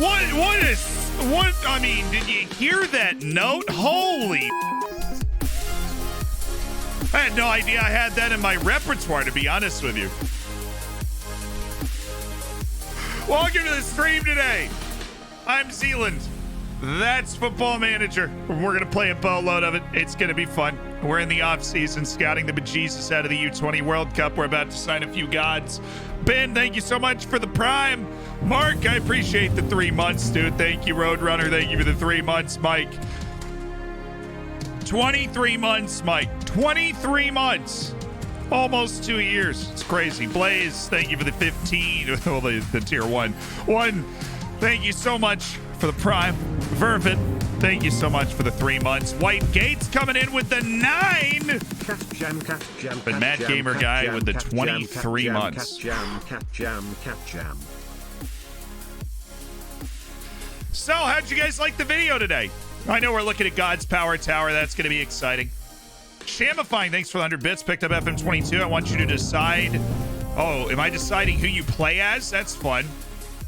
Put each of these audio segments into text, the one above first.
What? I mean, did you hear that note? Holy. I had no idea I had that in my repertoire, to be honest with you. Welcome to the stream today. I'm Zealand. That's Football Manager. We're going to play a boatload of it. It's going to be fun. We're in the off-season scouting the bejesus out of the U20 World Cup. We're about to sign a few gods. Ben, thank you so much for the Prime. Mark, I appreciate the 3 months, dude. Thank you, Roadrunner. Thank you for the 3 months, Mike. 23 months, Mike. 23 months. Almost 2 years. It's crazy. Blaze, thank you for the 15. Well, the tier 1. Thank you so much for the Prime. Vervin, thank you so much for the 3 months. White Gates coming in with the 9. But Matt Gamer Guy with the 23 months. So, how'd you guys like the video today? I know we're looking at God's Power Tower. That's going to be exciting. Shamifying, thanks for the 100 bits. Picked up FM22. I want you to decide. Oh, am I deciding who you play as? That's fun.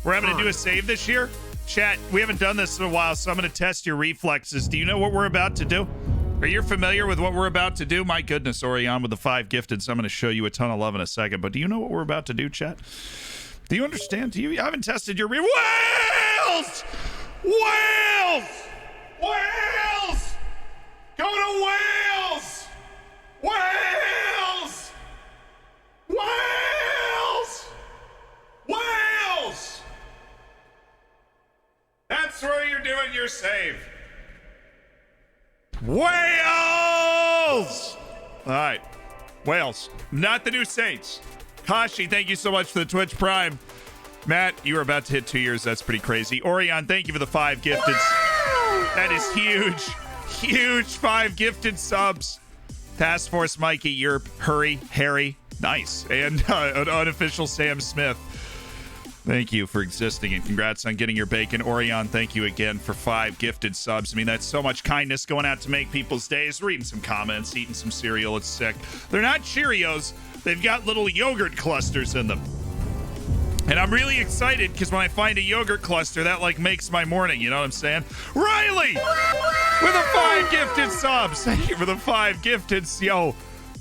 We're having to do a save this year. Chat, we haven't done this in a while, so I'm going to test your reflexes. Do you know what we're about to do? Are you familiar with what we're about to do? My goodness, Orion with the 5 gifted, so I'm going to show you a ton of love in a second. But do you know what we're about to do, chat? Do you understand? Do you? I haven't tested your Wales! Wales! Wales! Go to Wales! Wales! Wales! Wales! That's where you're doing your save. Wales! All right. Wales. Not the new Saints. Kashi, thank you so much for the Twitch Prime. Matt, you were about to hit 2 years. That's pretty crazy. Orion, thank you for the 5 gifted. That is huge. Huge 5 gifted subs. Task Force Mikey, Europe, Hurry, Harry. Nice. And an unofficial Sam Smith. Thank you for existing and congrats on getting your bacon. Orion, thank you again for 5 gifted subs. I mean, that's so much kindness going out to make people's days. Reading some comments, eating some cereal. It's sick. They're not Cheerios. They've got little yogurt clusters in them. And I'm really excited because when I find a yogurt cluster, that like makes my morning. You know what I'm saying? Riley with the 5 gifted subs. Thank you for the 5 gifted. Yo,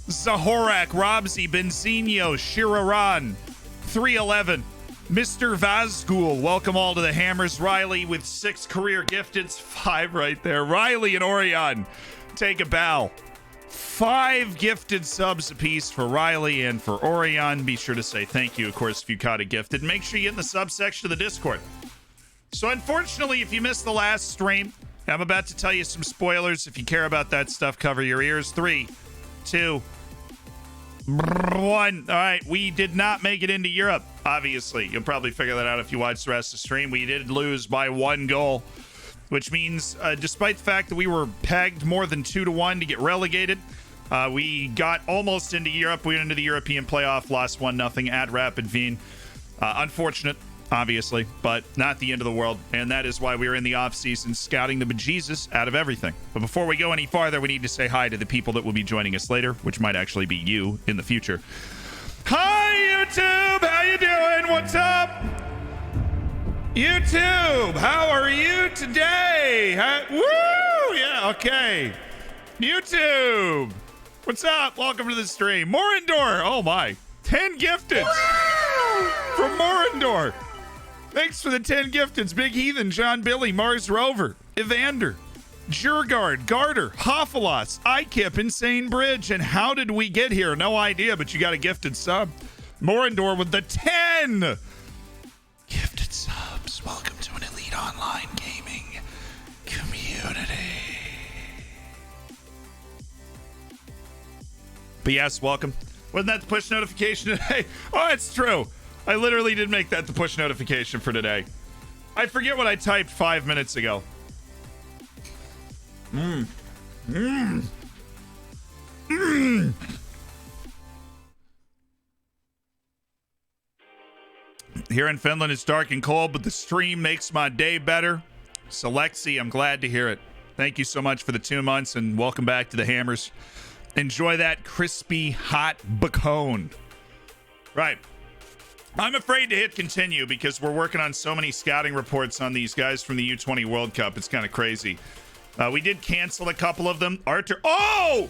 Zahorak, Robsy, Benzinho, Shiraran, 311, Mr. Vazgul. Welcome all to the Hammers. Riley with 6 career gifteds. 5 right there. Riley and Orion, take a bow. 5 gifted subs apiece for Riley and for Orion. Be sure to say thank you, of course, if you caught a gifted. Make sure you get in the subsection of the Discord. So unfortunately, if you missed the last stream, I'm about to tell you some spoilers. If you care about that stuff, cover your ears. 3, 2, 1. All right, we did not make it into Europe, obviously. You'll probably figure that out if you watch the rest of the stream. We did lose by 1 goal, which means despite the fact that we were pegged more than 2-1 to get relegated, we got almost into Europe. We went into the European playoff, lost 1-0 at Rapid Wien. Unfortunate, obviously, but not the end of the world. And that is why we are in the offseason scouting the bejesus out of everything. But before we go any farther, we need to say hi to the people that will be joining us later, which might actually be you in the future. Hi, YouTube! How you doing? What's up? YouTube, how are you today? Woo! Yeah, okay. YouTube, what's up? Welcome to the stream. Morindor, oh my. 10 gifteds from Morindor. Thanks for the 10 gifteds. Big Heathen, John Billy, Mars Rover, Evander, Jurgard, Garter, Hophalos, Ikip, Insane Bridge. And how did we get here? No idea, but you got a gifted sub. Morindor with the 10 gifted subs. Welcome to an elite online gaming community. But yes, welcome. Wasn't that the push notification today? Oh, it's true. I literally did make that the push notification for today. I forget what I typed 5 minutes ago. Here in Finland, it's dark and cold, but the stream makes my day better. Selexi, I'm glad to hear it. Thank you so much for the 2 months, and welcome back to the Hammers. Enjoy that crispy, hot bacon. Right. I'm afraid to hit continue because we're working on so many scouting reports on these guys from the U20 World Cup. It's kind of crazy. We did cancel a couple of them. Arthur. Oh!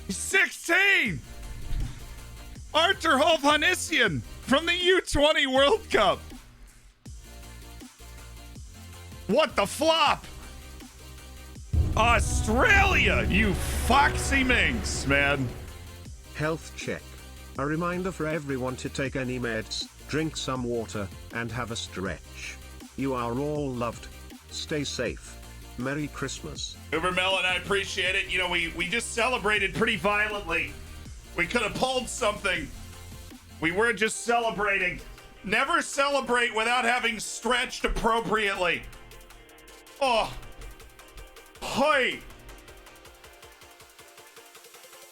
He's 16! Arthur Hovhannissian from the U20 World Cup. What the flop? Australia, you foxy minx, man. Health check. A reminder for everyone to take any meds, drink some water, and have a stretch. You are all loved. Stay safe. Merry Christmas. Ubermelon, I appreciate it. You know, we just celebrated pretty violently. We could have pulled something. We were just celebrating. Never celebrate without having stretched appropriately. Oh. Hi.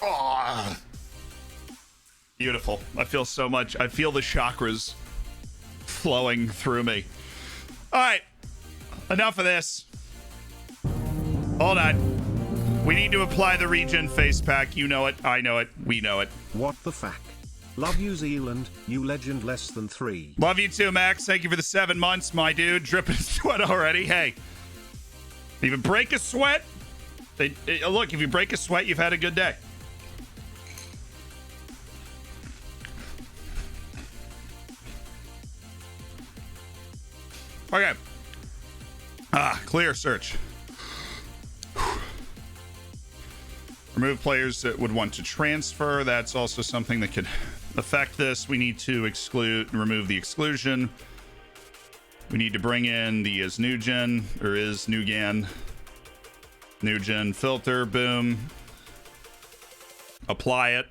Oh. Beautiful. I feel so much. I feel the chakras flowing through me. All right. Enough of this. Hold on. We need to apply the regen face pack. You know it. I know it. We know it. What the fuck? Love you, Zealand. You legend less than 3. Love you too, Max. Thank you for the 7 months, my dude. Dripping sweat already. Hey. Even break a sweat? Look, if you break a sweat, you've had a good day. Okay. Clear search. Remove players that would want to transfer. That's also something that could affect this. We need to remove the exclusion. We need to bring in the Nugan filter. Boom. Apply it.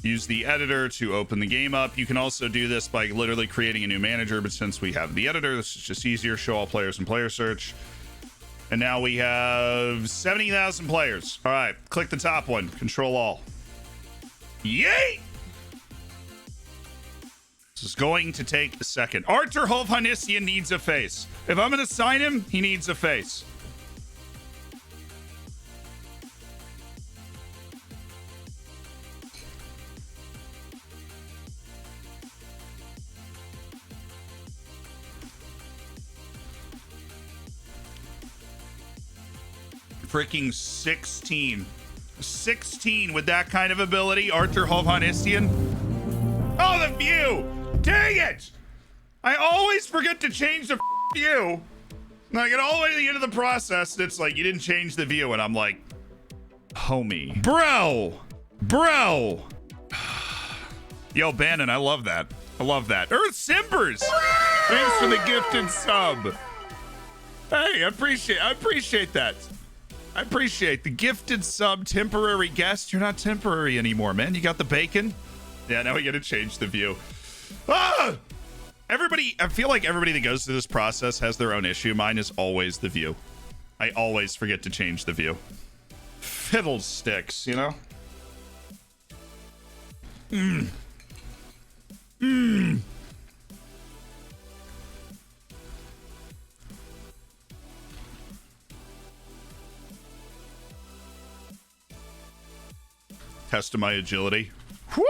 Use the editor to open the game up. You can also do this by literally creating a new manager, but since we have the editor, this is just easier. Show all players in player search. And now we have 70,000 players. All right, click the top one. Control all. Yay! This is going to take a second. Arthur Hovhannissian needs a face. If I'm going to sign him, he needs a face. Freaking 16. 16 with that kind of ability. Arthur Hovhannissian. Oh, the view. Dang it. I always forget to change the view. And I get all the way to the end of the process, and it's like, you didn't change the view. And I'm like, homie. Bro. Yo, Bannon, I love that. I love that. Earth Simbers. Thanks for the gifted sub. Hey, I appreciate that. I appreciate the gifted sub, temporary guest. You're not temporary anymore, man. You got the bacon. Yeah, now we got to change the view. Ah! Everybody, I feel like everybody that goes through this process has their own issue. Mine is always the view. I always forget to change the view. Fiddlesticks, you know? Test of my agility. Whoop!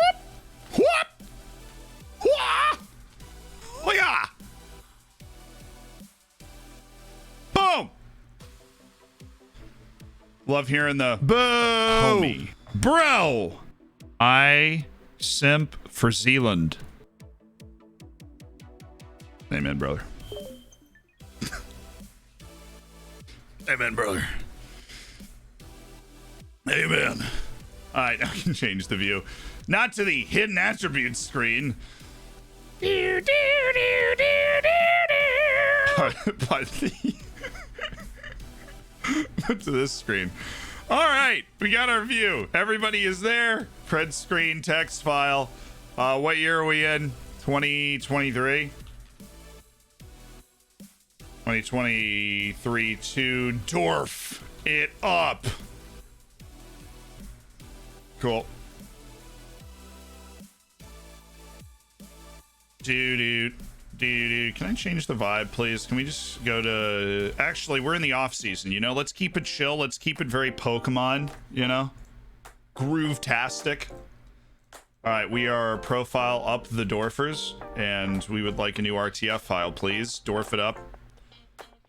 Whoop! Whoop! Look. Boom! Love hearing the boo! Homie. Bro! I simp for Zealand. Amen, brother. Amen, brother. Amen. All right, now I can change the view. Not to the hidden attributes screen. But to this screen. All right, we got our view. Everybody is there. Print screen, text file. What year are we in? 2023? 2023 to dwarf it up. Cool. Dude. Can I change the vibe, please? Can we just go to... Actually, we're in the off season, you know? Let's keep it chill. Let's keep it very Pokemon, you know? Groove-tastic. All right, we are profile up the Dorfers, and we would like a new RTF file, please. Dorf it up.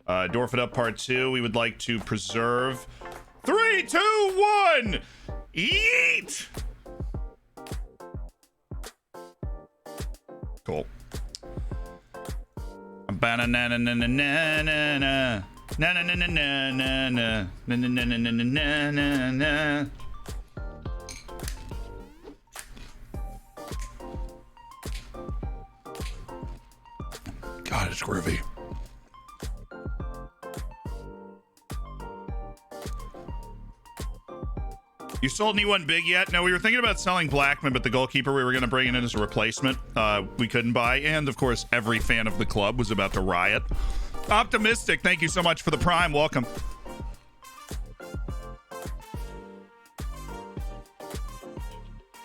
Dorf it up part 2. We would like to preserve... 3, 2, 1! Eat! Cool. Ba-na-na-na-na-na-na-na. Na-na-na-na-na-na-na. Na-na-na-na-na-na-na. God, it's groovy. You sold anyone big yet? No, we were thinking about selling Blackman, but the goalkeeper we were going to bring in as a replacement, we couldn't buy. And, of course, every fan of the club was about to riot. Optimistic, thank you so much for the Prime. Welcome.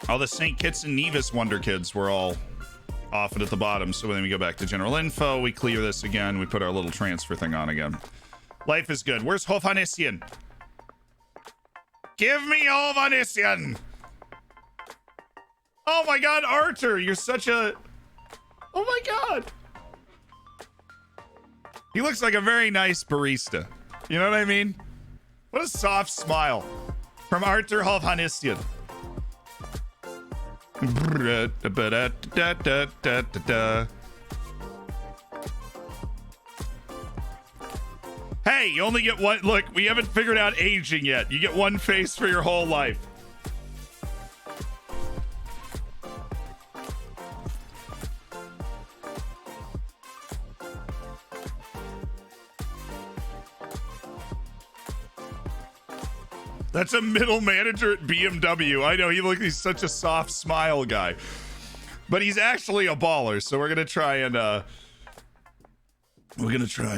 All the St. Kitts and Nevis Wonder Kids were all off it at the bottom. So then we go back to general info. We clear this again. We put our little transfer thing on again. Life is good. Where's Hofhanessian? Give me Hofhanessian! Oh my god, Arthur, you're such a... Oh my god. He looks like a very nice barista. You know what I mean? What a soft smile. From Arthur Hofhanessian. Hey, you only get one. Look, we haven't figured out aging yet. You get one face for your whole life. That's a middle manager at BMW. I know he's such a soft smile guy, but he's actually a baller. So we're gonna try and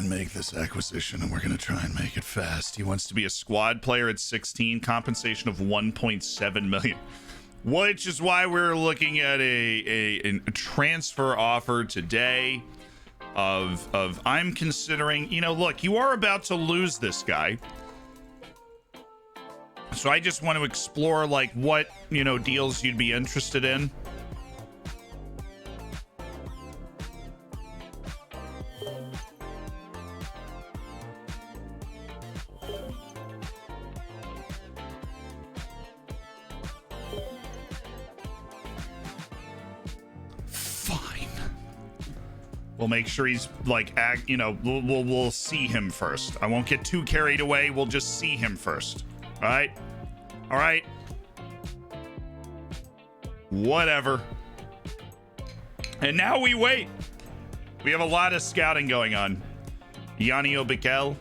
make this acquisition, and we're gonna try and make it fast. He wants to be a squad player at 16, compensation of 1.7 million, which is why we're looking at a transfer offer today. Of I'm considering. You know, look, you are about to lose this guy. So I just want to explore, like, what, you know, deals you'd be interested in. Fine. We'll make sure he's, like, you know, we'll see him first. I won't get too carried away. We'll just see him first. All right. All right. Whatever. And now we wait. We have a lot of scouting going on. Yanni Obikel.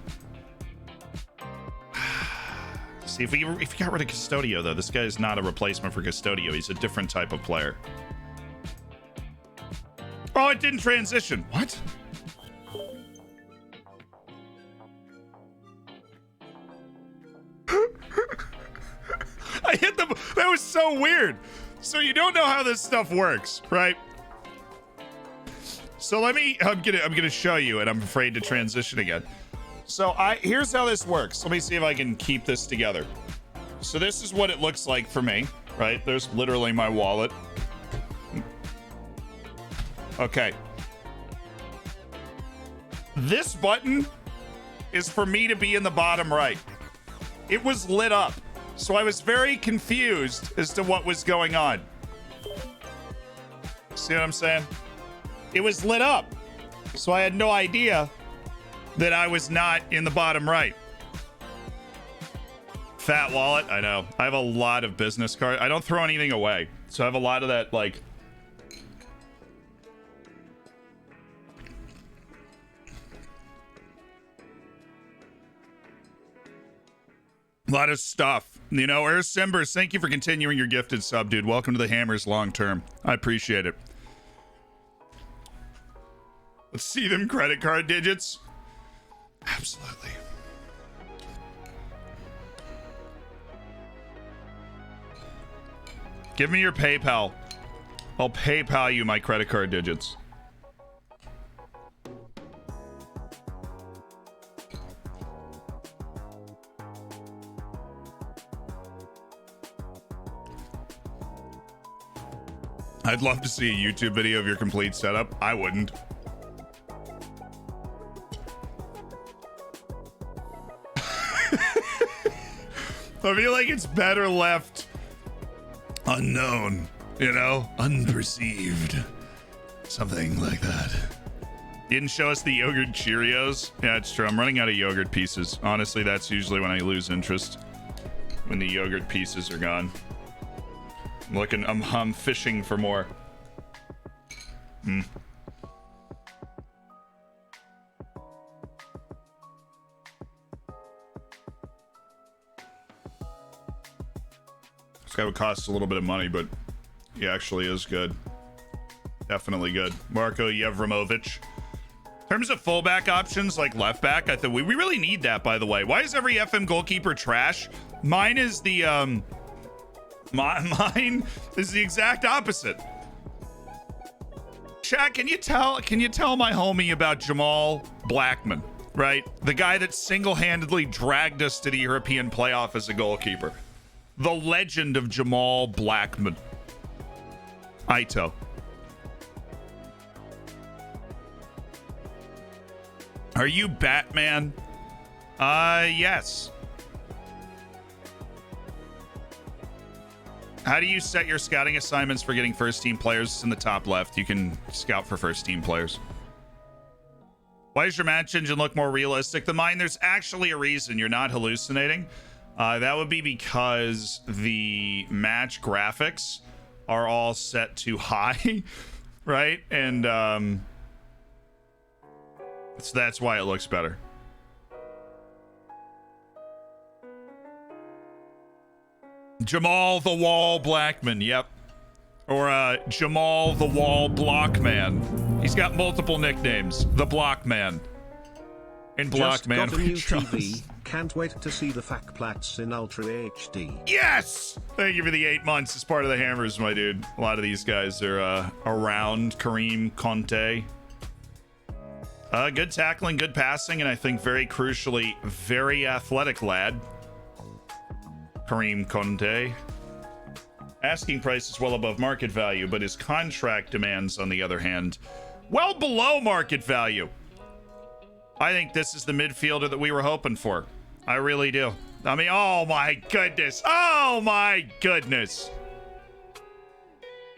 See, if we got rid of Custodio, though, this guy is not a replacement for Custodio. He's a different type of player. Oh, it didn't transition. What? I hit the... That was so weird. So you don't know how this stuff works, right? So I'm gonna show you, and I'm afraid to transition again. So here's how this works. Let me see if I can keep this together. So this is what it looks like for me, right? There's literally my wallet. Okay. This button is for me to be in the bottom right. It was lit up. So I was very confused as to what was going on. See what I'm saying? It was lit up. So I had no idea that I was not in the bottom right. Fat wallet, I know. I have a lot of business cards. I don't throw anything away. So I have a lot of that, like... A lot of stuff. You know, Earth Simbers, thank you for continuing your gifted sub, dude. Welcome to the Hammers long term. I appreciate it. Let's see them credit card digits. Absolutely. Give me your PayPal. I'll PayPal you my credit card digits. I'd love to see a YouTube video of your complete setup. I wouldn't. I feel like it's better left unknown, you know, unperceived. Something like that. Didn't show us the yogurt Cheerios. Yeah, it's true. I'm running out of yogurt pieces. Honestly, that's usually when I lose interest. When the yogurt pieces are gone. I'm fishing for more. This guy would cost a little bit of money, but he actually is good. Definitely good. Marko Yevramovic. In terms of fullback options like left back, I think we really need that, by the way. Why is every FM goalkeeper trash? Mine is the mine is the exact opposite. Chat, can you tell my homie about Jamal Blackman, right? The guy that single-handedly dragged us to the European playoff as a goalkeeper. The legend of Jamal Blackman. Aito. Are you Batman? Yes. How do you set your scouting assignments for getting first team players? It's in the top left. You can scout for first team players. Why does your match engine look more realistic than mine? There's actually a reason. You're not hallucinating. That would be because the match graphics are all set to high, right? And so that's why it looks better. Jamal the Wall Blackman, yep. Or Jamal the Wall Blockman. He's got multiple nicknames. The Blockman. And Blockman. Just got a new TV. Can't wait to see the Facplats in Ultra HD. Yes! Thank you for the 8 months as part of the Hammers, my dude. A lot of these guys are around Kareem Conte. Good tackling, good passing, and I think very crucially, very athletic lad. Kareem Conte. Asking price is well above market value, but his contract demands, on the other hand, well below market value. I think this is the midfielder that we were hoping for. I really do. I mean, oh my goodness. Oh my goodness.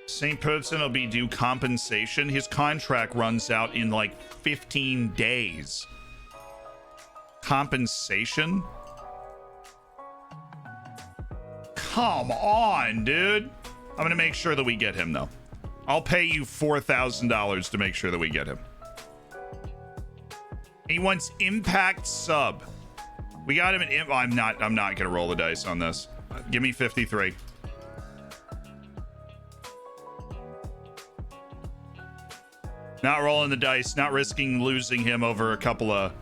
St. Poulsen will be due compensation. His contract runs out in like 15 days. Compensation? Come on, dude. I'm going to make sure that we get him, though. I'll pay you $4,000 to make sure that we get him. He wants impact sub. We got him at I'm not going to roll the dice on this. Give me 53. Not rolling the dice, not risking losing him over a couple of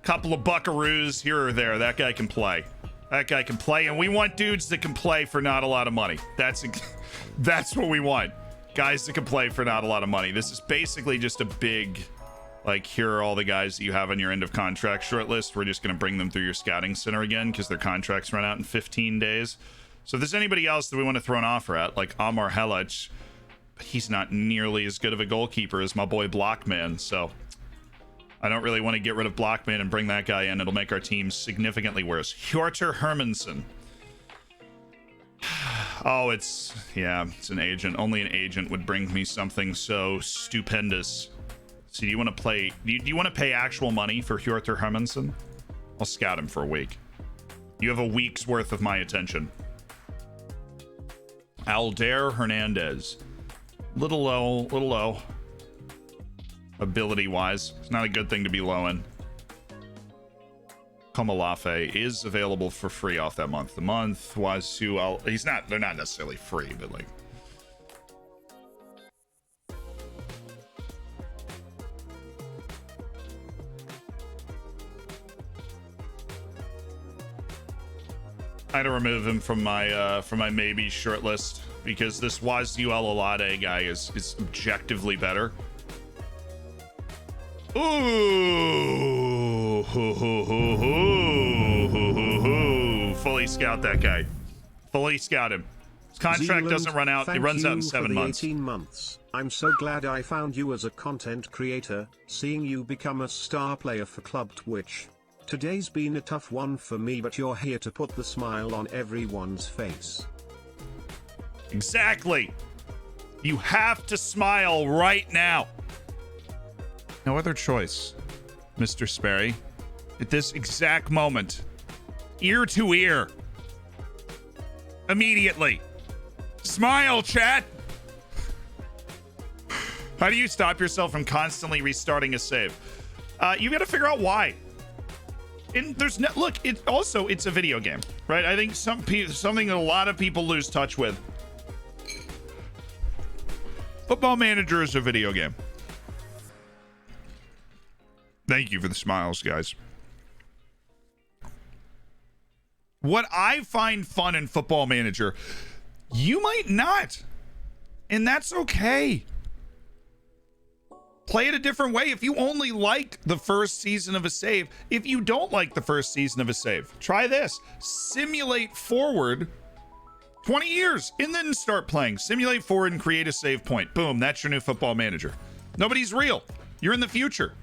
buckaroos here or there. That guy can play. That guy can play, and we want dudes that can play for not a lot of money. That's what we want. Guys that can play for not a lot of money. This is basically just a big, like, here are all the guys that you have on your end of contract shortlist. We're just going to bring them through your scouting center again because their contracts run out in 15 days. So if there's anybody else that we want to throw an offer at, like Amar Helic, he's not nearly as good of a goalkeeper as my boy Blockman, so I don't really want to get rid of Blockman and bring that guy in. It'll make our team significantly worse. Hjorter Hermansson. Oh, it's an agent. Only an agent would bring me something so stupendous. So do you want to play? Do you want to pay actual money for Hjorter Hermansson? I'll scout him for a week. You have a week's worth of my attention. Aldair Hernandez. Little low. Ability-wise, it's not a good thing to be low in. Komalafe is available for free off that month. The month was to they're not necessarily free, but like I had to remove him from my maybe short list because this Wazuel Olade guy is objectively better. Ooh, fully scout that guy. Fully scout him. His contract Zealand, doesn't run out. It thank runs out in you 7 for the months. 18 months. I'm so glad I found you as a content creator, seeing you become a star player for Club Twitch. Today's been a tough one for me, but you're here to put the smile on everyone's face. Exactly. You have to smile right now. No other choice, Mr. Sperry. At this exact moment, ear to ear, immediately. Smile, chat. How do you stop yourself from constantly restarting a save? You got to figure out why. And there's no look. It's a video game, right? I think something that a lot of people lose touch with. Football Manager is a video game. Thank you for the smiles, guys. What I find fun in Football Manager, you might not. And that's okay. Play it a different way. If you only like the first season of a save, if you don't like the first season of a save, try this. Simulate forward 20 years and then start playing. Simulate forward and create a save point. Boom, that's your new Football Manager. Nobody's real. You're in the future.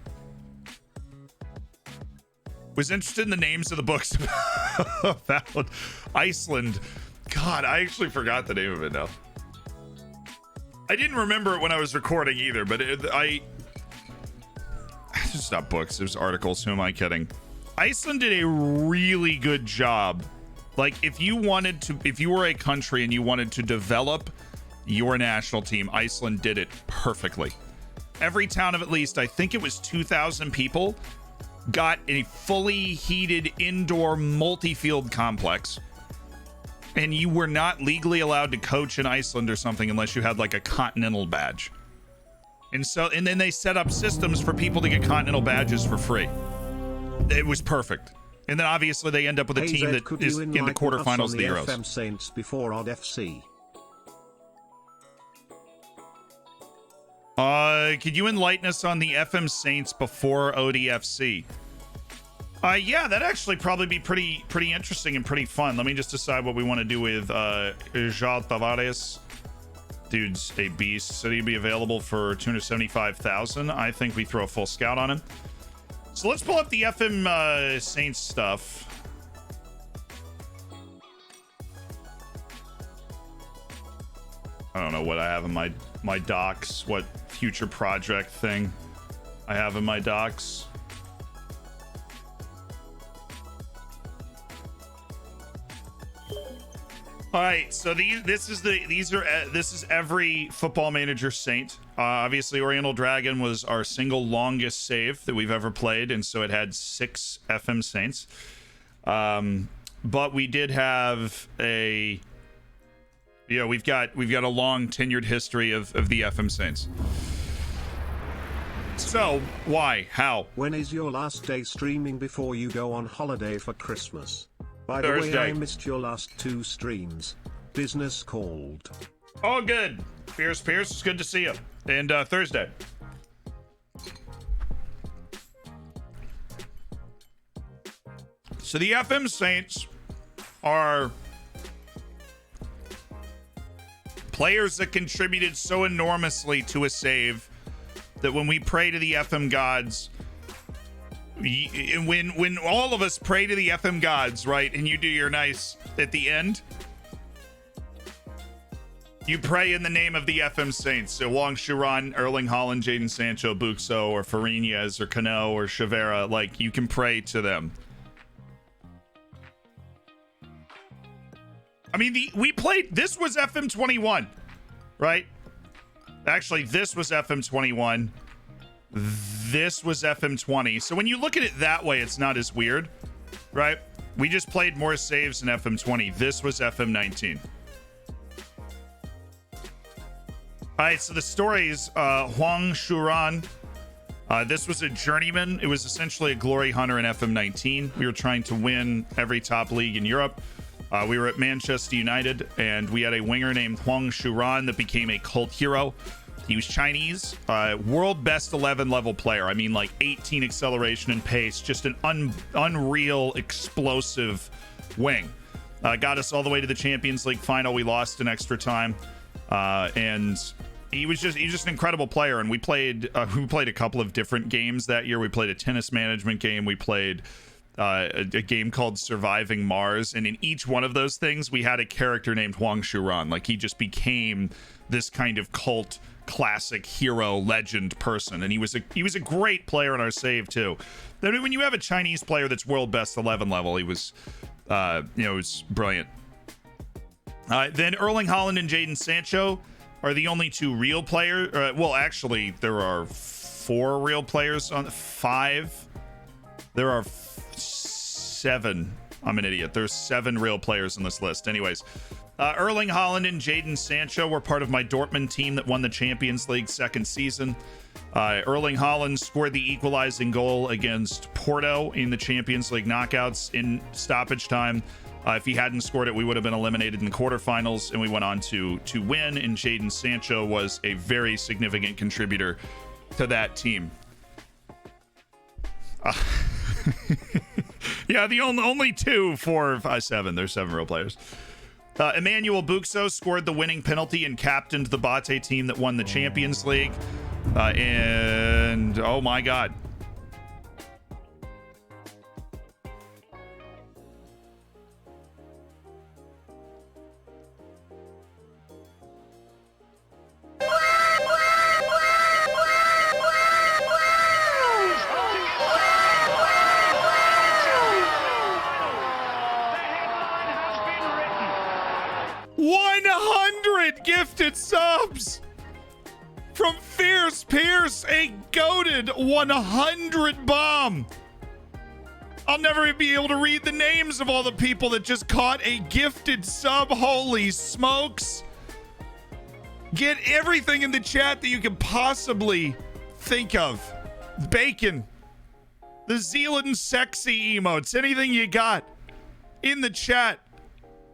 Was interested in the names of the books about Iceland. God, I actually forgot the name of it now. I didn't remember it when I was recording either, but it's not books, it was articles. Who am I kidding? Iceland did a really good job. Like, if you were a country and you wanted to develop your national team, Iceland did it perfectly. Every town of at least, I think it was 2,000 people, got a fully heated indoor multi-field complex. And you were not legally allowed to coach in Iceland or something unless you had like a continental badge. And then they set up systems for people to get continental badges for free. It was perfect. And then obviously they end up with a team that is in the quarterfinals of the Euros. FM Saints before Odd FC. Could you enlighten us on the FM Saints before ODFC? Yeah, that'd actually probably be pretty interesting and pretty fun. Let me just decide what we want to do with João Tavares. Dude's a beast. Said he'd be available for 275,000. I think we throw a full scout on him. So let's pull up the FM Saints stuff. I don't know what I have in my docs, what future project thing I have in my docs. All right, so this is every Football Manager Saint. Obviously, Oriental Dragon was our single longest save that we've ever played, and so it had 6 FM Saints. But we did have we've got a long tenured history of the FM Saints. So why? How? When is your last day streaming before you go on holiday for Christmas? By Thursday. the way, I missed your last 2 streams. Business called. Oh, good. Pierce, it's good to see you. And Thursday. So the FM Saints are players that contributed so enormously to a save that when we pray to the FM gods, when all of us pray to the FM gods, right, and you do your nice at the end, you pray in the name of the FM Saints. So Wong Shuran, Erling Haaland, Jadon Sancho, Buxo, or Fariñez, or Cano, or Chavera, like, you can pray to them. I mean, this was FM 21, right? Actually, this was FM 21. This was FM 20. So when you look at it that way, it's not as weird, right? We just played more saves in FM 20. This was FM 19. All right, so the stories, Huang Shuran. This was a journeyman. It was essentially a glory hunter in FM 19. We were trying to win every top league in Europe. We were at Manchester United, and we had a winger named Huang Shuran that became a cult hero. He was Chinese, world best 11 level player. I mean, like 18 acceleration and pace, just an unreal explosive wing. got us all the way to the Champions League final. We lost in extra time, and he was just an incredible player. And we played a couple of different games that year. We played a tennis management game. We played a game called Surviving Mars, and in each one of those things, we had a character named Huang Shuran. Like, he just became this kind of cult classic hero legend person, and he was a great player in our save too. I mean, when you have a Chinese player that's world best 11 level, he was it was brilliant. Then Erling Haaland and Jadon Sancho are the only two real players. Well, actually, there are 4 real players on 5. There are 7. I'm an idiot. There's 7 real players on this list. Anyways, Erling Haaland and Jadon Sancho were part of my Dortmund team that won the Champions League second season. Erling Haaland scored the equalizing goal against Porto in the Champions League knockouts in stoppage time. If he hadn't scored it, we would have been eliminated in the quarterfinals, and we went on to win, and Jadon Sancho was a very significant contributor to that team. Yeah, the only 2, 4, 5, 7. There's 7 real players. Emmanuel Buxo scored the winning penalty and captained the Bate team that won the Champions League. And oh my God. Gifted subs from Fierce Pierce, a goated 100 bomb. I'll never be able to read the names of all the people that just caught a gifted sub. Holy smokes. Get everything in the chat that you can possibly think of. Bacon, the Zealand sexy emotes, anything you got in the chat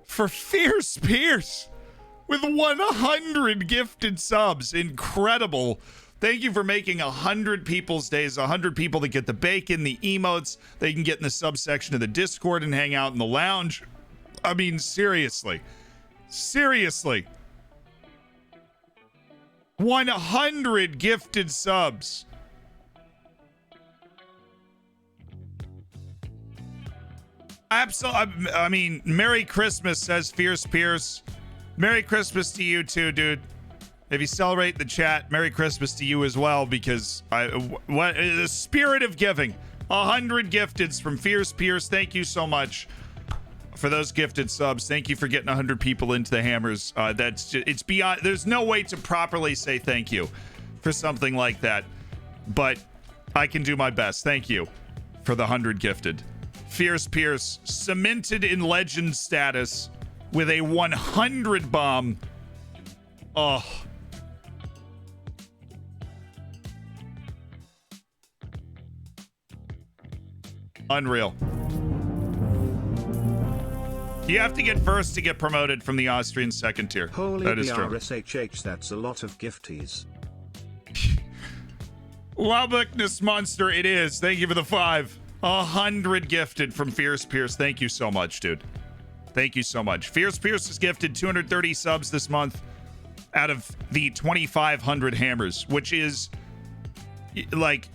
for Fierce Pierce. With 100 gifted subs. Incredible. Thank you for making 100 people's days. 100 people that get the bacon, the emotes. They can get in the subsection of the Discord and hang out in the lounge. I mean, seriously. Seriously. 100 gifted subs. Absolutely. I mean, Merry Christmas, says Fierce Pierce. Merry Christmas to you too, dude. If you celebrate the chat, Merry Christmas to you as well, because what the spirit of giving. 100 gifteds from Fierce Pierce. Thank you so much for those gifted subs. Thank you for getting 100 people into the hammers. That's just, it's beyond. There's no way to properly say thank you for something like that, but I can do my best. Thank you for the 100 gifted. Fierce Pierce cemented in legend status with a 100 bomb. Oh. Unreal. You have to get first to get promoted from the Austrian second tier. Holy that is true. RSHH, that's a lot of gifties. Lubbockness Monster, it is. Thank you for the 5. 100 gifted from Fierce Pierce. Thank you so much, dude. Thank you so much. Fierce Pierce is gifted 230 subs this month out of the 2,500 hammers, which is like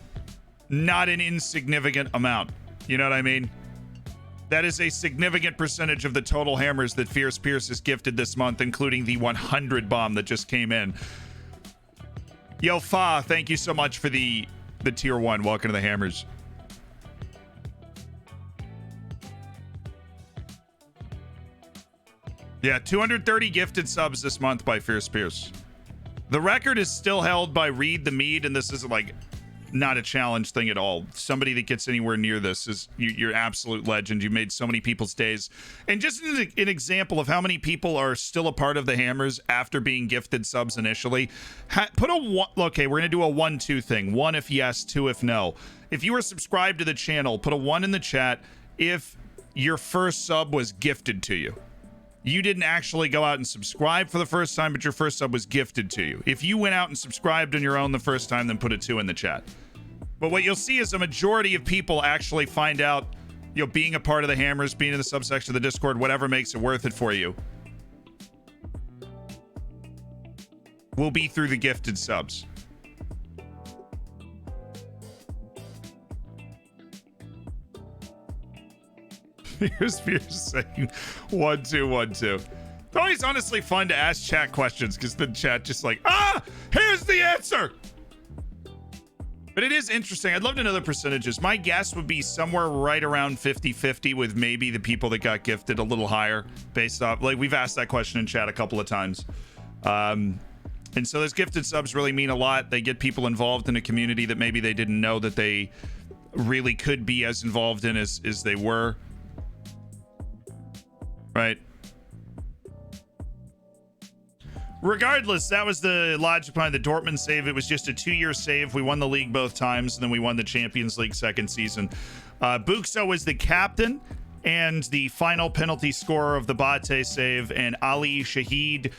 not an insignificant amount. You know what I mean? That is a significant percentage of the total hammers that Fierce Pierce is gifted this month, including the 100 bomb that just came in. Yo, Fa, thank you so much for the tier 1. Welcome to the hammers. Yeah, 230 gifted subs this month by Fierce Pierce. The record is still held by Reed the Mead, and this is like not a challenge thing at all. Somebody that gets anywhere near this is you're absolute legend. You made so many people's days. And just an example of how many people are still a part of the hammers after being gifted subs initially. Put a one. Okay, we're gonna do a 1-2 thing. 1 if yes, 2 if no. If you are subscribed to the channel, put a 1 in the chat if your first sub was gifted to you. You didn't actually go out and subscribe for the first time, but your first sub was gifted to you. If you went out and subscribed on your own the first time, then put a 2 in the chat. But what you'll see is a majority of people actually find out you know, being a part of the Hammers, being in the subsection of the Discord, whatever makes it worth it for you, will be through the gifted subs. Here's saying 1 2 1 2. It's always honestly fun to ask chat questions because the chat just like, here's the answer. But it is interesting. I'd love to know the percentages. My guess would be somewhere right around 50-50 with maybe the people that got gifted a little higher based off, like we've asked that question in chat a couple of times. And so those gifted subs really mean a lot. They get people involved in a community that maybe they didn't know that they really could be as involved in as they were. Right. Regardless, that was the logic behind the Dortmund save. It was just a 2-year save. We won the league both times, and then we won the Champions League second season. Buxo was the captain and the final penalty scorer of the Bate save, and Ali Shahid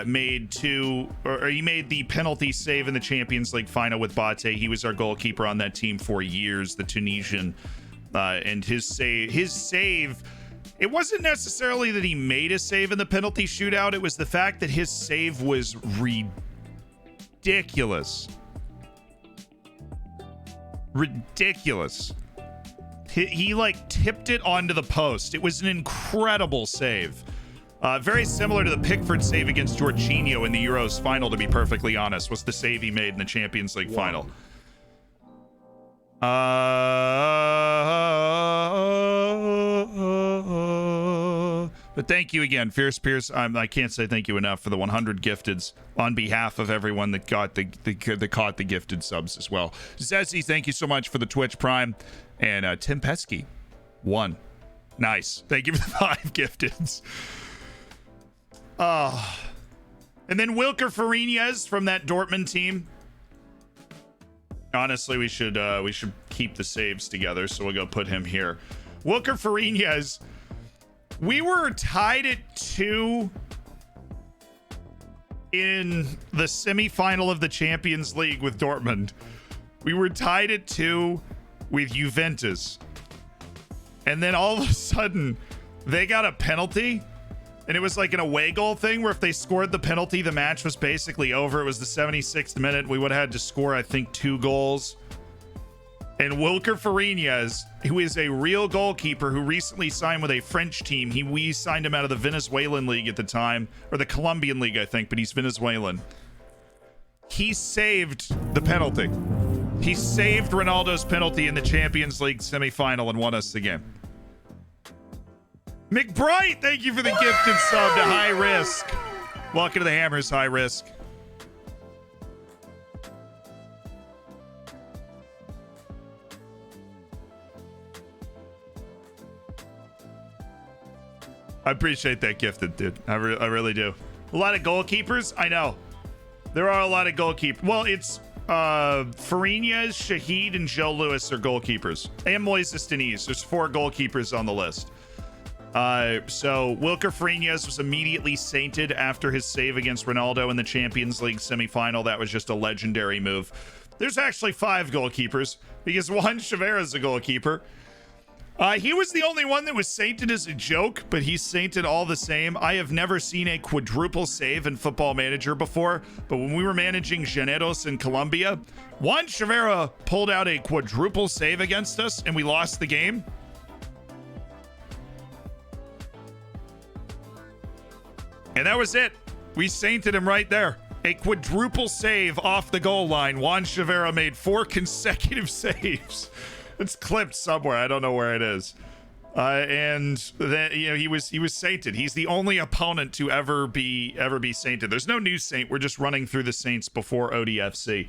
made he made the penalty save in the Champions League final with Bate. He was our goalkeeper on that team for years, the Tunisian, and his save. It wasn't necessarily that he made a save in the penalty shootout. It was the fact that his save was ridiculous. Ridiculous. He like tipped it onto the post. It was an incredible save. Very similar to the Pickford save against Jorginho in the Euros final, to be perfectly honest, was the save he made in the Champions League final. But thank you again, Fierce Pierce. I can't say thank you enough for the 100 gifteds on behalf of everyone that got that caught the gifted subs as well. Zezzy, thank you so much for the Twitch Prime, and Tim Pesky, 1. Nice. Thank you for the 5 gifteds. And then Wilker Farinez from that Dortmund team. Honestly, we should keep the saves together, so we'll go put him here. Wilker Farinez. We were tied at 2 in the semifinal of the Champions League with Dortmund. We were tied at 2 with Juventus. And then all of a sudden, they got a penalty. And it was like an away goal thing where if they scored the penalty, the match was basically over. It was the 76th minute. We would have had to score, I think, 2 goals. And Wilker Farinez, who is a real goalkeeper who recently signed with a French team. We signed him out of the Venezuelan league at the time, or the Colombian league, I think, but he's Venezuelan. He saved the penalty. He saved Ronaldo's penalty in the Champions League semifinal and won us the game. McBride, thank you for the gifted sub to High Risk. Welcome to the Hammers, High Risk. I appreciate that gifted, dude. I really do. A lot of goalkeepers. I know. There are a lot of goalkeepers. Well, it's Farinez, Shahid, and Joe Lewis are goalkeepers. And Moises Diniz. There's 4 goalkeepers on the list. So Wilker Farinez was immediately sainted after his save against Ronaldo in the Champions League semifinal. That was just a legendary move. There's actually 5 goalkeepers because Juan Chavera is a goalkeeper. He was the only one that was sainted as a joke, but he's sainted all the same. I have never seen a quadruple save in Football Manager before, but when we were managing Llaneros in Colombia, Juan Chavera pulled out a quadruple save against us, and we lost the game. And that was it. We sainted him right there. A quadruple save off the goal line. Juan Chavera made 4 consecutive saves. It's clipped somewhere. I don't know where it is. And then, you know, he was sainted. He's the only opponent to ever be sainted. There's no new saint. We're just running through the saints before ODFC.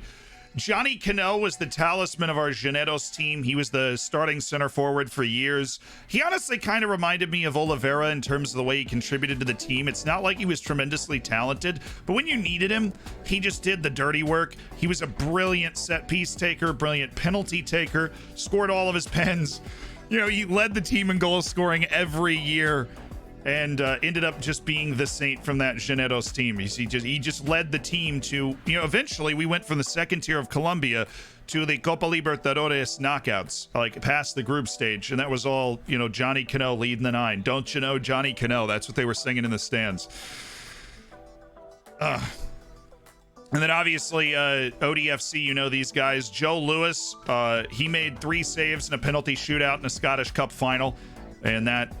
Johnny Cano was the talisman of our Llaneros team. He was the starting center forward for years. He honestly kind of reminded me of Oliveira in terms of the way he contributed to the team. It's not like he was tremendously talented, but when you needed him, he just did the dirty work. He was a brilliant set piece taker, brilliant penalty taker, scored all of his pens. You know, he led the team in goal scoring every year. and ended up just being the saint from that Janetos team. He just led the team to, eventually we went from the second tier of Colombia to the Copa Libertadores knockouts, like past the group stage, and that was all, Johnny Cano leading the 9. Don't you know Johnny Cano? That's what they were singing in the stands. And then obviously ODFC, these guys. Joe Lewis, he made 3 saves in a penalty shootout in a Scottish Cup final, and that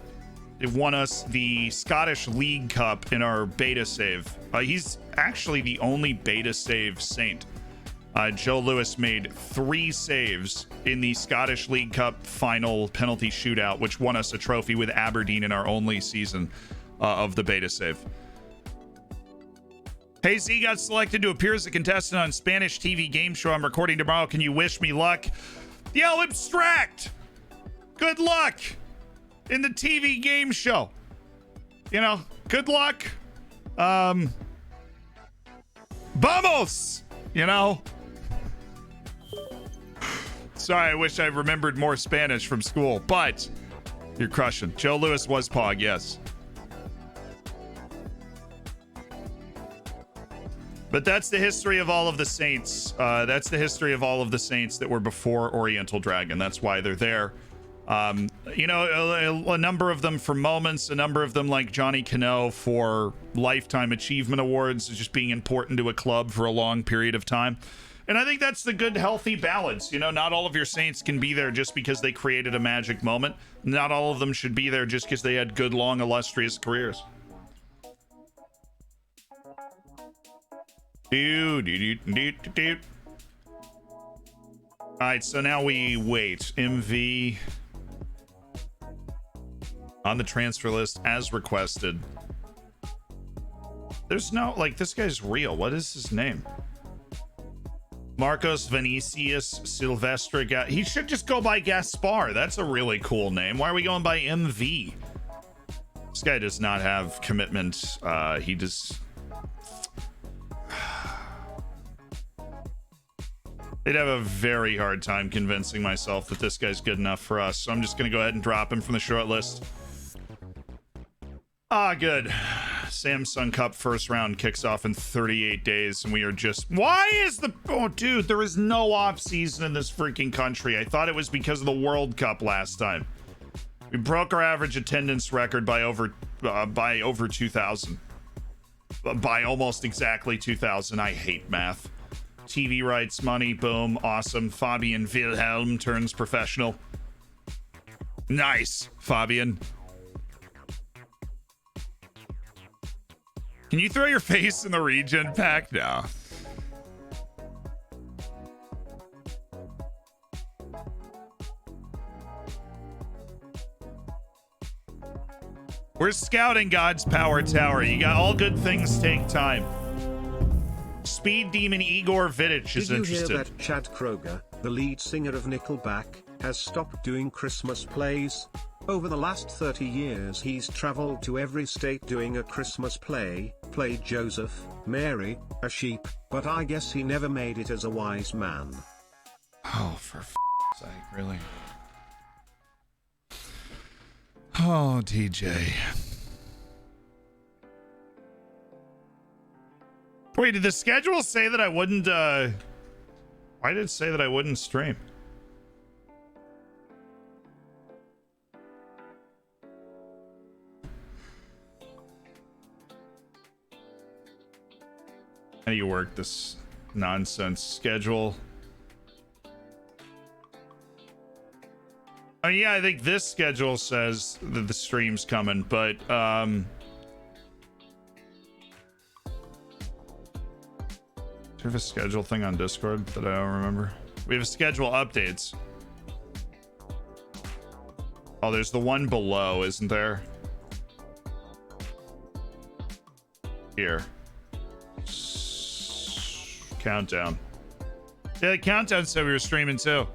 it won us the Scottish League Cup in our beta save. He's actually the only beta save saint. Joe Lewis made 3 saves in the Scottish League Cup final penalty shootout, which won us a trophy with Aberdeen in our only season of the beta save. Hey, Z got selected to appear as a contestant on Spanish TV game show I'm recording tomorrow. Can you wish me luck? Yo, Abstract! Good luck in the TV game show. Good luck. Vamos! Sorry, I wish I remembered more Spanish from school, but you're crushing. Joe Lewis was Pog, yes. But that's the history of all of the saints. That's the history of all of the saints that were before Oriental Dragon. That's why they're there. A number of them for moments, a number of them like Johnny Cano for lifetime achievement awards, just being important to a club for a long period of time. And I think that's the good, healthy balance. Not all of your saints can be there just because they created a magic moment. Not all of them should be there just because they had good, long, illustrious careers. Alright, so now we wait. MV on the transfer list as requested. There's no, this guy's real. What is his name? Marcos Vinicius Silvestre. He should just go by Gaspar. That's a really cool name. Why are we going by MV? This guy does not have commitment. He just... They'd have a very hard time convincing myself that this guy's good enough for us. So I'm just going to go ahead and drop him from the short list. Good. Samsung Cup first round kicks off in 38 days, and we are just... Why is the... Oh, dude, there is no off season in this freaking country. I thought it was because of the World Cup last time. We broke our average attendance record by over 2,000. By almost exactly 2,000. I hate math. TV rights, money, boom, awesome. Fabian Wilhelm turns professional. Nice, Fabian. Can you throw your face in the regen pack? No. We're scouting God's Power Tower. You got all good things take time. Speed Demon Igor Vidic is interested. Did you hear that Chad Kroger, the lead singer of Nickelback, has stopped doing Christmas plays? Over the last 30 years he's traveled to every state doing a Christmas play, played Joseph, Mary, a sheep, but I guess he never made it as a wise man. Oh, for f***'s sake, really? Oh, DJ. Wait, did the schedule say that I wouldn't, why did it say that I wouldn't stream? How do you work this nonsense schedule? Oh yeah, I think this schedule says that the stream's coming, but do we have a schedule thing on Discord that I don't remember? We have schedule updates. Oh, there's the one below, isn't there? Here. Countdown. Yeah, the countdown said we were streaming too.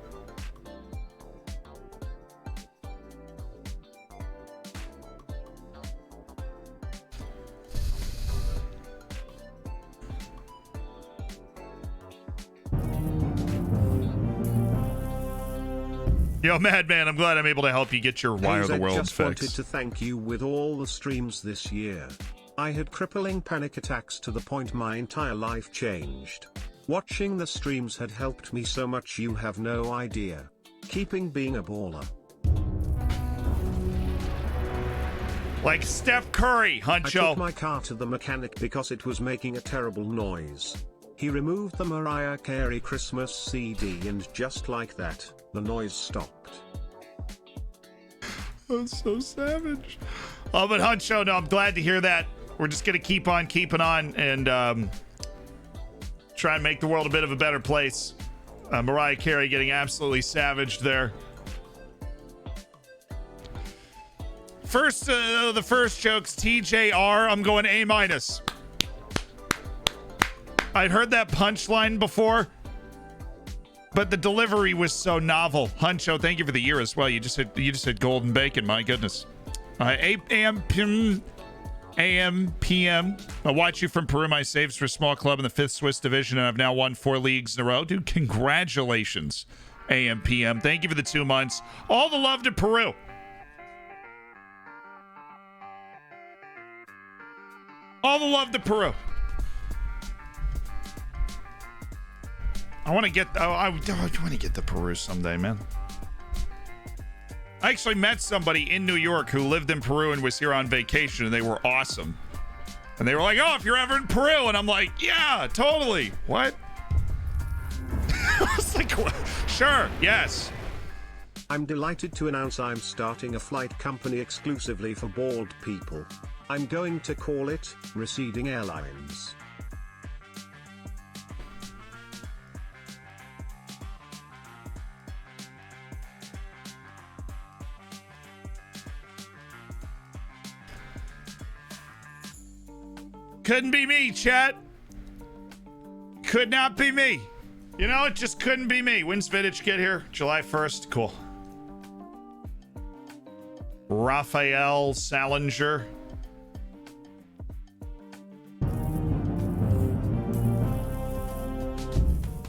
Yo, Madman, I'm glad I'm able to help you get your Why Are the World just fix. Wanted to thank you with all the streams this year. I had crippling panic attacks to the point my entire life changed. Watching the streams had helped me so much you have no idea. Keeping being a baller. Like Steph Curry, Huncho. I took my car to the mechanic because it was making a terrible noise. He removed the Mariah Carey Christmas CD and just like that, the noise stopped. That's so savage. Oh, but Huncho, no, I'm glad to hear that. We're just going to keep on keeping on and try and make the world a bit of a better place. Mariah Carey getting absolutely savaged there. First, the first joke's TJR. I'm going A-. I'd heard that punchline before, but the delivery was so novel. Huncho, thank you for the year as well. You just said golden bacon. My goodness. 8 a.m. PM. I watch you from Peru. My saves for small club in the 5th Swiss division, and I've now won 4 leagues in a row. Dude, congratulations, AM PM. Thank you for the 2 months. All the love to Peru. All the love to Peru. I want to get. I want to get to Peru someday, man. I actually met somebody in New York who lived in Peru and was here on vacation, and they were awesome. And they were like, "Oh, if you're ever in Peru," and I'm like, "Yeah, totally." What? I was like, what? "Sure, yes." I'm delighted to announce I'm starting a flight company exclusively for bald people. I'm going to call it Receding Airlines. Couldn't be me, chat. Could not be me. You know, it just couldn't be me. When's Vidic get here? July 1st. Cool. Raphael Salinger.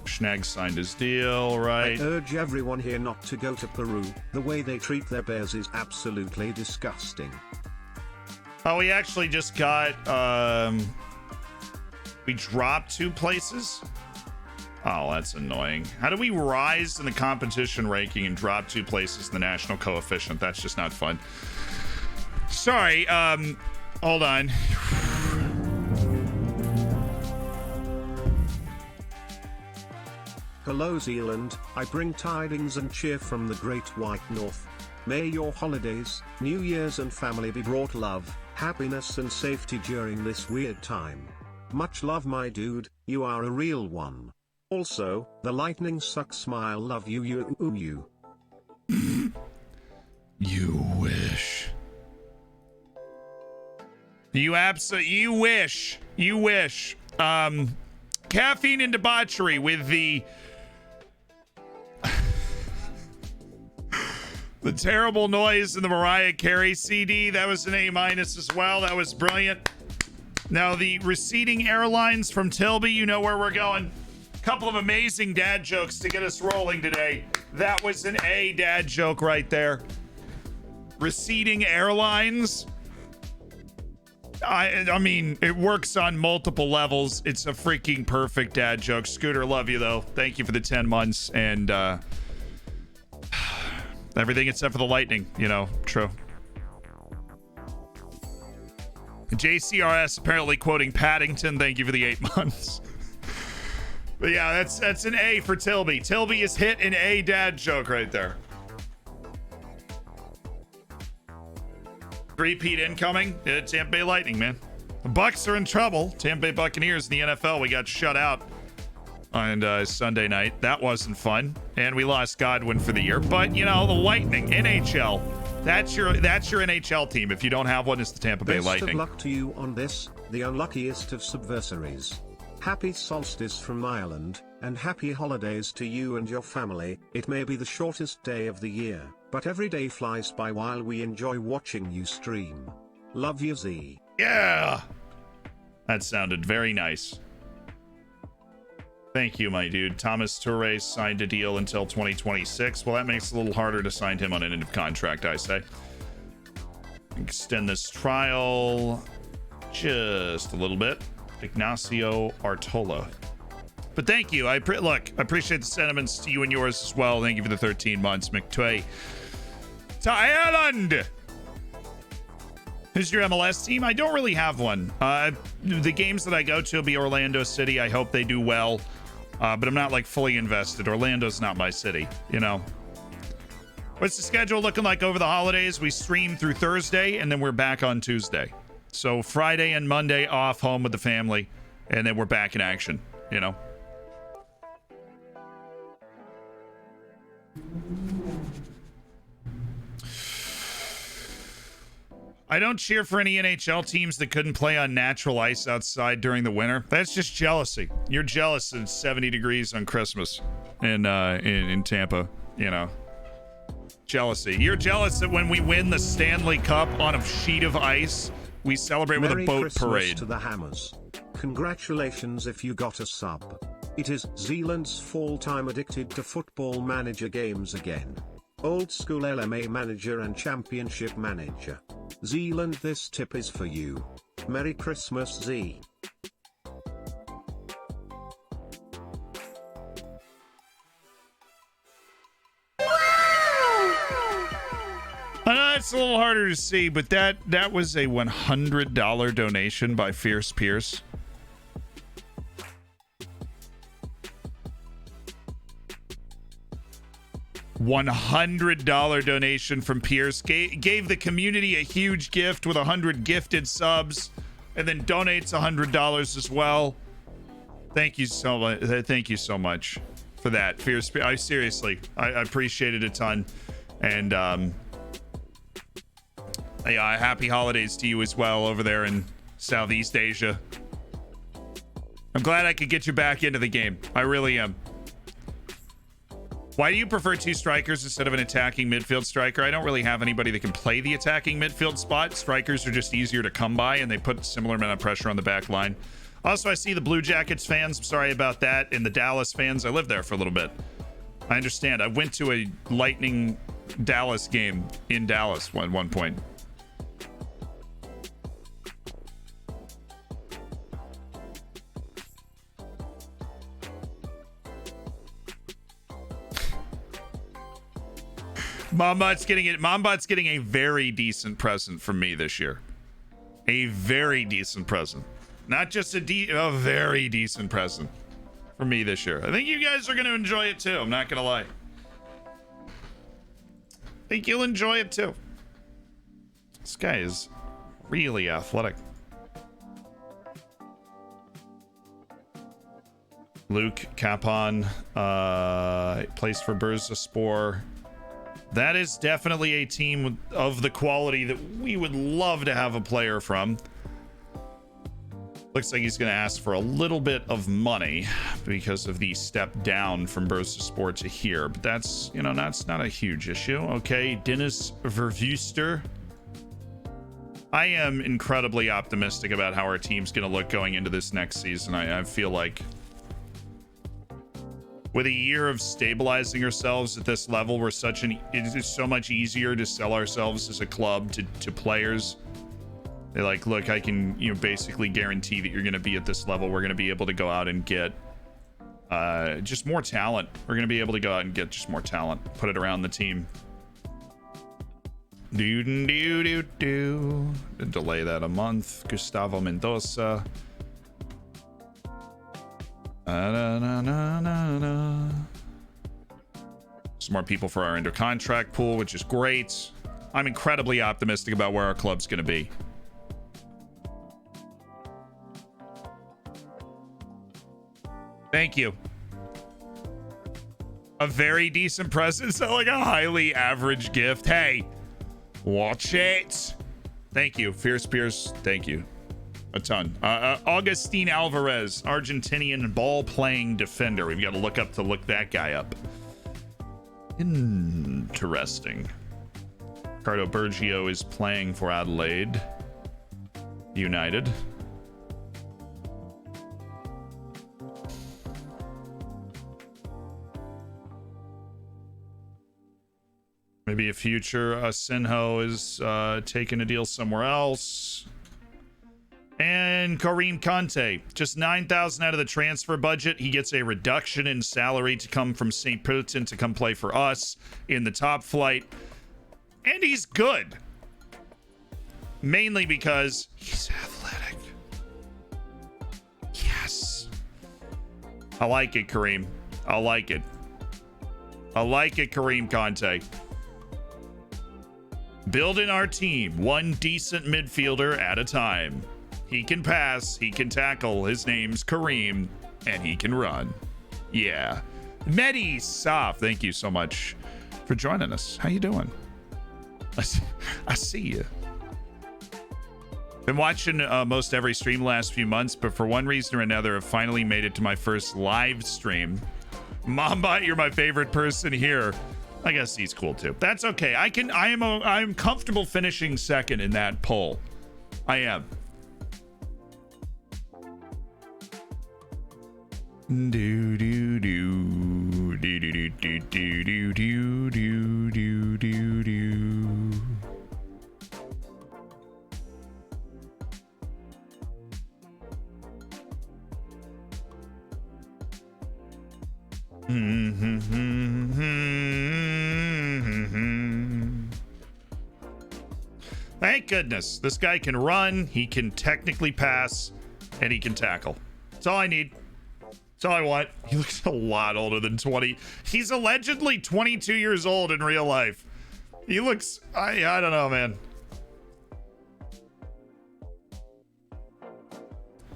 Schnag signed his deal, right? I urge everyone here not to go to Peru. The way they treat their bears is absolutely disgusting. Oh, we actually just got, we dropped 2 places? Oh, that's annoying. How do we rise in the competition ranking and drop 2 places in the national coefficient? That's just not fun. Sorry, hold on. Hello Zealand, I bring tidings and cheer from the great white north. May your holidays, New Year's and family be brought love, happiness and safety during this weird time. Much love my dude, you are a real one. Also, the lightning sucks smile love you. You wish. You wish. Caffeine and debauchery with the terrible noise in the Mariah Carey CD. That was an A- as well. That was brilliant. Now the Receding Airlines from Tilby, you know where we're going. Couple of amazing dad jokes to get us rolling today. That was an A dad joke right there. Receding Airlines. I mean, it works on multiple levels. It's a freaking perfect dad joke. Scooter, love you though. Thank you for the 10 months and everything except for the lightning, you know, true. JCRS apparently quoting Paddington. Thank you for the 8 months. But yeah, that's an A for Tilby. Tilby has hit an A dad joke right there. Three-peat incoming. Tampa Bay Lightning, man. The Bucks are in trouble. Tampa Bay Buccaneers in the NFL. We got shut out on Sunday night. That wasn't fun. And we lost Godwin for the year. But, you know, the Lightning, NHL. That's your NHL team. If you don't have one, it's the Tampa Bay Lightning. Best of luck to you on this, the unluckiest of subversaries. Happy solstice from Ireland, and happy holidays to you and your family. It may be the shortest day of the year, but every day flies by while we enjoy watching you stream. Love you, Z. Yeah! That sounded very nice. Thank you, my dude. Thomas Toure signed a deal until 2026. Well, that makes it a little harder to sign him on an end of contract, I say. Extend this trial just a little bit. Ignacio Artola. But thank you. I appreciate the sentiments to you and yours as well. Thank you for the 13 months, McTway. To Ireland! Who's your MLS team? I don't really have one. The games that I go to will be Orlando City. I hope they do well. But I'm not like fully invested. Orlando's not my city, you know. What's the schedule looking like over the holidays? We stream through Thursday and then we're back on Tuesday. So Friday and Monday off home with the family, and then we're back in action, you know. I don't cheer for any NHL teams that couldn't play on natural ice outside during the winter. That's just jealousy. You're jealous that it's 70 degrees on Christmas in Tampa, you know. Jealousy. You're jealous that when we win the Stanley Cup on a sheet of ice, we celebrate with a boat Christmas parade. To the Hammers. Congratulations if you got a sub. It is Zealand's fall-time addicted to football manager games again. Old school LMA manager and championship manager. Zealand, this tip is for you. Merry Christmas, Z. I know it's a little harder to see, but that was a $100 donation by Fierce Pierce. $100 donation from Pierce. Gave the community a huge gift with 100 gifted subs, and then donates $100 as well. Thank you so much. Thank you so much for that, Fierce. I seriously, I appreciate it a ton, and yeah, happy holidays to you as well over there in Southeast Asia. I'm glad I could get you back into the game. I really am. Why do you prefer two strikers instead of an attacking midfield striker? I don't really have anybody that can play the attacking midfield spot. Strikers are just easier to come by, and they put a similar amount of pressure on the back line. Also, I see the Blue Jackets fans. I'm sorry about that. And the Dallas fans. I lived there for a little bit. I understand. I went to a Lightning Dallas game in Dallas at one point. Mombot's getting a very decent present from me this year. A very decent present. Not just a very decent present from me this year. I think you guys are going to enjoy it too. I'm not going to lie. I think you'll enjoy it too. This guy is really athletic. Luke Capon, plays for Bursaspor. That is definitely a team of the quality that we would love to have a player from. Looks like he's going to ask for a little bit of money because of the step down from Bursaspor to here. But that's, you know, that's not a huge issue. Okay, Dennis Vervuster. I am incredibly optimistic about how our team's going to look going into this next season. I feel like with a year of stabilizing ourselves at this level, it is so much easier to sell ourselves as a club to players. They're like, look, I can, you know, basically guarantee that you're going to be at this level. We're going to be able to go out and get just more talent. We're going to be able to go out and get just more talent, put it around the team. Delay that a month. Gustavo Mendoza. Some more people for our under contract pool, which is great. I'm incredibly optimistic about where our club's going to be. Thank you. A very decent present, so like a highly average gift. Hey, watch it. Thank you, Fierce Pierce. Thank you. A ton. Augustine Alvarez, Argentinian ball-playing defender. We've got to look that guy up. Interesting. Ricardo Bergio is playing for Adelaide United. Maybe a future Sinho is taking a deal somewhere else. And Kareem Conte, just 9,000 out of the transfer budget. He gets a reduction in salary to come from St. Pölten to come play for us in the top flight. And he's good. Mainly because he's athletic. Yes. I like it, Kareem. I like it. I like it, Kareem Conte. Building our team, one decent midfielder at a time. He can pass, he can tackle, his name's Kareem, and he can run. Yeah. Medi Saf, thank you so much for joining us. How you doing? I see you. Been watching most every stream the last few months, but for one reason or another, I've finally made it to my first live stream. Mamba, you're my favorite person here. I guess he's cool too. That's okay. I'm comfortable finishing second in that poll. I am. Do do do do do do do do do do do do. Thank goodness. This guy can run, he can technically pass, and he can tackle. That's all I need. That's all I want. He looks a lot older than 20. He's allegedly 22 years old in real life. He looks, I don't know, man.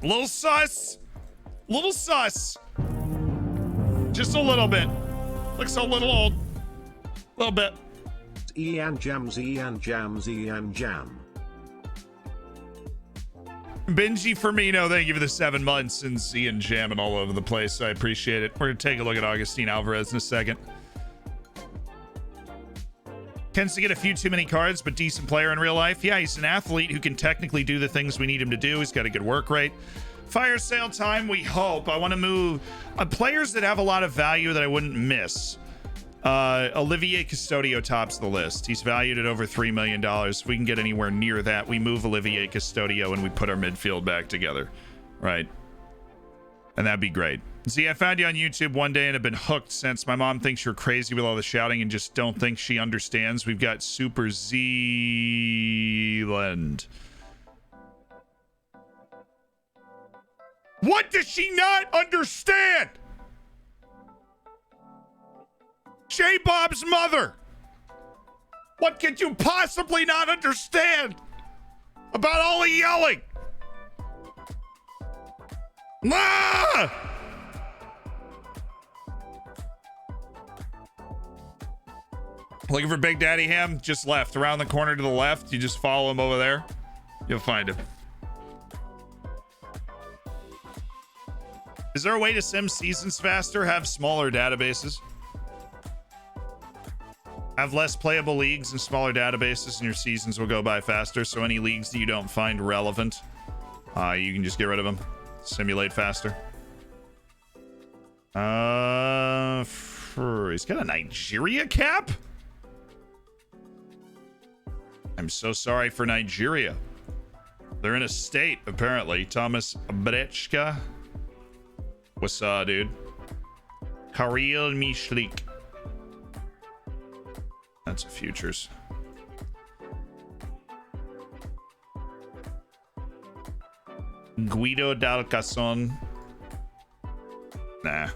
Little sus. Little sus. Just a little bit. Looks a little old. A little bit. Ian Jams, Ian Jams, Ian Jam. Benji Firmino, thank you for the 7 months, and Ian jamming all over the place. I appreciate it. We're going to take a look at Augustine Alvarez in a second. Tends to get a few too many cards, but decent player in real life. Yeah, he's an athlete who can technically do the things we need him to do. He's got a good work rate. Fire sale time, we hope. I want to move players that have a lot of value that I wouldn't miss. Olivier Custodio tops the list. He's valued at over $3 million. If we can get anywhere near that, we move Olivier Custodio and we put our midfield back together. Right. And that'd be great. See, I found you on YouTube one day and have been hooked since. My mom thinks you're crazy with all the shouting and just don't think she understands. We've got Super Zealand. What does she not understand? J Bob's mother. What could you possibly not understand about all the yelling? Ah! Looking for Big Daddy Ham? Just left. Around the corner to the left. You just follow him over there. You'll find him. Is there a way to sim seasons faster? Have smaller databases? Have less playable leagues and smaller databases, and your seasons will go by faster. So any leagues that you don't find relevant, you can just get rid of them. Simulate faster. He's got a Nigeria cap? I'm so sorry for Nigeria. They're in a state, apparently. Thomas Brechka. What's up, dude? Karil Mishlik. That's a futures. Guido Dalcason. Nah.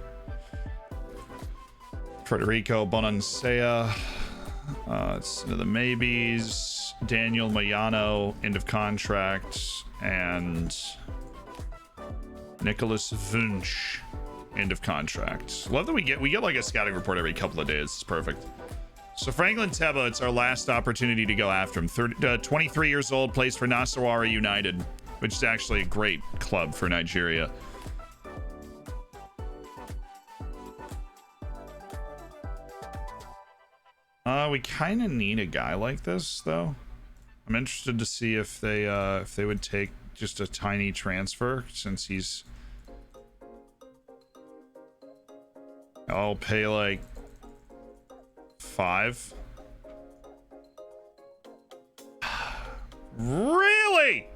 Federico Bonansea. It's into the maybes. Daniel Mayano, end of contract. And Nicholas Wunsch, end of contract. Love that we get like a scouting report every couple of days. It's perfect. So Franklin Teba, it's our last opportunity to go after him. 23 years old, plays for Nasarawa United, which is actually a great club for Nigeria. We kind of need a guy like this, though. I'm interested to see if they would take just a tiny transfer, since he's... I'll pay like 5. Really?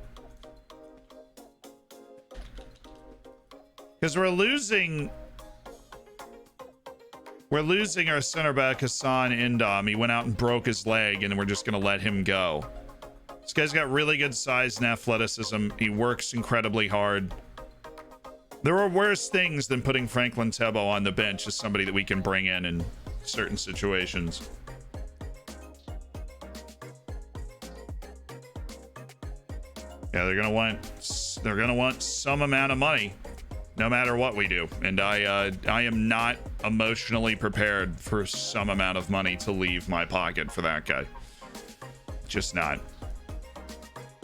Because we're losing our center back, Hassan Indom. He went out and broke his leg, and we're just going to let him go. This guy's got really good size and athleticism. He works incredibly hard. There are worse things than putting Franklin Tebo on the bench as somebody that we can bring in certain situations. Yeah, they're gonna want some amount of money, no matter what we do. And I am not emotionally prepared for some amount of money to leave my pocket for that guy. Just not.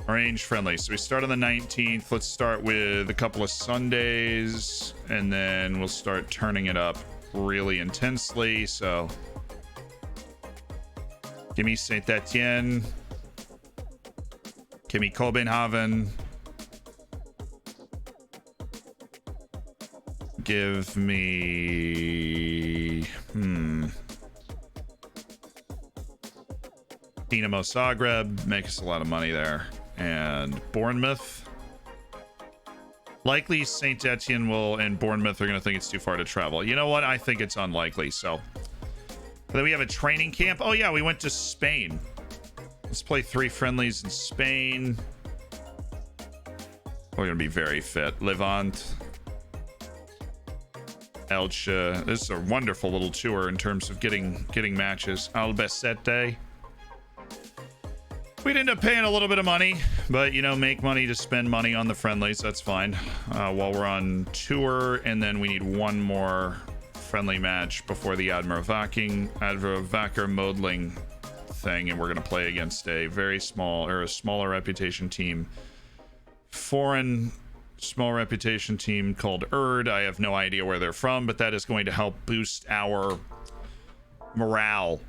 Arrange friendly. So we start on the 19th. Let's start with a couple of Sundays, and then we'll start turning it up really intensely. So give me Saint Etienne. Give me Copenhagen. Give me Dinamo Zagreb. Make us a lot of money there. And Bournemouth. Likely Saint Etienne and Bournemouth are going to think it's too far to travel. You know what? I think it's unlikely. So then we have a training camp. Oh yeah, we went to Spain. Let's play 3 friendlies in Spain. We're going to be very fit. Levante. Elche. This is a wonderful little tour in terms of getting matches. Albacete. We'd end up paying a little bit of money, but, you know, make money to spend money on the friendlies. That's fine. While we're on tour, and then we need one more friendly match before the Admirvaker Modling thing, and we're going to play against a very small, or a smaller reputation team. Foreign small reputation team called Erd. I have no idea where they're from, but that is going to help boost our morale.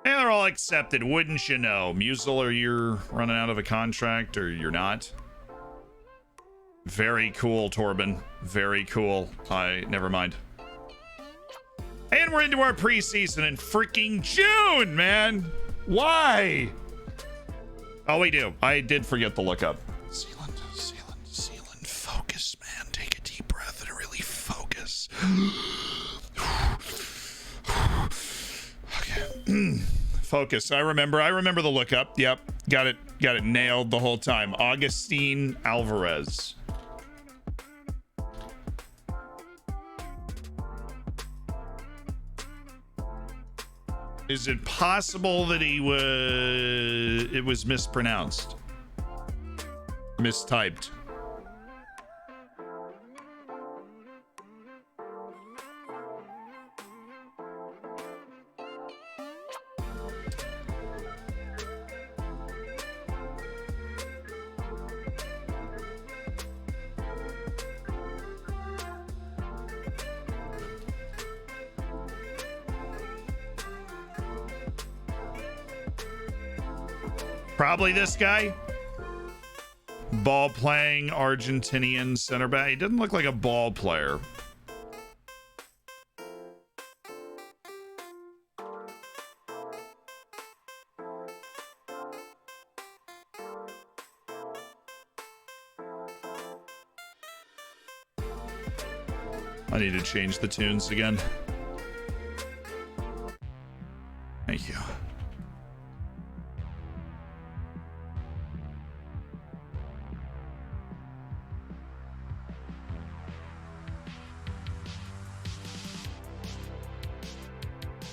And they're all accepted, wouldn't you know? Musil, you're running out of a contract, or you're not? Very cool, Torben. Very cool. Never mind. And we're into our preseason in freaking June, man. Why? Oh, we do. I did forget to look up. Sealand. Focus, man. Take a deep breath and really focus. Okay. Focus. I remember the lookup. Yep. Got it nailed the whole time. Augustine Alvarez. Is it possible that it was mispronounced? Mistyped? Probably this guy. Ball playing Argentinian center back. He doesn't look like a ball player. I need to change the tunes again. Thank you.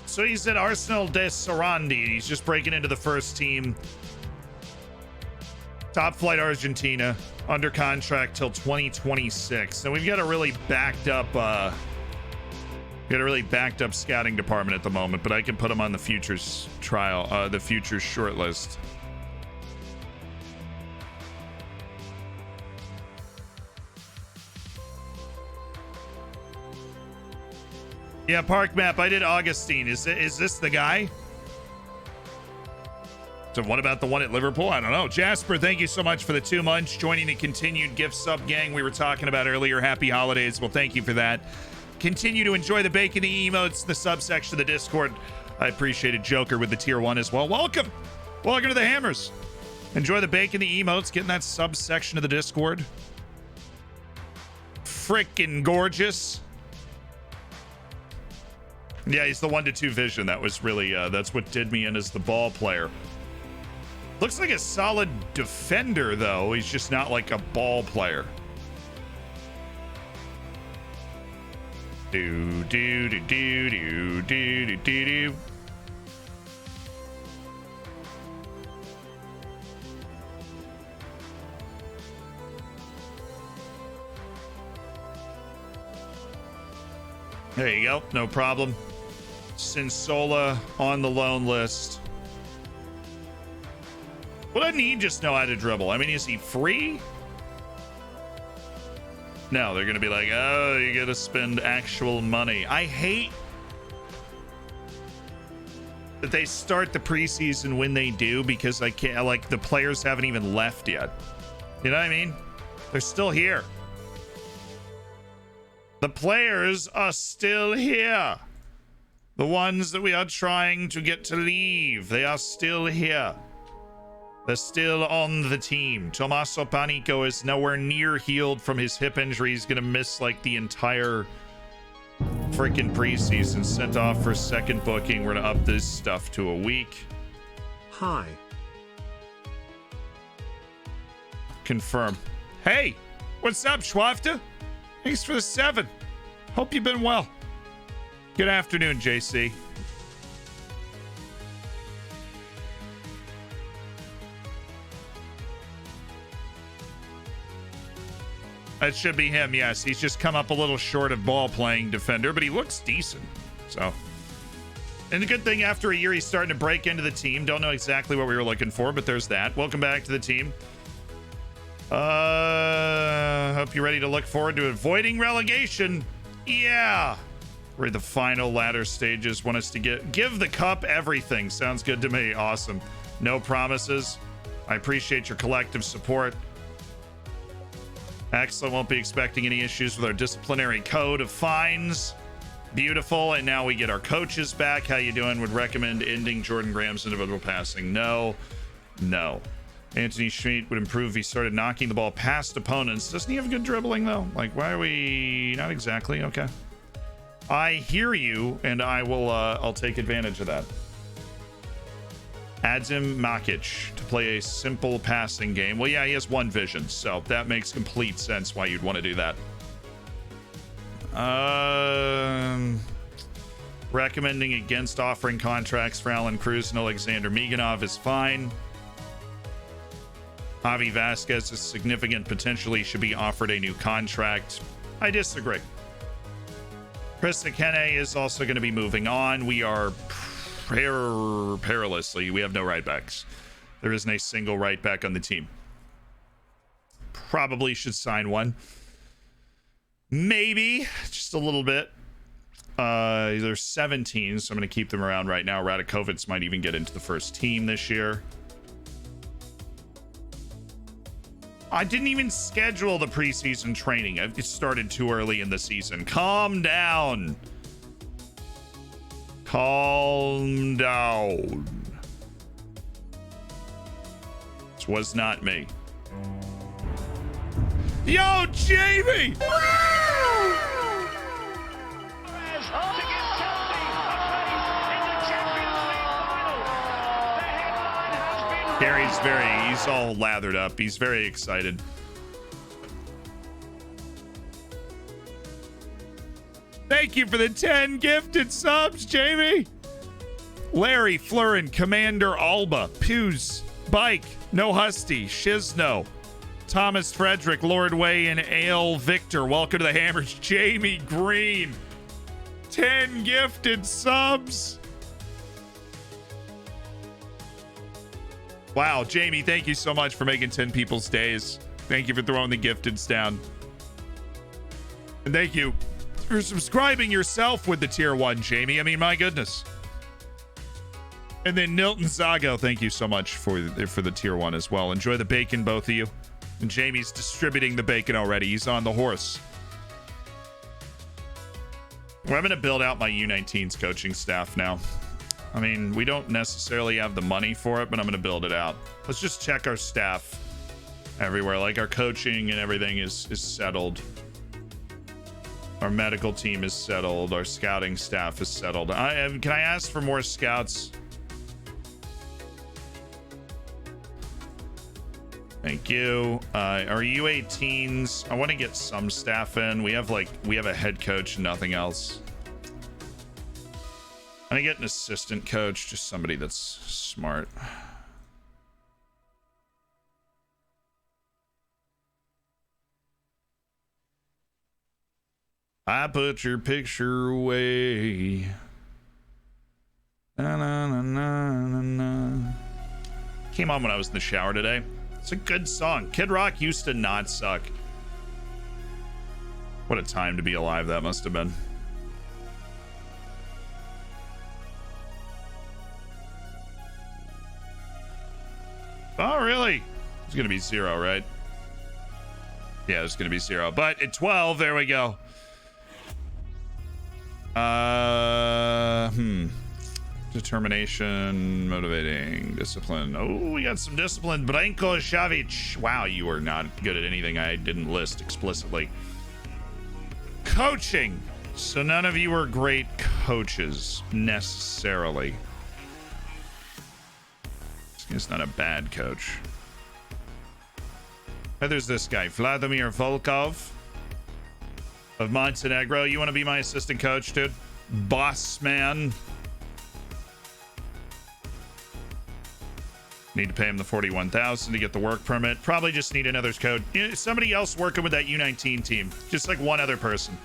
So he's at Arsenal de Sarandi, and he's just breaking into the first team. Top flight Argentina, under contract till 2026. So we've got a really backed up scouting department at the moment, but I can put him on the futures trial, the futures short list. Yeah, park map. I did Augustine. Is this the guy? So what about the one at Liverpool? I don't know. Jasper, thank you so much for the 2 months. Joining the continued gift sub gang we were talking about earlier. Happy holidays. Well, thank you for that. Continue to enjoy the bacon emotes, the subsection of the Discord. I appreciated Joker with the tier 1 as well. Welcome. Welcome to the Hammers. Enjoy the bacon, the emotes, get in that subsection of the Discord. Frickin' gorgeous. Yeah, he's the 1-2 vision. That was really, that's what did me in as the ball player. Looks like a solid defender, though. He's just not like a ball player. Do, do, do, do, do, do, do, do, do. There you go. No problem. Sinsola on the loan list. Well, doesn't he just know how to dribble? I mean, is he free? No, they're going to be like, oh, you got to spend actual money. I hate that they start the preseason when they do, because I can't, like, the players haven't even left yet. You know what I mean? They're still here. The players are still here. The ones that we are trying to get to leave, they are still here. They're still on the team. Tommaso Panico is nowhere near healed from his hip injury. He's going to miss like the entire freaking preseason. Sent off for second booking. We're going to up this stuff to a week. Hi. Confirm. Hey, what's up, Schwafta? Thanks for the 7. Hope you've been well. Good afternoon, JC. That should be him, yes. He's just come up a little short of ball playing defender, but he looks decent. So, and the good thing, after a year, he's starting to break into the team. Don't know exactly what we were looking for, but there's that. Welcome back to the team. Hope you're ready to look forward to avoiding relegation. Yeah. We're at the final ladder stages. Want us to give the cup everything. Sounds good to me. Awesome. No promises. I appreciate your collective support. Excellent. Won't be expecting any issues with our disciplinary code of fines. Beautiful. And now we get our coaches back. How you doing? Would recommend ending Jordan Graham's individual passing. No. Anthony Schmidt would improve if he started knocking the ball past opponents. Doesn't he have good dribbling, though? Like, why are we... Not exactly. Okay. I hear you, and I will, I'll take advantage of that. Adzim Makic to play a simple passing game. Well, yeah, he has 1 vision, so that makes complete sense why you'd want to do that. Recommending against offering contracts for Alan Cruz and Alexander Miganov is fine. Javi Vasquez is significant. Potentially should be offered a new contract. I disagree. Chris Akene is also going to be moving on. We are perilously. We have no right backs. There isn't a single right back on the team. Probably should sign one. Maybe just a little bit. They're 17, so I'm going to keep them around right now. Radakovits might even get into the first team this year. I didn't even schedule the preseason training. It started too early in the season. Calm down. Calm down. This was not me. Yo, Jamie! Gary's he's all lathered up. He's very excited. Thank you for the 10 gifted subs, Jamie. Larry, Florin, Commander Alba, Pews, Bike, No Husty, Shizno, Thomas Frederick, Lord Way, and Ale Victor. Welcome to the Hammers. Jamie Green, 10 gifted subs. Wow, Jamie, thank you so much for making 10 people's days. Thank you for throwing the gifteds down. And thank you for subscribing yourself with the tier 1, Jamie. I mean, my goodness. And then Nilton Zago, thank you so much for the tier 1 as well. Enjoy the bacon, both of you. And Jamie's distributing the bacon already. He's on the horse. Well, I'm going to build out my U19's coaching staff now. I mean, we don't necessarily have the money for it, but I'm going to build it out. Let's just check our staff everywhere. Like our coaching and everything is settled. Our medical team is settled. Our scouting staff is settled. Can I ask for more scouts? Thank you. Our U18s, I want to get some staff in. We have a head coach and nothing else. I'm gonna get an assistant coach, just somebody that's smart. I put your picture away. Na, na, na, na, na, na. Came on when I was in the shower today. It's a good song. Kid Rock used to not suck. What a time to be alive that must have been. Oh, really? It's going to be 0, right? Yeah, it's going to be 0. But at 12, there we go. Determination, motivating, discipline. Oh, we got some discipline. Branko Savic. Wow, you are not good at anything I didn't list explicitly. Coaching. So none of you are great coaches, necessarily. He's not a bad coach. But there's this guy, Vladimir Volkov of Montenegro. You want to be my assistant coach, dude? Boss man. Need to pay him the $41,000 to get the work permit. Probably just need another coach. Somebody else working with that U19 team. Just like one other person.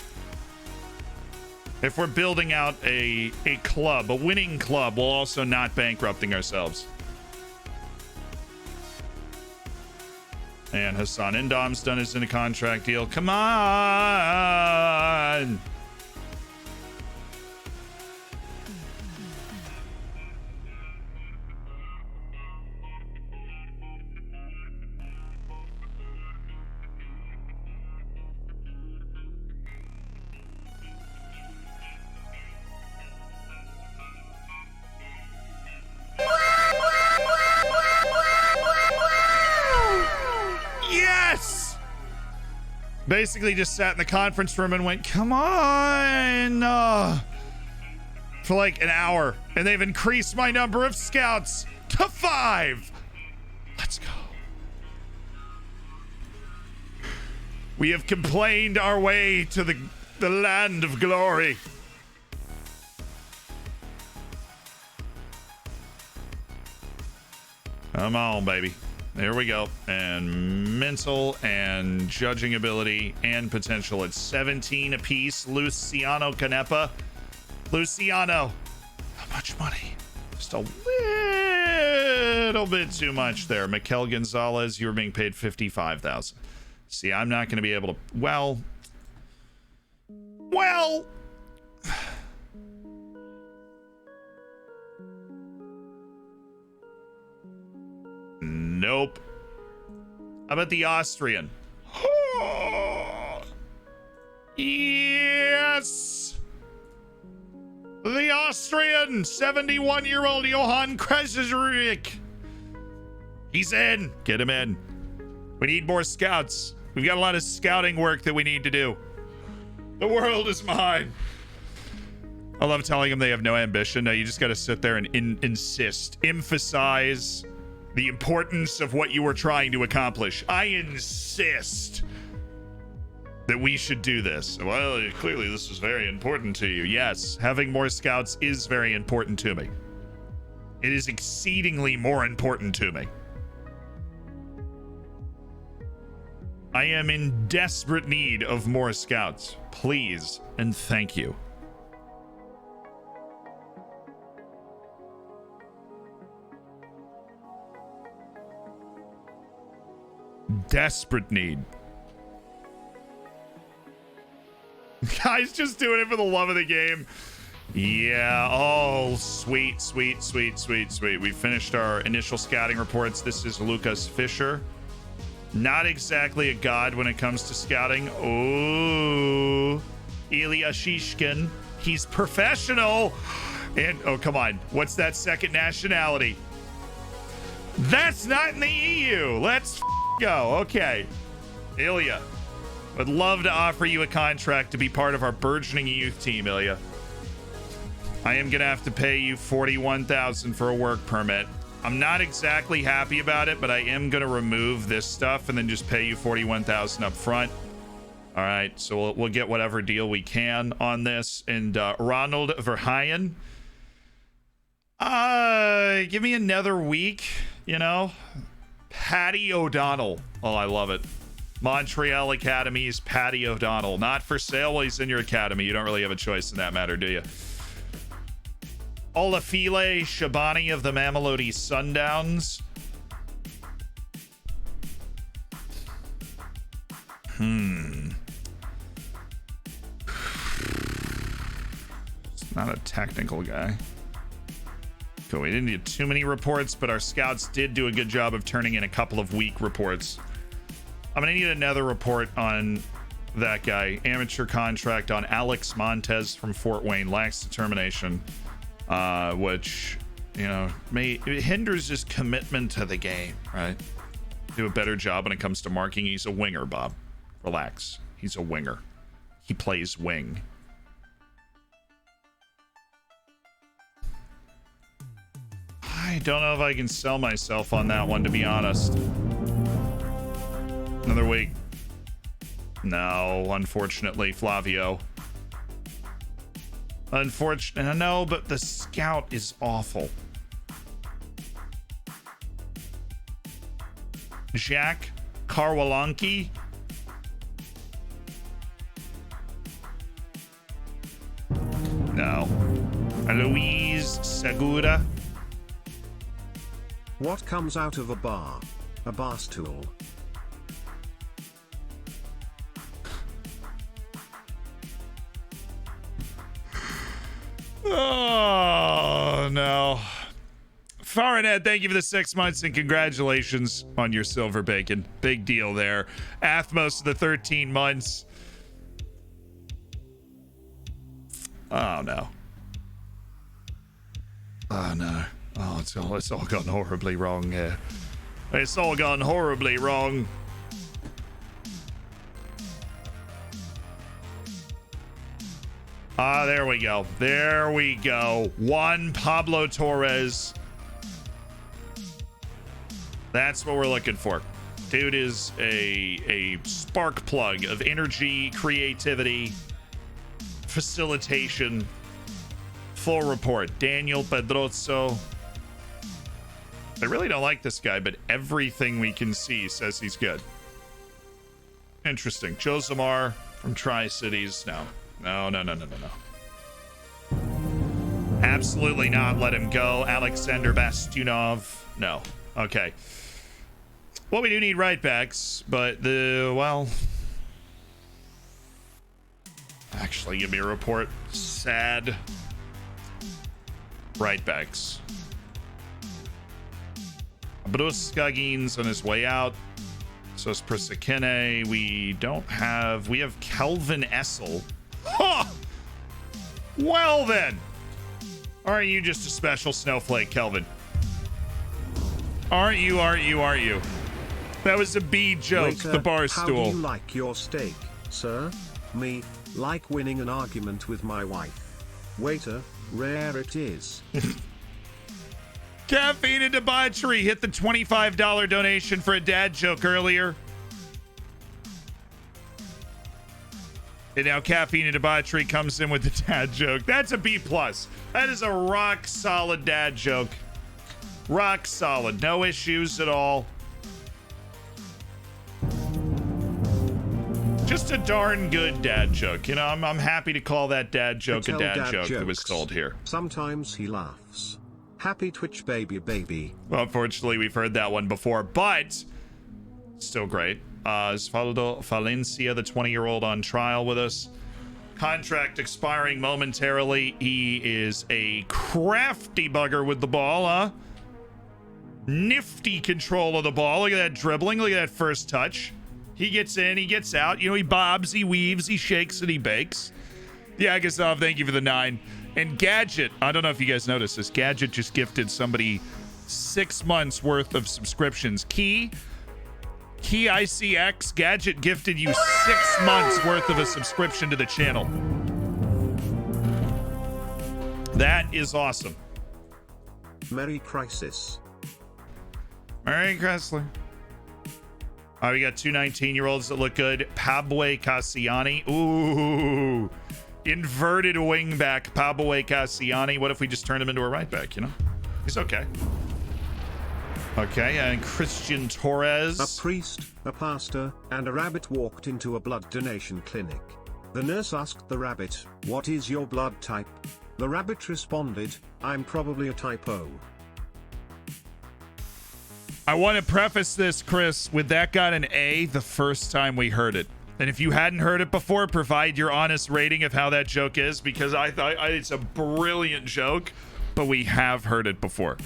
If we're building out a club, a winning club, while also not bankrupting ourselves. And Hassan Indom's done his in a contract deal. Come on! Yes! Basically just sat in the conference room and went, come on! For like an hour. And they've increased my number of scouts to 5. Let's go. We have complained our way to the land of glory. Come on, baby. There we go. And mental and judging ability and potential at 17 apiece. Luciano Canepa. Luciano. How much money? Just a little bit too much there. Mikel Gonzalez, you were being paid $55,000. See, I'm not going to be able to... Well... Nope. How about the Austrian? Yes! The Austrian, 71-year-old Johann Kreisrich. He's in. Get him in. We need more scouts. We've got a lot of scouting work that we need to do. The world is mine. I love telling them they have no ambition. No, you just got to sit there and insist, emphasize the importance of what you were trying to accomplish. I insist that we should do this. Well, clearly this is very important to you. Yes, having more scouts is very important to me. It is exceedingly more important to me. I am in desperate need of more scouts. Please and thank you. Desperate need. Guys just doing it for the love of the game. Yeah. Oh, sweet, sweet, sweet, sweet, sweet. We finished our initial scouting reports. This is Lucas Fischer. Not exactly a god when it comes to scouting. Oh, Ilya Shishkin. He's professional. And oh, come on. What's that second nationality? That's not in the EU. Let's go. Okay. Ilya, would love to offer you a contract to be part of our burgeoning youth team, Ilya. I am gonna have to pay you $41,000 for a work permit. I'm not exactly happy about it, but I am gonna remove this stuff and then just pay you $41,000 up front. All right, so we'll get whatever deal we can on this. And Ronald Verheyen, give me another week, you know. Patty O'Donnell. Oh, I love it. Montreal Academy's Patty O'Donnell. Not for sale while he's in your academy. You don't really have a choice in that matter, do you? Olafile Shabani of the Mamelodi Sundowns. It's not a technical guy. Cool. We didn't get too many reports, but our scouts did do a good job of turning in a couple of weak reports. I'm going to need another report on that guy. Amateur contract on Alex Montez from Fort Wayne. Lacks determination, which, you know, it hinders his commitment to the game, right? Do a better job when it comes to marking. He's a winger, Bob. Relax. He's a winger. He plays wing. I don't know if I can sell myself on that one, to be honest. Another week. No, unfortunately, Flavio. Unfortunately, no, but the scout is awful. Jack Karwalanki. No. Louise Segura. What comes out of a bar? A bar stool. Oh, no. Farinette, thank you for the 6 months and congratulations on your silver bacon. Big deal there. Athmos of the 13 months. Oh, no. Oh, no. Oh, it's all gone horribly wrong here. It's all gone horribly wrong. Ah, there we go. There we go. Juan Pablo Torres. That's what we're looking for. Dude is a spark plug of energy, creativity, facilitation. Full report. Daniel Pedroso. I really don't like this guy, but everything we can see says he's good. Interesting. Josemar from Tri-Cities. No. No. Absolutely not. Let him go. Alexander Bastunov. No. Okay. Well, we do need right backs, but actually, give me a report. Sad. Right backs. Bruce Scoggins on his way out. So is Persikene. We have Kelvin Essel. Huh! Well then. Aren't you just a special snowflake, Kelvin? Aren't you? That was a B joke, Waiter, the bar stool. How do you like your steak, sir? Me, like winning an argument with my wife. Waiter, rare it is. Caffeine and Debauchery hit the $25 donation for a dad joke earlier. And now Caffeine and Debauchery comes in with the dad joke. That's a B+. That is a rock solid dad joke. Rock solid. No issues at all. Just a darn good dad joke. You know, I'm happy to call that dad joke a dad joke that was told here. Sometimes he laughs. Happy Twitch baby. Well, unfortunately, we've heard that one before, but still great. Osvaldo Valencia, the 20-year-old on trial with us. Contract expiring momentarily. He is a crafty bugger with the ball, huh? Nifty control of the ball. Look at that dribbling. Look at that first touch. He gets in, he gets out. You know, he bobs, he weaves, he shakes, and he bakes. Yagasov, thank you for the 9. And Gadget, I don't know if you guys noticed this. Gadget just gifted somebody 6 months worth of subscriptions. Key ICX, Gadget gifted you 6 months worth of a subscription to the channel. That is awesome. Merry Crisis. Merry Chrysler. All right, we got two 19-year-olds that look good. Pabwe Cassiani. Ooh. Inverted wingback Pabwe Cassiani. What if we just turn him into a right back, you know? He's okay. Okay, and Christian Torres. A priest, a pastor, and a rabbit walked into a blood donation clinic. The nurse asked the rabbit, "What is your blood type?" The rabbit responded, "I'm probably a type O." I want to preface this, Chris, with that got an A the first time we heard it. And if you hadn't heard it before, provide your honest rating of how that joke is, because I thought it's a brilliant joke, but we have heard it before.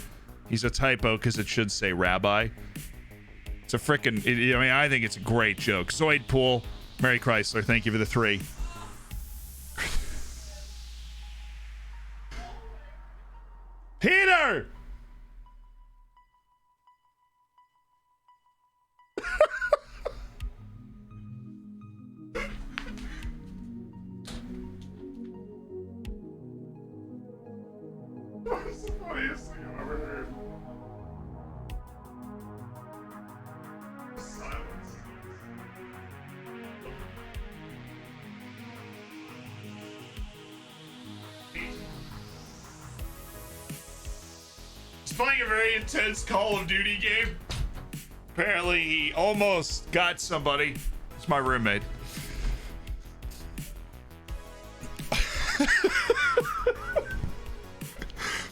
He's a typo because it should say rabbi. It's a frickin', I mean, I think it's a great joke. Zoid Pool, Mary Chrysler, thank you for the 3. Peter! That's the funniest thing I've ever heard. Silence. He's playing a very intense Call of Duty game. Apparently, he almost got somebody. It's my roommate.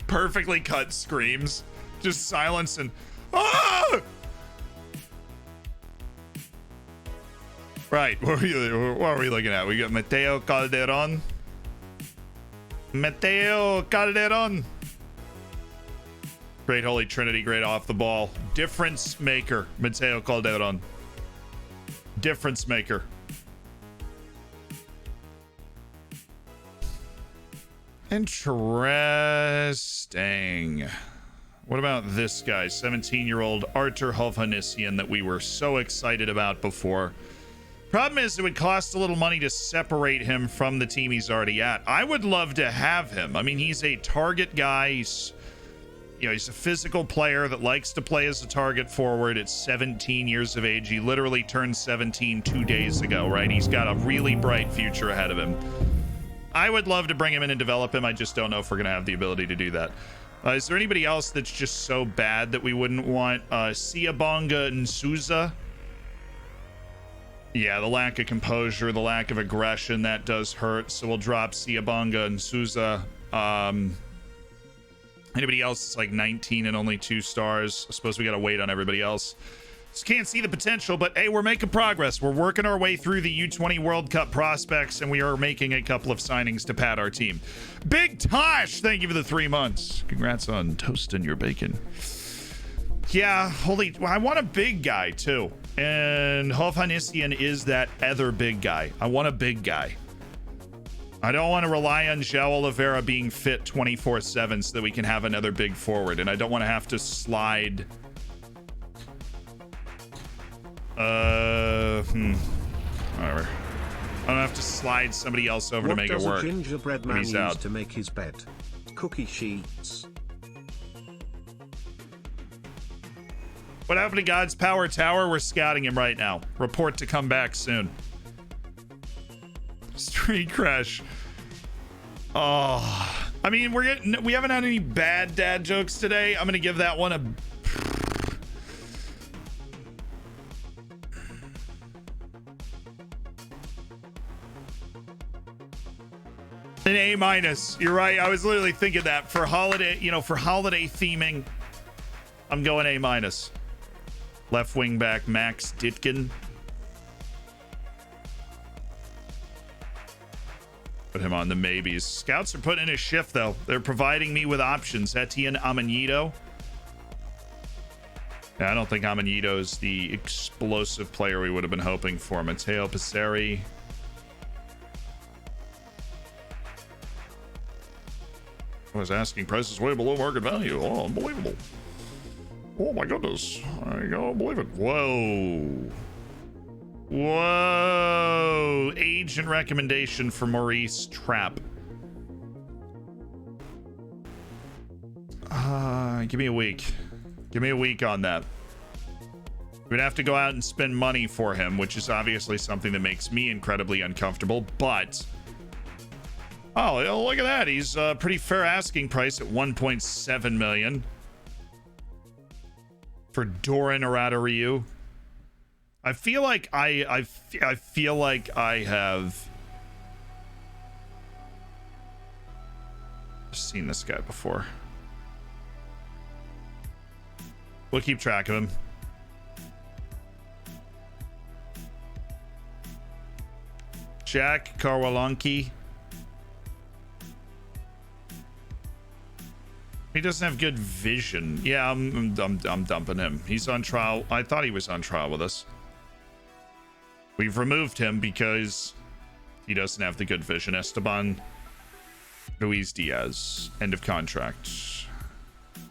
Perfectly cut screams. Just silence and... Ah! Right, what are we looking at? We got Mateo Calderon. Mateo Calderon. Great Holy Trinity, great off the ball. Difference maker, Mateo Calderon. Difference maker. Interesting. What about this guy, 17-year-old Artur Hovhannissian that we were so excited about before? Problem is, it would cost a little money to separate him from the team he's already at. I would love to have him. I mean, he's a target guy. He's a physical player that likes to play as a target forward at 17 years of age. He literally turned 17 2 days ago, right? He's got a really bright future ahead of him. I would love to bring him in and develop him. I just don't know if we're going to have the ability to do that. Is there anybody else that's just so bad that we wouldn't want? Siabonga Nsuza. Yeah, the lack of composure, the lack of aggression, that does hurt. So we'll drop Siabonga Nsuza. Anybody else that's like 19 and only 2 stars? I suppose we got to wait on everybody else. Just can't see the potential, but hey, we're making progress. We're working our way through the U20 World Cup prospects, and we are making a couple of signings to pad our team. Big Tosh, thank you for the 3 months. Congrats on toasting your bacon. Yeah, I want a big guy too. And Hovhannissian is that other big guy. I want a big guy. I don't want to rely on João Oliveira being fit 24/7 so that we can have another big forward. And I don't want to have to slide... Whatever. I don't have to slide somebody else over to make it work. What does a gingerbread man use out to make his bed? Cookie sheets. What happened to God's Power Tower? We're scouting him right now. Report to come back soon. Street Crash. Oh, I mean, we haven't had any bad dad jokes today. I'm gonna give that one an A minus. You're right. I was literally thinking that for holiday, for holiday theming, I'm going A minus. Left wing back Max Ditkin. Put him on the maybes. Scouts are putting in a shift, though. They're providing me with options. Etienne Amanito. Yeah, I don't think Amanito is the explosive player we would have been hoping for. Matteo Passeri. I was asking prices way below market value. Oh, unbelievable. Oh my goodness. I can't believe it. Whoa. Whoa. Agent recommendation for Maurice Trapp. Give me a week. Give me a week on that. We'd have to go out and spend money for him, which is obviously something that makes me incredibly uncomfortable, but... Oh, look at that. He's a pretty fair asking price at 1.7 million. For Doran Arata Ryu. I feel like I feel like I have seen this guy before. We'll keep track of him. Jack Karwalanki. He doesn't have good vision. Yeah, I'm dumping him. He's on trial. I thought he was on trial with us. We've removed him because he doesn't have the good vision. Esteban Luis Diaz. End of contract.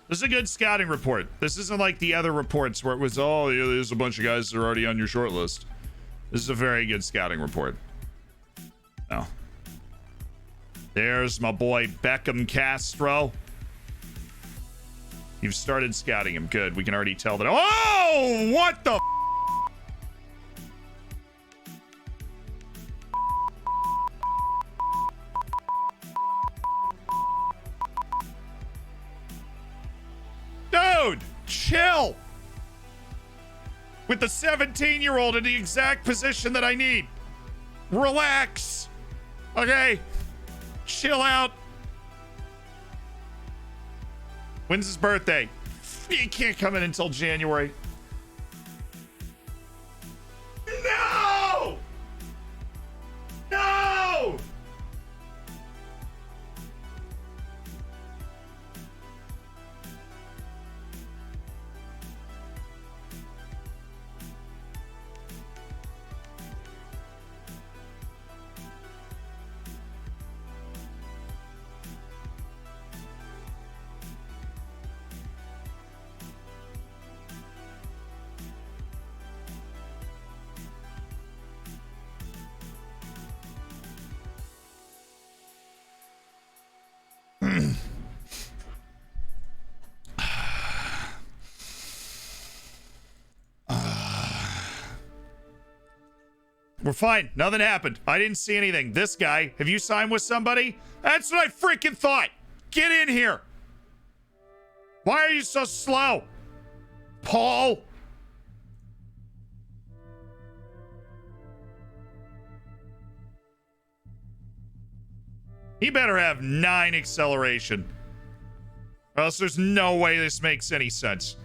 This is a good scouting report. This isn't like the other reports where it was, oh, yeah, there's a bunch of guys that are already on your short list. This is a very good scouting report. Oh. There's my boy Beckham Castro. You've started scouting him. Good. We can already tell that. Oh, what the? Dude, chill. With the 17-year-old in the exact position that I need. Relax. Okay. Chill out. When's his birthday? He can't come in until January. No! No! We're fine. Nothing happened. I didn't see anything. This guy, have you signed with somebody? That's what I freaking thought. Get in here. Why are you so slow? Paul? He better have 9 acceleration. Or else there's no way this makes any sense.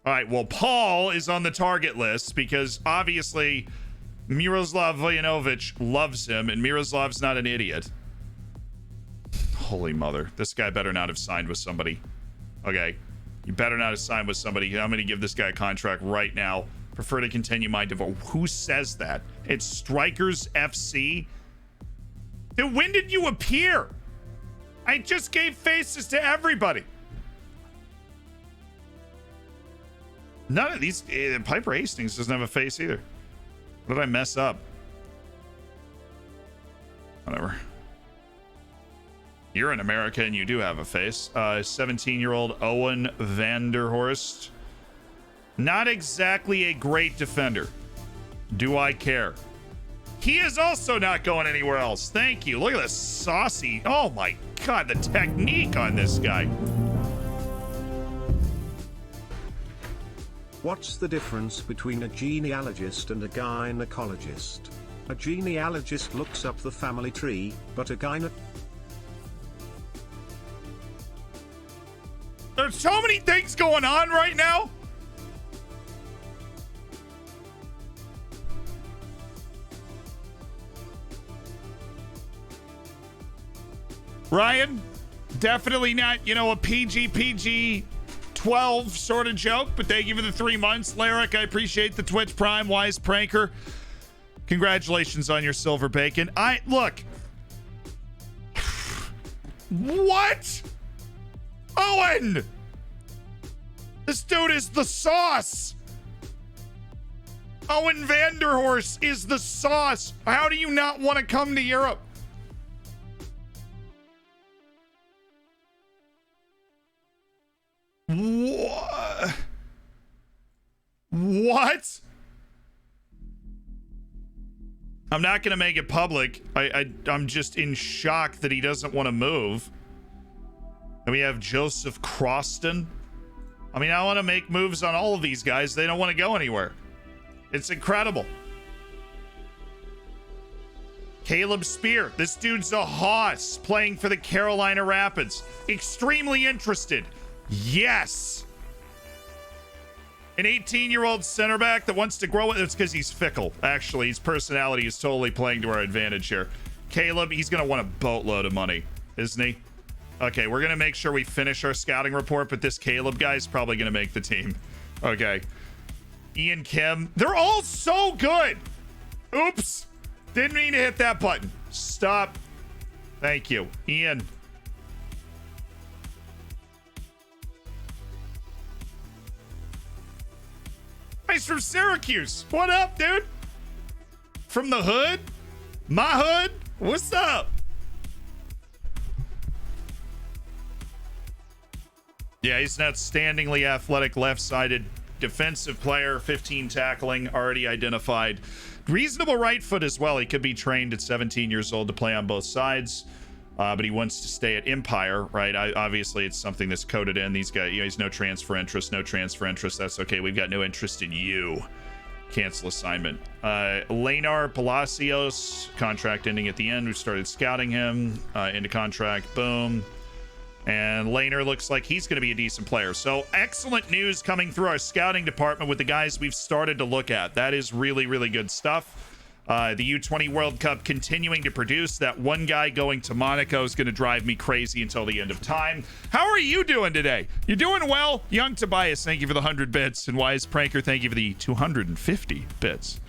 All right, well, Paul is on the target list because obviously Miroslav Vojanovic loves him, and Miroslav's not an idiot. Holy mother. This guy better not have signed with somebody. Okay. You better not have signed with somebody. I'm going to give this guy a contract right now. Prefer to continue my divorce. Who says that? It's Strikers FC? Then when did you appear? I just gave faces to everybody. None of these. Piper Hastings doesn't have a face either. What did I mess up? Whatever. You're in America and you do have a face. 17-year-old Owen Vanderhorst. Not exactly a great defender. Do I care? He is also not going anywhere else. Thank you. Look at this saucy. Oh my God, the technique on this guy. What's the difference between a genealogist and a gynecologist? A genealogist looks up the family tree, but a gyne... There's so many things going on right now. Ryan, definitely not, a PG 12 sort of joke, but thank you for the 3 months. Lyric, I appreciate the Twitch Prime. Wise Pranker, Congratulations on your silver bacon. Look. What? Owen! This dude is the sauce. Owen Vanderhorst is the sauce. How do you not want to come to Europe? What? I'm not going to make it public. I'm just in shock that he doesn't want to move. And we have Joseph Croston. I mean, I want to make moves on all of these guys. They don't want to go anywhere. It's incredible. Caleb Spear. This dude's a hoss playing for the Carolina Rapids. Extremely interested. Yes. An 18-year-old center back that wants to grow. It's because he's fickle. Actually, his personality is totally playing to our advantage here. Caleb, he's going to want a boatload of money, isn't he? Okay, we're going to make sure we finish our scouting report, but this Caleb guy is probably going to make the team. Okay. Ian Kim. They're all so good. Oops. Didn't mean to hit that button. Stop. Thank you. Ian. He's from Syracuse. What up, dude? From the hood? My hood? What's up? Yeah, he's an outstandingly athletic left-sided defensive player, 15 tackling, already identified. Reasonable right foot as well. He could be trained at 17 years old to play on both sides, but he wants to stay at Empire, right? Obviously, it's something that's coded in. These guys, he's no transfer interest, no transfer interest. That's okay. We've got no interest in you. Cancel assignment. Lenar Palacios, contract ending at the end. We started scouting him into contract. Boom. And Laner looks like he's going to be a decent player. So excellent news coming through our scouting department with the guys we've started to look at. That is really, really good stuff. The U20 World Cup continuing to produce. That one guy going to Monaco is going to drive me crazy until the end of time. How are you doing today? You doing well? Young Tobias, thank you for the 100 bits. And Wise Pranker, thank you for the 250 bits.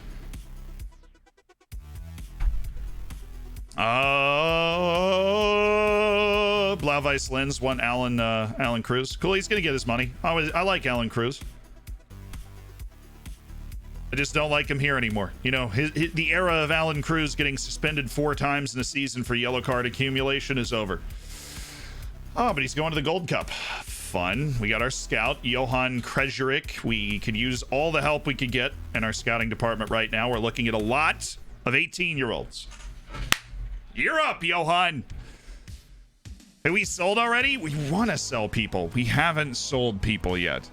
Blauweiss Lens won Alan Cruz. Cool, he's gonna get his money. I like Alan Cruz. I just don't like him here anymore. You know, the era of Alan Cruz getting suspended 4 times in a season for yellow card accumulation is over. Oh, but he's going to the Gold Cup. Fun. We got our scout, Johan Krejerik. We could use all the help we could get in our scouting department right now. We're looking at a lot of 18-year-olds. You're up, Johan. Have we sold already? We want to sell people. We haven't sold people yet.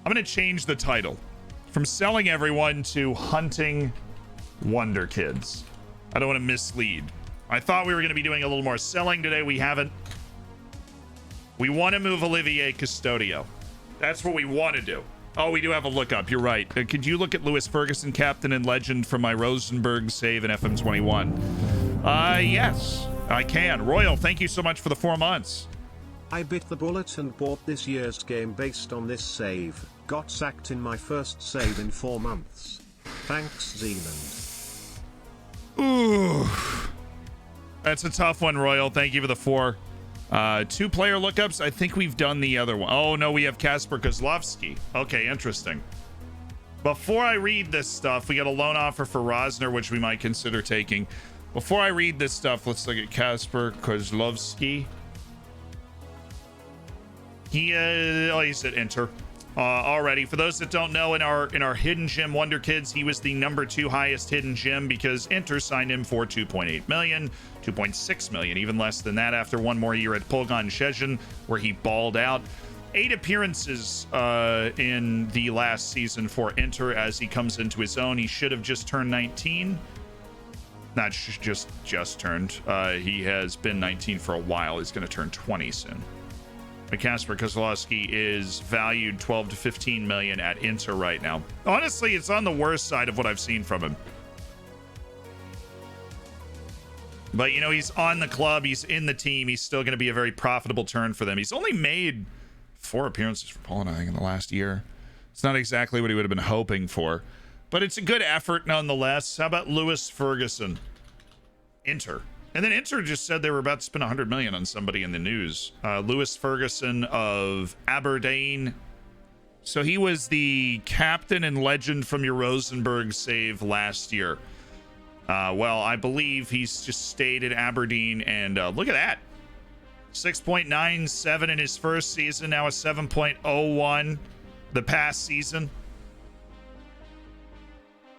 I'm going to change the title from selling everyone to hunting wonderkids. I don't want to mislead. I thought we were going to be doing a little more selling today. We haven't. We want to move Olivier Custodio. That's what we want to do. Oh, we do have a lookup. You're right. Could you look at Lewis Ferguson, captain and legend, from my Rosenberg save in FM21? Yes, I can. Royal, thank you so much for the 4 months. I bit the bullet and bought this year's game based on this save. Got sacked in my first save in 4 months. Thanks, Zealand. Ooh. That's a tough one, Royal. Thank you for the 4. 2-player lookups. I think we've done the other one. Oh, no, we have Kasper Kozlovsky. Okay, interesting. Before I read this stuff, we got a loan offer for Rosner, which we might consider taking. Before I read this stuff, let's look at Kasper Kozlovsky. He's at Inter already. For those that don't know, in our hidden gem Wonder Kids, he was the number 2 highest hidden gem because Inter signed him for 2.8 million, 2.6 million, even less than that after one more year at Pogoń Szczecin, where he balled out. 8 appearances in the last season for Inter as he comes into his own. He should have just turned 19. Not just turned. He has been 19 for a while. He's going to turn 20 soon. But Kasper Kozlowski is valued 12 to 15 million at Inter right now. Honestly, it's on the worst side of what I've seen from him. But, you know, he's on the club. He's in the team. He's still going to be a very profitable turn for them. He's only made 4 appearances for Poland, I think, in the last year. It's not exactly what he would have been hoping for. but it's a good effort nonetheless. How about Lewis Ferguson? Inter. And then Inter just said they were about to spend 100 million on somebody in the news. Lewis Ferguson of Aberdeen. So he was the captain and legend from your Rosenborg save last year. Well, I believe he's just stayed at Aberdeen, and look at that. 6.97 in his first season, now a 7.01 the past season.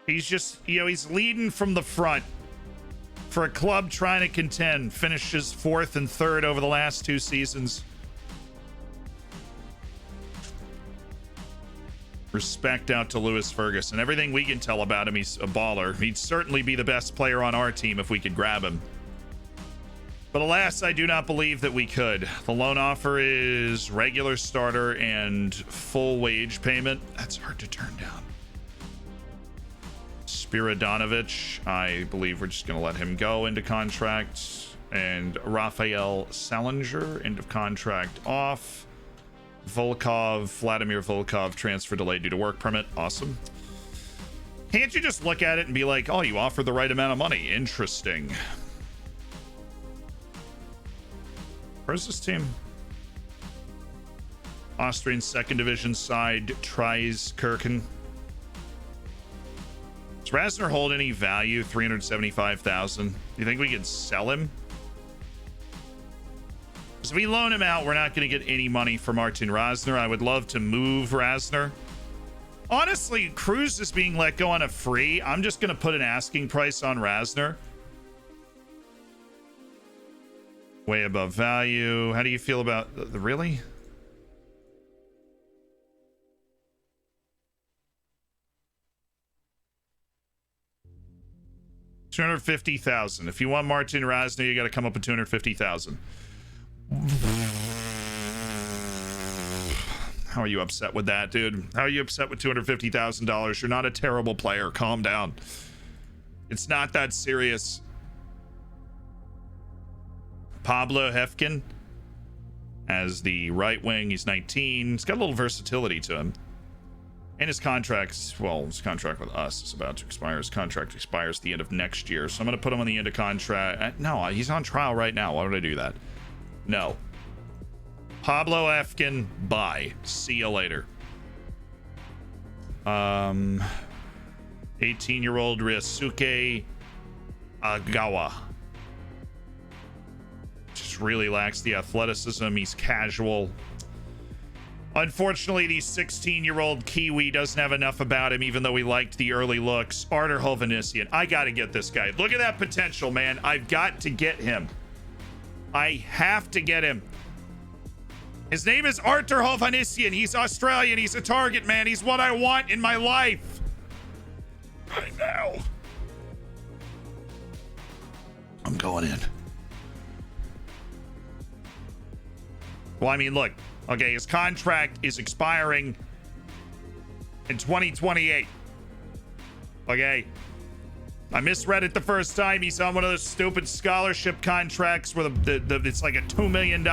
He's just, he's leading from the front for a club trying to contend. Finishes 4th and 3rd over the last 2 seasons. Respect out to Lewis Ferguson. Everything we can tell about him, he's a baller. He'd certainly be the best player on our team if we could grab him. But alas, I do not believe that we could. The loan offer is regular starter and full wage payment. That's hard to turn down. Spiridanovic, I believe we're just going to let him go into contract. And Rafael Salinger, end of contract off. Vladimir Volkov, transfer delayed due to work permit. Awesome. Can't you just look at it and be like, oh, you offered the right amount of money? Interesting. Where's this team? Austrian second division side, Treiskirchen. Does Rasner hold any value? 375,000. Do you think we could sell him? Because if we loan him out, we're not going to get any money for Martin Rasner. I would love to move Rasner. Honestly, Cruz is being let go on a free. I'm just going to put an asking price on Rasner. Way above value. How do you feel about the really? $250,000. If you want Martin Rasner, you got to come up with $250,000. How are you upset with that, dude? How are you upset with $250,000? You're not a terrible player. Calm down. It's not that serious. Pablo Hefkin as the right wing. He's 19. He's got a little versatility to him. And his contract, well, his contract with us is about to expire. His contract expires at the end of next year. So I'm going to put him on the end of contract. No, he's on trial right now. Why would I do that? No. Pablo Hefkin, bye. See you later. 18-year-old Ryosuke Agawa. Just really lacks the athleticism. He's casual. Unfortunately, the 16-year-old Kiwi doesn't have enough about him, even though we liked the early looks. Artur Hovhannissian. I got to get this guy. Look at that potential, man. I've got to get him. I have to get him. His name is Artur Hovhannissian. He's Australian. He's a target man. He's what I want in my life. Right now. I'm going in. Well, I mean, look. Okay, his contract is expiring in 2028. Okay. I misread it the first time. He's on one of those stupid scholarship contracts where it's like a $2 million.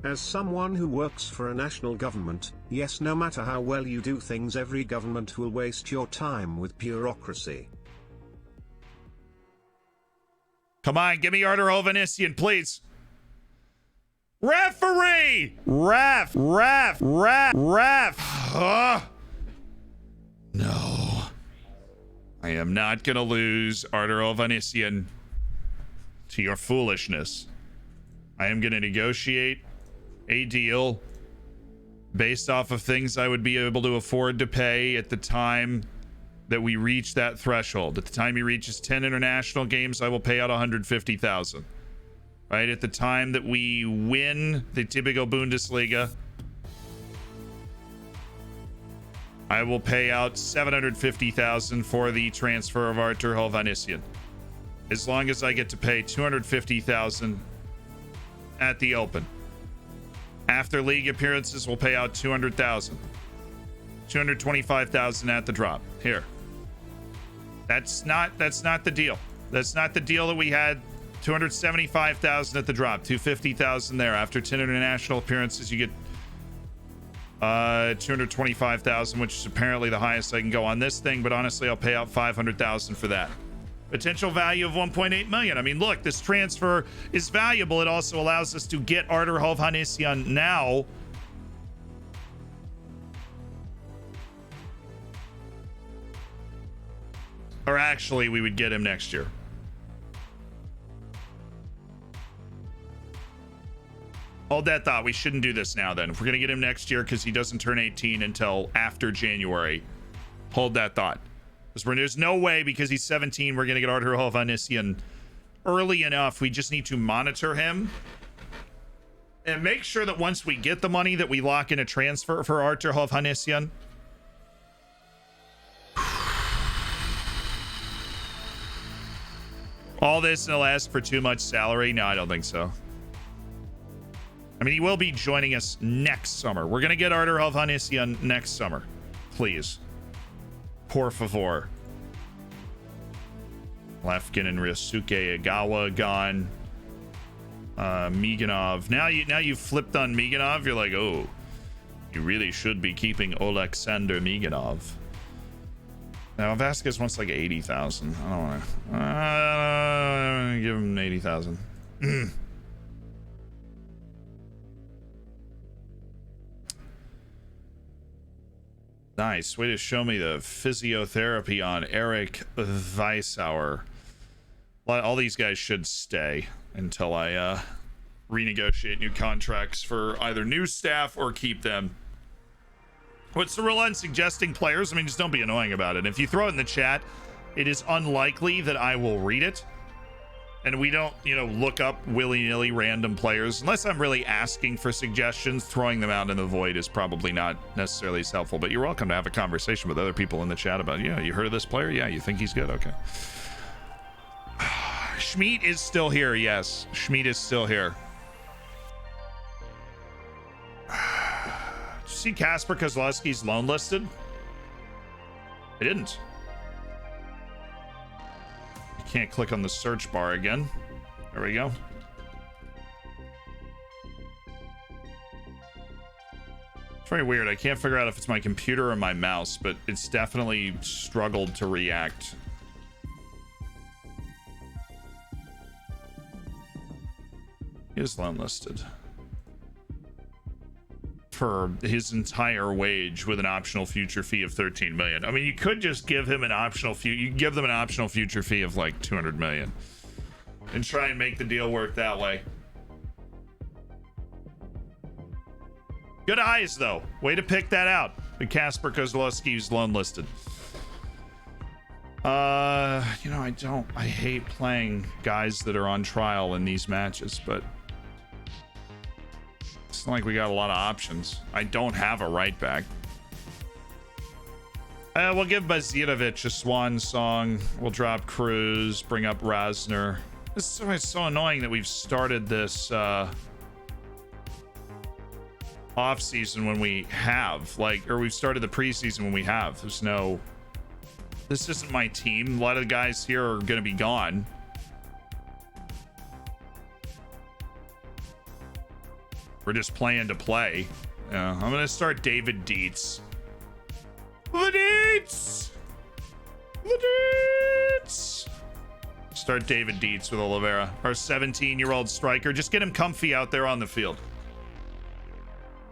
As someone who works for a national government, yes, no matter how well you do things, every government will waste your time with bureaucracy. Come on, give me Artur Hovhannissian, please. Referee! Ref! No. I am not going to lose Artur Hovhannissian to your foolishness. I am going to negotiate a deal based off of things I would be able to afford to pay at the time that we reach that threshold. At the time he reaches 10 international games, I will pay out $150,000. Right at the time that we win the typical Bundesliga, I will pay out $750,000 for the transfer of Artur Hovhannissian. As long as I get to pay $250,000 at the open. After league appearances, we'll pay out $200,000. $225,000 at the drop. Here. That's not the deal. That's not the deal that we had. $275,000 at the drop, $250,000 there. After 10 international appearances, you get. 225,000, which is apparently the highest I can go on this thing, but honestly, I'll pay out 500,000 for that. Potential value of 1.8 million. I mean, look, this transfer is valuable. It also allows us to get Artur Hovhannisyan now. Or actually, we would get him next year. Hold that thought. We shouldn't do this now then. If we're going to get him next year because he doesn't turn 18 until after January, hold that thought. Because there's no way, because he's 17, we're going to get Artur Hovhannisyan early enough. We just need to monitor him and make sure that once we get the money that we lock in a transfer for Artur Hovhannisyan. All this and he'll ask for too much salary? No, I don't think so. I mean, he will be joining us next summer. We're going to get Artur Hovhannisyan next summer. Please. Por favor. Lefkin and Ryosuke Agawa gone. Miganov. Now you flipped on Miganov. You're like, oh, you really should be keeping Alexander Miganov. Now Vasquez wants like 80,000. I don't want to give him 80,000. Nice. Way to show me the physiotherapy on Eric Weissauer. All these guys should stay until I renegotiate new contracts for either new staff or keep them. What's the rule on suggesting players? I mean, just don't be annoying about it. If you throw it in the chat, it is unlikely that I will read it. And we don't, look up willy-nilly random players. Unless I'm really asking for suggestions, throwing them out in the void is probably not necessarily as helpful. But you're welcome to have a conversation with other people in the chat about, yeah, you heard of this player? Yeah, you think he's good? Okay. Schmidt is still here, yes. Schmidt is still here. Did you see Kasper Kozlowski's loan listed? I didn't. Can't click on the search bar again. There we go. It's very weird. I can't figure out if it's my computer or my mouse, but it's definitely struggled to react. He is loan listed for his entire wage with an optional future fee of 13 million. I mean, you could just give him an optional you can give them an optional future fee of like 200 million and try and make the deal work that way. Good eyes though. Way to pick that out. The Kasper Kozlowski's loan listed. I hate playing guys that are on trial in these matches, but it's not like we got a lot of options. I don't have a right back. We'll give Bazirovic a swan song. We'll drop Cruz, bring up Rasner. It's so annoying that we've started this off season when we have, or we've started the preseason when we have. This isn't my team. A lot of the guys here are going to be gone. We're just playing to play. I'm going to start David Dietz. The Dietz! Start David Dietz with Oliveira. Our 17-year-old striker. Just get him comfy out there on the field.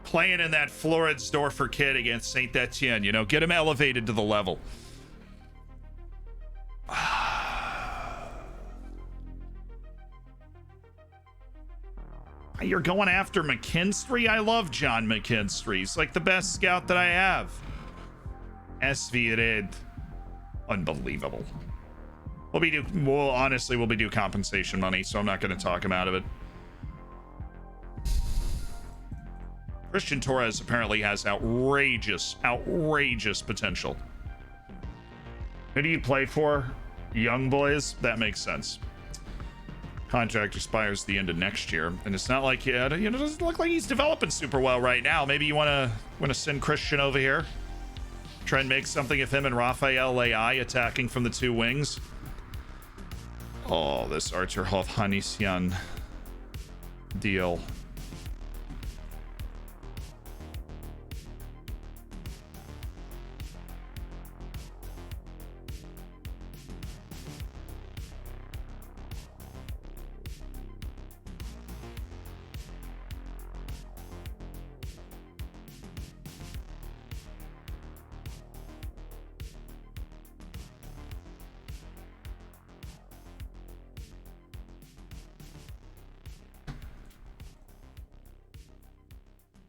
Playing in that Floridsdorfer kid against Saint Etienne. Get him elevated to the level. You're going after McKinstry? I love John McKinstry. He's like the best scout that I have. SV Red. Unbelievable. We'll be due compensation money, so I'm not going to talk him out of it. Christian Torres apparently has outrageous potential. Who do you play for? Young boys? That makes sense. Contract expires the end of next year, and it's not like it doesn't look like he's developing super well right now. Maybe you want to send Christian over here, try and make something of him and Rafael Leai attacking from the two wings. Oh, this Artur Hovhannisyan deal.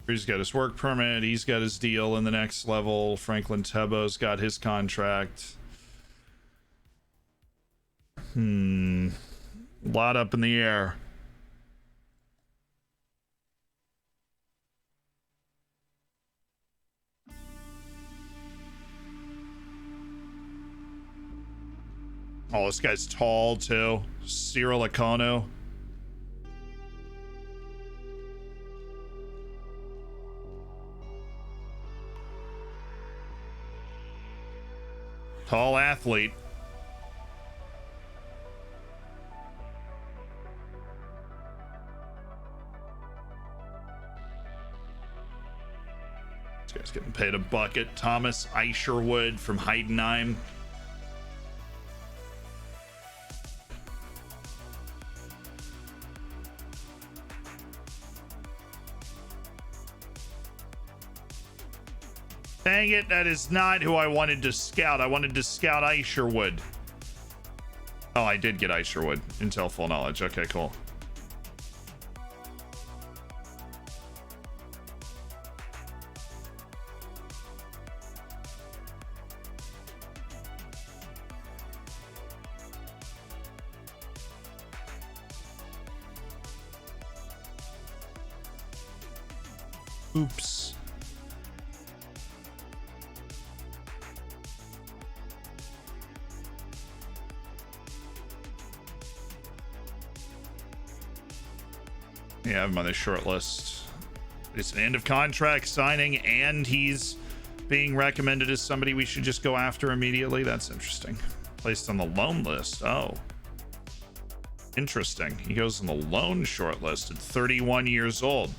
He's got his work permit. He's got his deal in the next level. Franklin Tebo's got his contract. A lot up in the air. Oh, this guy's tall too. Cyril Econo. Tall athlete. This guy's getting paid a bucket. Thomas Isherwood from Heidenheim. Dang it, that is not who I wanted to scout. I wanted to scout Isherwood. Oh, I did get Isherwood. Intel full knowledge. Okay, cool. Oops. Yeah, I have him on the short list. It's an end of contract signing, and he's being recommended as somebody we should just go after immediately. That's interesting. Placed on the loan list. Oh. Interesting. He goes on the loan short list at 31 years old.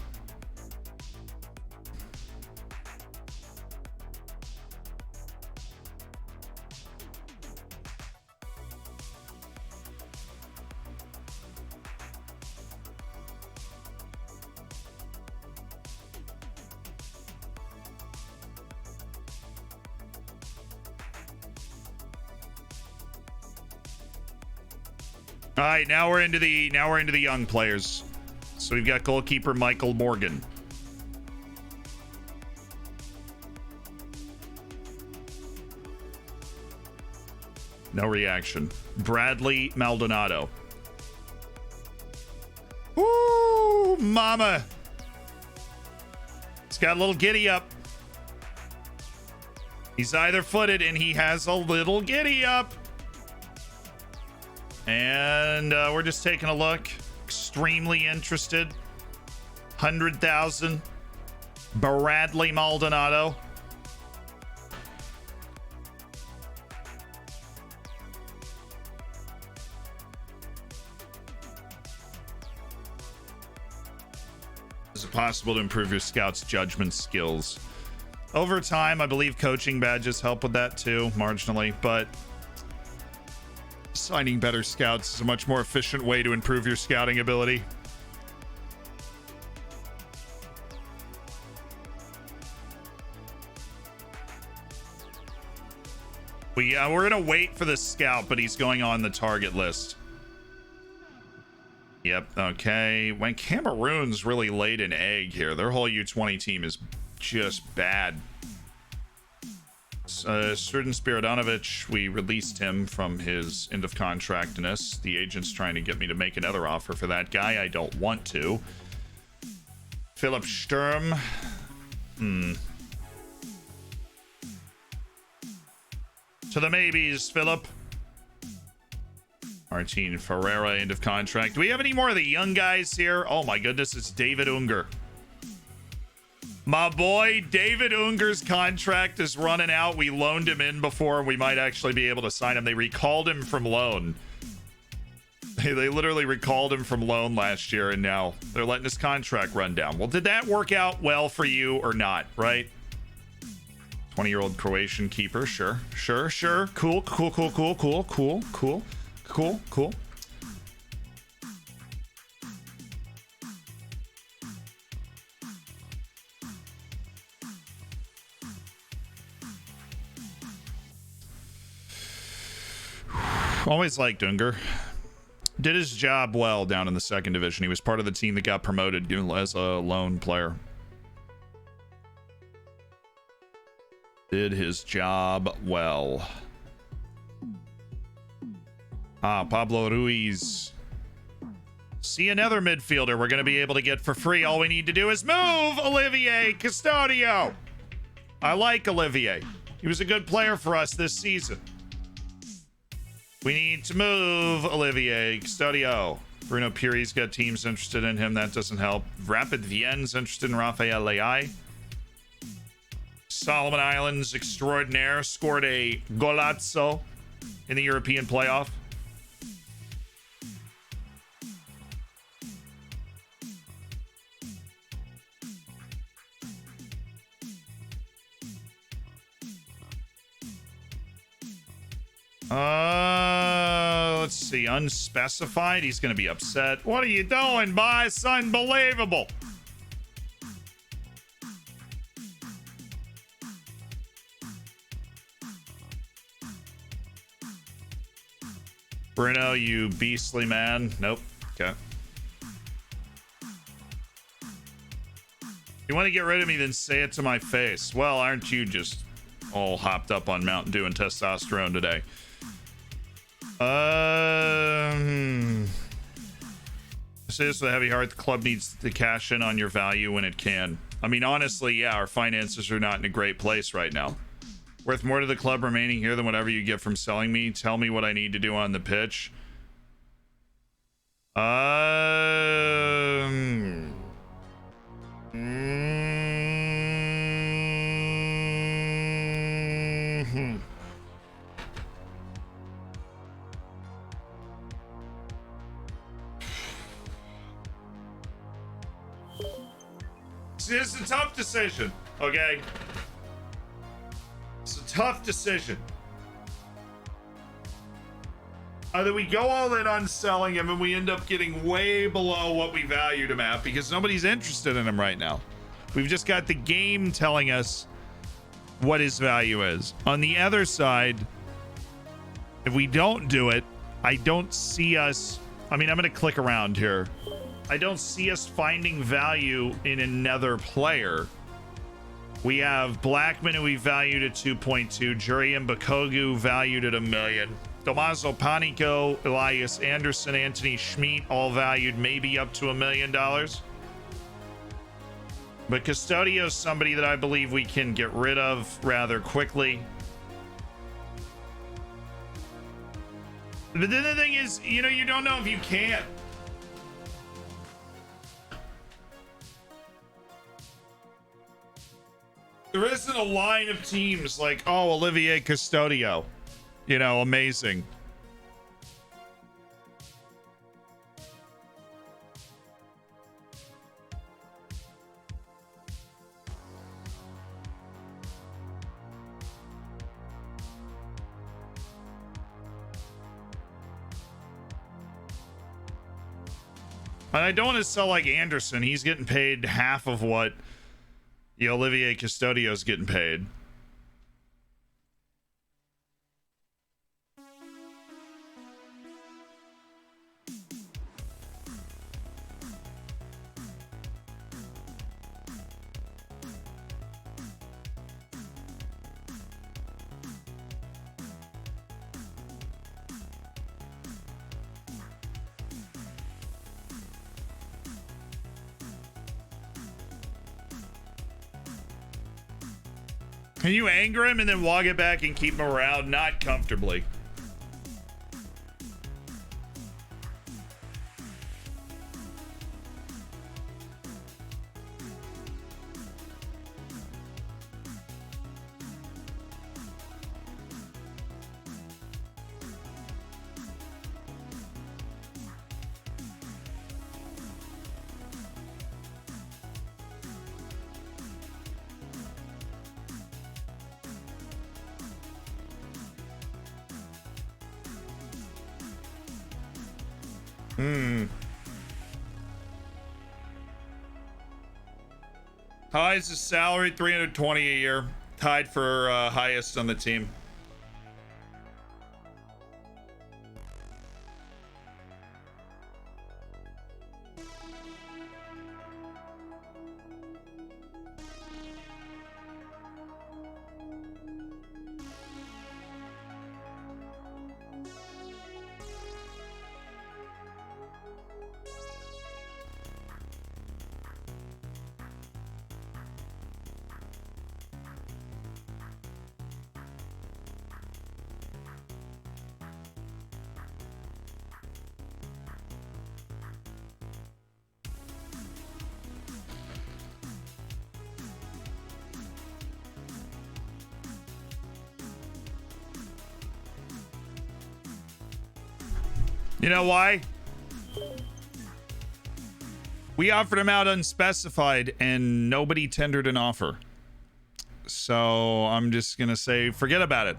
All right, now we're into the young players. So we've got goalkeeper Michael Morgan. No reaction. Bradley Maldonado. Ooh, mama. He's got a little giddy up. He's either footed and he has a little giddy up. And we're just taking a look. Extremely interested. 100,000. Bradley Maldonado. Is it possible to improve your scouts' judgment skills? Over time, I believe coaching badges help with that too, marginally, but signing better scouts is a much more efficient way to improve your scouting ability. We're gonna wait for the scout, but he's going on the target list. Yep, okay. When Cameroon's really laid an egg here. Their whole U20 team is just bad. Srdan Spiridanovic, we released him from his end of contractness. The agent's trying to get me to make another offer for that guy. I don't want to. Philip Sturm. To the maybes, Philip. Martin Ferreira, end of contract. Do we have any more of the young guys here? Oh my goodness, it's David Unger. My boy, David Unger's contract is running out. We loaned him in before. We might actually be able to sign him. They recalled him from loan. They literally recalled him from loan last year, and now they're letting his contract run down. Well, did that work out well for you or not, right? 20-year-old Croatian keeper. Sure. Cool. Always liked Unger. Did his job well down in the second division. He was part of the team that got promoted as a lone player. Did his job well. Pablo Ruiz. See another midfielder we're going to be able to get for free. All we need to do is move Olivier Custodio. I like Olivier. He was a good player for us this season. We need to move Olivier Custodio. Bruno Puri's got teams interested in him. That doesn't help. Rapid Vienne's interested in Rafael Leai. Solomon Islands extraordinaire scored a golazzo in the European playoff. Let's see. Unspecified. He's going to be upset. What are you doing, boss? Unbelievable. Bruno, you beastly man. Nope. Okay. You want to get rid of me, then say it to my face. Well, aren't you just all hopped up on Mountain Dew and testosterone today? Say this with a heavy heart. The club needs to cash in on your value when it can. I mean, honestly, yeah, our finances are not in a great place right now. Worth more to the club remaining here than whatever you get from selling me. Tell me what I need to do on the pitch. It's a tough decision, okay? It's a tough decision. Either we go all in on selling him and we end up getting way below what we valued him at because nobody's interested in him right now. We've just got the game telling us what his value is. On the other side, if we don't do it, I don't see us... I mean, I'm going to click around here. I don't see us finding value in another player. We have Blackman, who we valued at 2.2. Jurian Bakogu valued at $1 million. Tommaso Panico, Elias Anderson, Anthony Schmidt, all valued maybe up to $1 million. But Custodio's somebody that I believe we can get rid of rather quickly. But then the thing is, you know, you don't know if you can. There isn't a line of teams like, oh, Olivier Custodio. You know, amazing. And I don't want to sell like Anderson. He's getting paid half of what Olivier Custodio's getting paid. Can you anger him and then walk it back and keep him around? Not comfortably. High is his salary, $320 a year. Tied for highest on the team. You know why? We offered him out unspecified and nobody tendered an offer. So I'm just going to say, forget about it.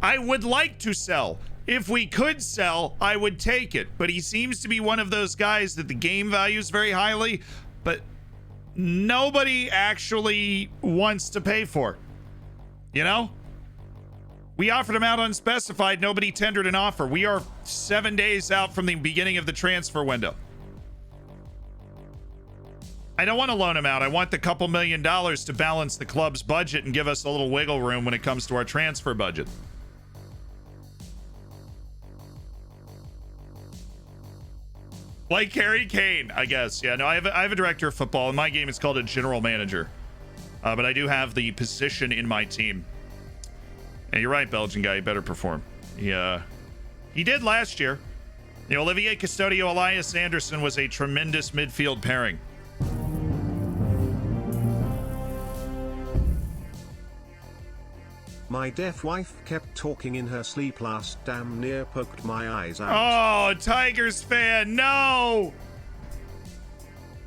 I would like to sell. If we could sell, I would take it. But he seems to be one of those guys that the game values very highly, but nobody actually wants to pay for. You know? We offered him out unspecified. Nobody tendered an offer. We are 7 days out from the beginning of the transfer window. I don't want to loan him out. I want the couple $1 million to balance the club's budget and give us a little wiggle room when it comes to our transfer budget. Like Harry Kane, I guess. Yeah, no, I have a director of football. In my game, it's called a general manager. But I do have the position in my team. And you're right, Belgian guy. You better perform. He did last year. You know, Olivier Custodio, Elias Anderson was a tremendous midfield pairing. My deaf wife kept talking in her sleep last, damn near poked my eyes out. Oh, Tigers fan, no!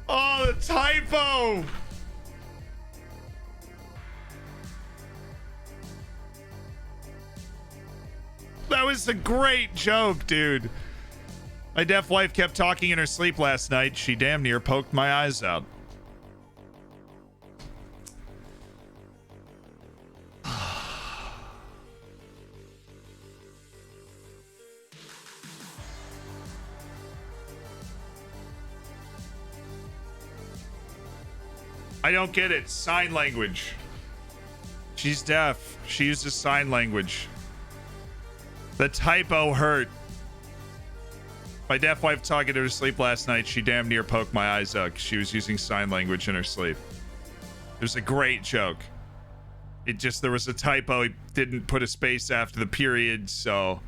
Oh, the typo! That was a great joke, dude. My deaf wife kept talking in her sleep last night. She damn near poked my eyes out. I don't get it. Sign language. She's deaf. She uses sign language. The typo hurt. My deaf wife talking to her sleep last night. She damn near poked my eyes out because she was using sign language in her sleep. It was a great joke. There was a typo. He didn't put a space after the period, so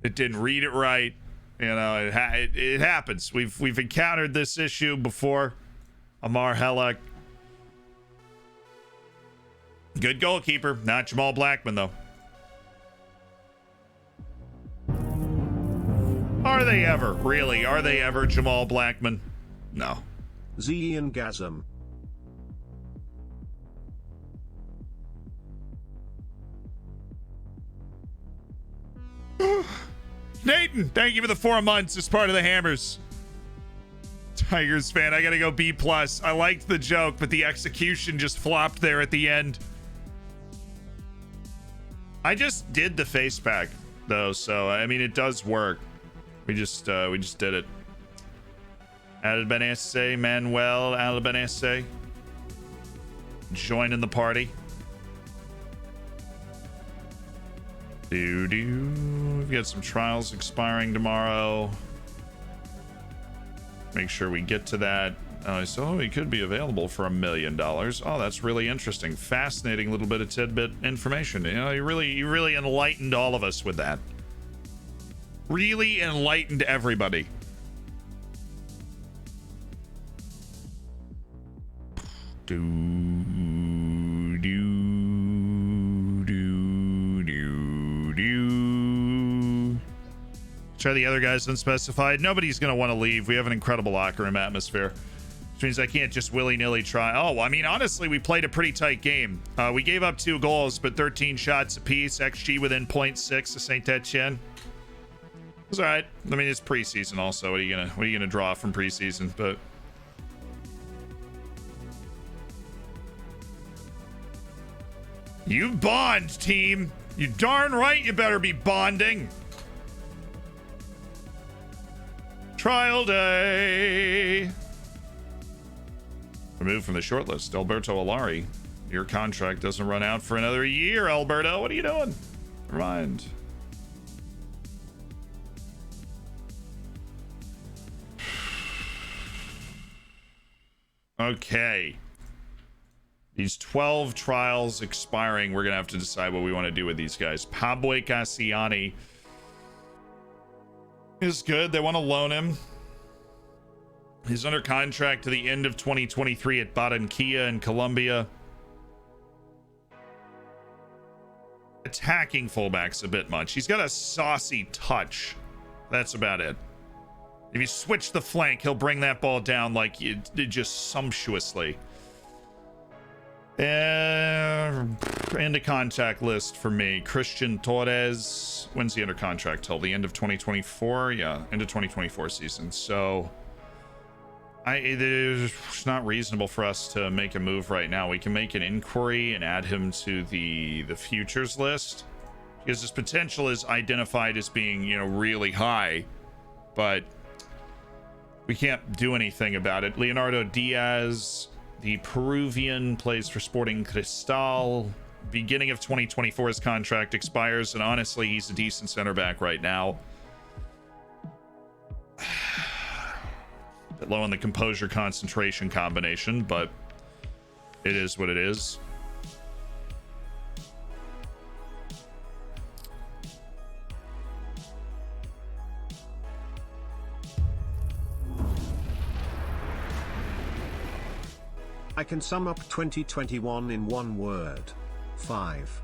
it didn't read it right. You know, it happens. We've encountered this issue before. Amar Helak. Good goalkeeper. Not Jamal Blackman, though. Are they ever? Really? Are they ever Jamal Blackman? No. Zian Gasm. Nathan, thank you for the 4 months as part of the Hammers. Tigers fan, I gotta go B+. I liked the joke, but the execution just flopped there at the end. I just did the face pack, though, so I mean it does work. We just did it. Albanese, Manuel Albanese. Joining the party. We've got some trials expiring tomorrow. Make sure we get to that. So it could be available for $1 million. Oh, that's really interesting. Fascinating little bit of tidbit information. You know, you really enlightened all of us with that. Really enlightened everybody. Try the other guys unspecified. Nobody's going to want to leave. We have an incredible locker room atmosphere, which means I can't just willy-nilly try. Oh, I mean, honestly, we played a pretty tight game. We gave up 2 goals, but 13 shots apiece. XG within 0.6 to Saint Etienne. It's all right. I mean, it's preseason also. What are you gonna draw from preseason? But you bond, team. You darn right you better be bonding. Trial day. Removed from the shortlist, Alberto Alari. Your contract doesn't run out for another year, Alberto. What are you doing? Never mind. Okay. These 12 trials expiring. We're going to have to decide what we want to do with these guys. Pablo Cassiani is good. They want to loan him. He's under contract to the end of 2023 at Barranquilla in Colombia. attacking fullback's a bit much. He's got a saucy touch. That's about it. If you switch the flank, he'll bring that ball down like you did, just sumptuously. Into contact list for me. Christian Torres. When's he under contract? Till the end of 2024? Yeah, end of 2024 season. So it's not reasonable for us to make a move right now. We can make an inquiry and add him to the futures list because his potential is identified as being, you know, really high, but we can't do anything about it. Leonardo Diaz, the Peruvian, plays for Sporting Cristal. Beginning of 2024, his contract expires, and honestly, he's a decent center back right now. Bit low on the composure concentration combination, but it is what it is. I can sum up 2021 in one word. 5.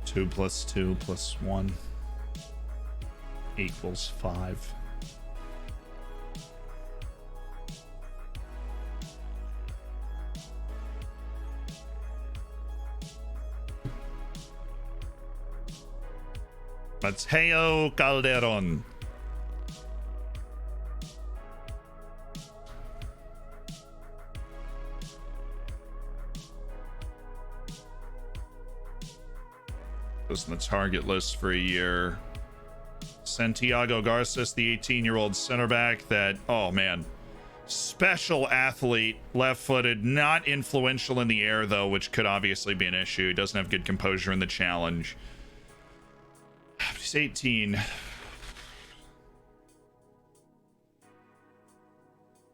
Two plus 2 plus 1 equals 5. Mateo Calderon. Was in the target list for a year. Santiago Garces, the 18-year-old center back that, oh man, special athlete, left-footed, not influential in the air though, which could obviously be an issue. He doesn't have good composure in the challenge. He's 18.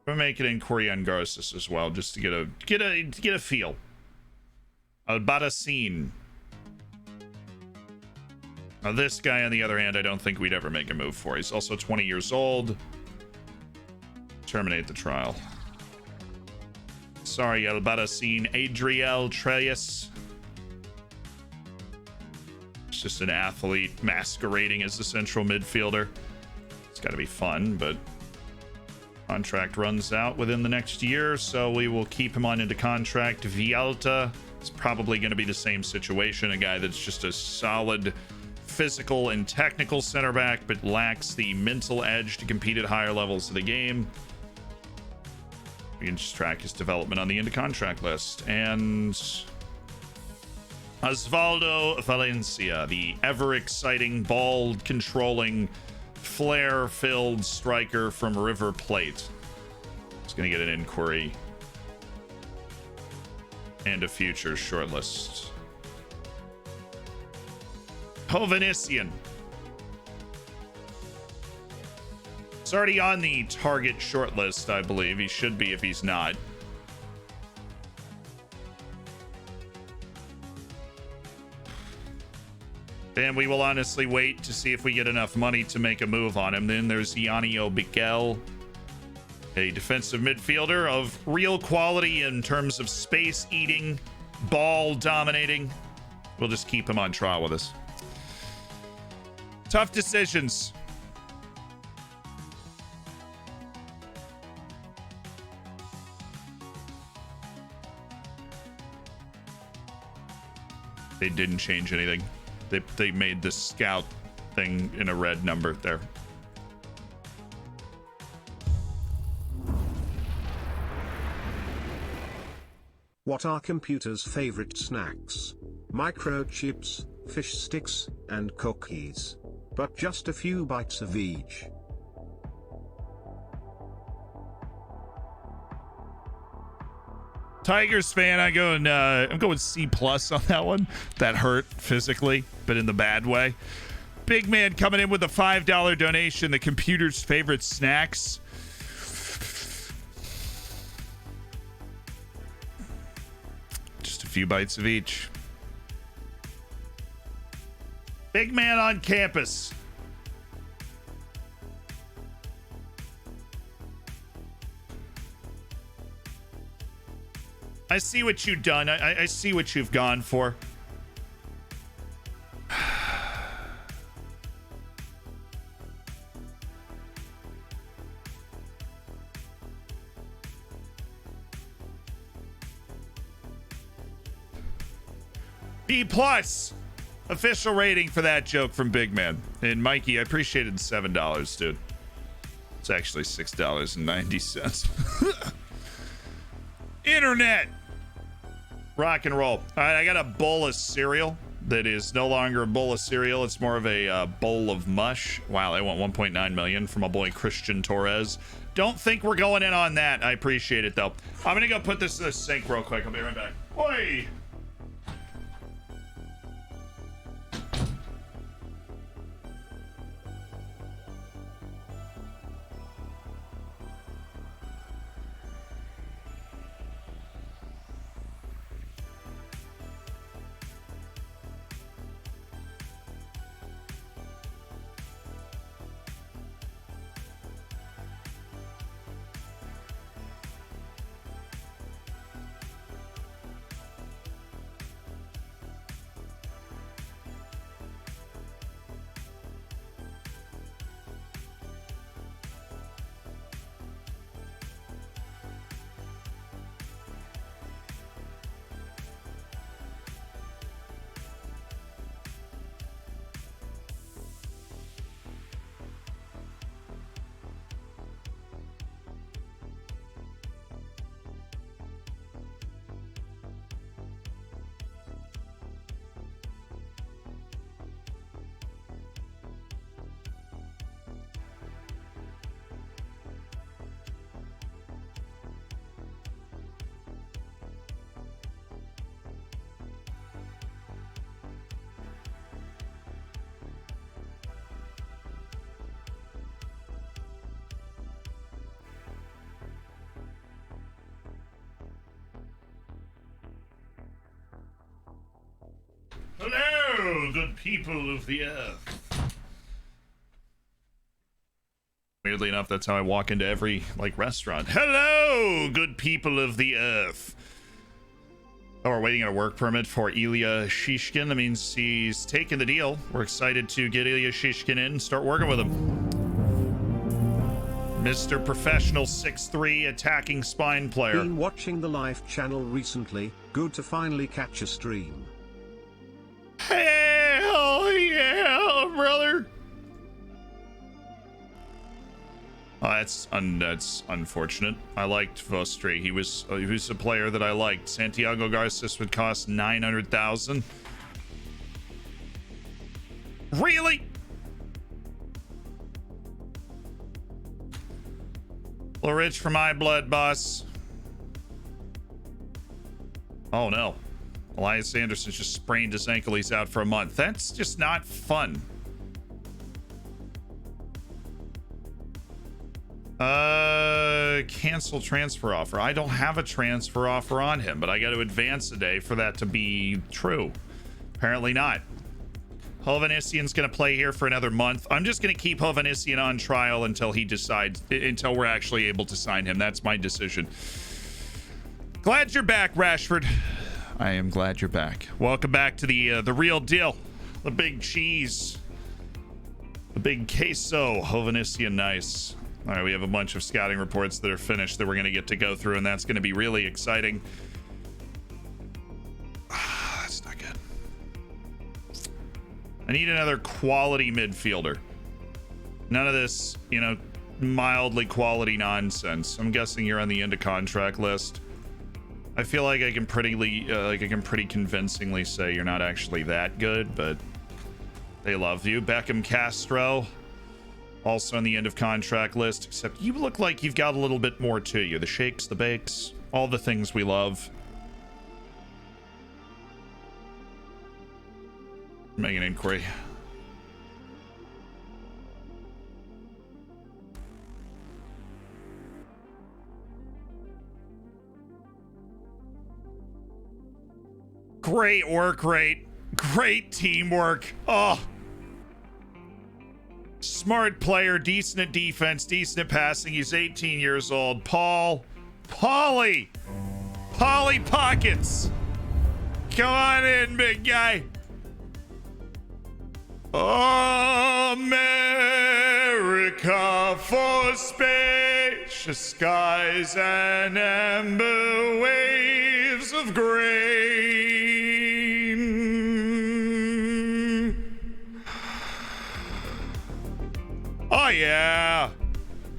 We'll make an inquiry on Garces as well, just to get a feel. Albarracin. Now this guy, on the other hand, I don't think we'd ever make a move for. He's also 20 years old. Terminate the trial. Sorry, Albarracin. Adriel Treyes. It's just an athlete masquerading as a central midfielder. It's got to be fun, but contract runs out within the next year, so we will keep him on into contract. Vialta is probably going to be the same situation. A guy that's just a solid physical and technical center back, but lacks the mental edge to compete at higher levels of the game. We can just track his development on the into contract list. And Osvaldo Valencia, the ever exciting, ball controlling, flair filled striker from River Plate. He's going to get an inquiry and a future shortlist. Hovhannissian. It's already on the target shortlist, I believe. He should be if he's not. And we will honestly wait to see if we get enough money to make a move on him. Then there's Yanio Bigel, a defensive midfielder of real quality in terms of space eating, ball dominating. We'll just keep him on trial with us. Tough decisions. They didn't change anything. They made the scout thing in a red number there. What are computers' favorite snacks? Microchips, fish sticks, and cookies. But just a few bites of each. Tigers fan, I'm going C+ on that one. That hurt physically, but in the bad way. Big man coming in with a $5 donation. The computer's favorite snacks. Just a few bites of each. Big man on campus. I see what you've done. I see what you've gone for. B plus official rating for that joke from Big Man. And Mikey, I appreciated $7, dude. It's actually $6.90. Internet. Rock and roll. All right, I got a bowl of cereal that is no longer a bowl of cereal. It's more of a bowl of mush. Wow, I want 1.9 million from my boy Christian Torres. Don't think we're going in on that. I appreciate it, though. I'm going to go put this in the sink real quick. I'll be right back. Oi! Hello, good people of the earth. Weirdly enough, that's how I walk into every, restaurant. Hello, good people of the earth. Oh, we're waiting on a work permit for Ilya Shishkin. That means he's taken the deal. We're excited to get Ilya Shishkin in and start working with him. Mr. Professional 6'3" attacking spine player. Been watching the live channel recently. Good to finally catch a stream. Hell yeah, brother. Oh, that's unfortunate. I liked Vostri. He was a player that I liked. Santiago Garces would cost 900,000. Really? A little rich for my blood, boss. Oh no. Elias Anderson just sprained his ankle. He's out for a month. That's just not fun. Cancel transfer offer. I don't have a transfer offer on him, but I got to advance a day for that to be true. Apparently not. Hovhannissian's going to play here for another month. I'm just going to keep Hovhannissian on trial until he decides, until we're actually able to sign him. That's my decision. Glad you're back, Rashford. I am glad you're back. Welcome back to the real deal. The big cheese. The big queso. Hovhannissian, nice. All right, we have a bunch of scouting reports that are finished that we're going to get to go through, and that's going to be really exciting. That's not good. I need another quality midfielder. None of this, mildly quality nonsense. I'm guessing you're on the end of contract list. I feel like I can pretty convincingly say you're not actually that good, but they love you. Beckham Castro, also on the end of contract list, except you look like you've got a little bit more to you. The shakes, the bakes, all the things we love. Make an inquiry. Great work rate. Great teamwork. Oh. Smart player, decent at defense, decent at passing. He's 18 years old. Paulie. Polly Pockets. Come on in, big guy. America for spacious skies and amber waves of grain. Oh, yeah.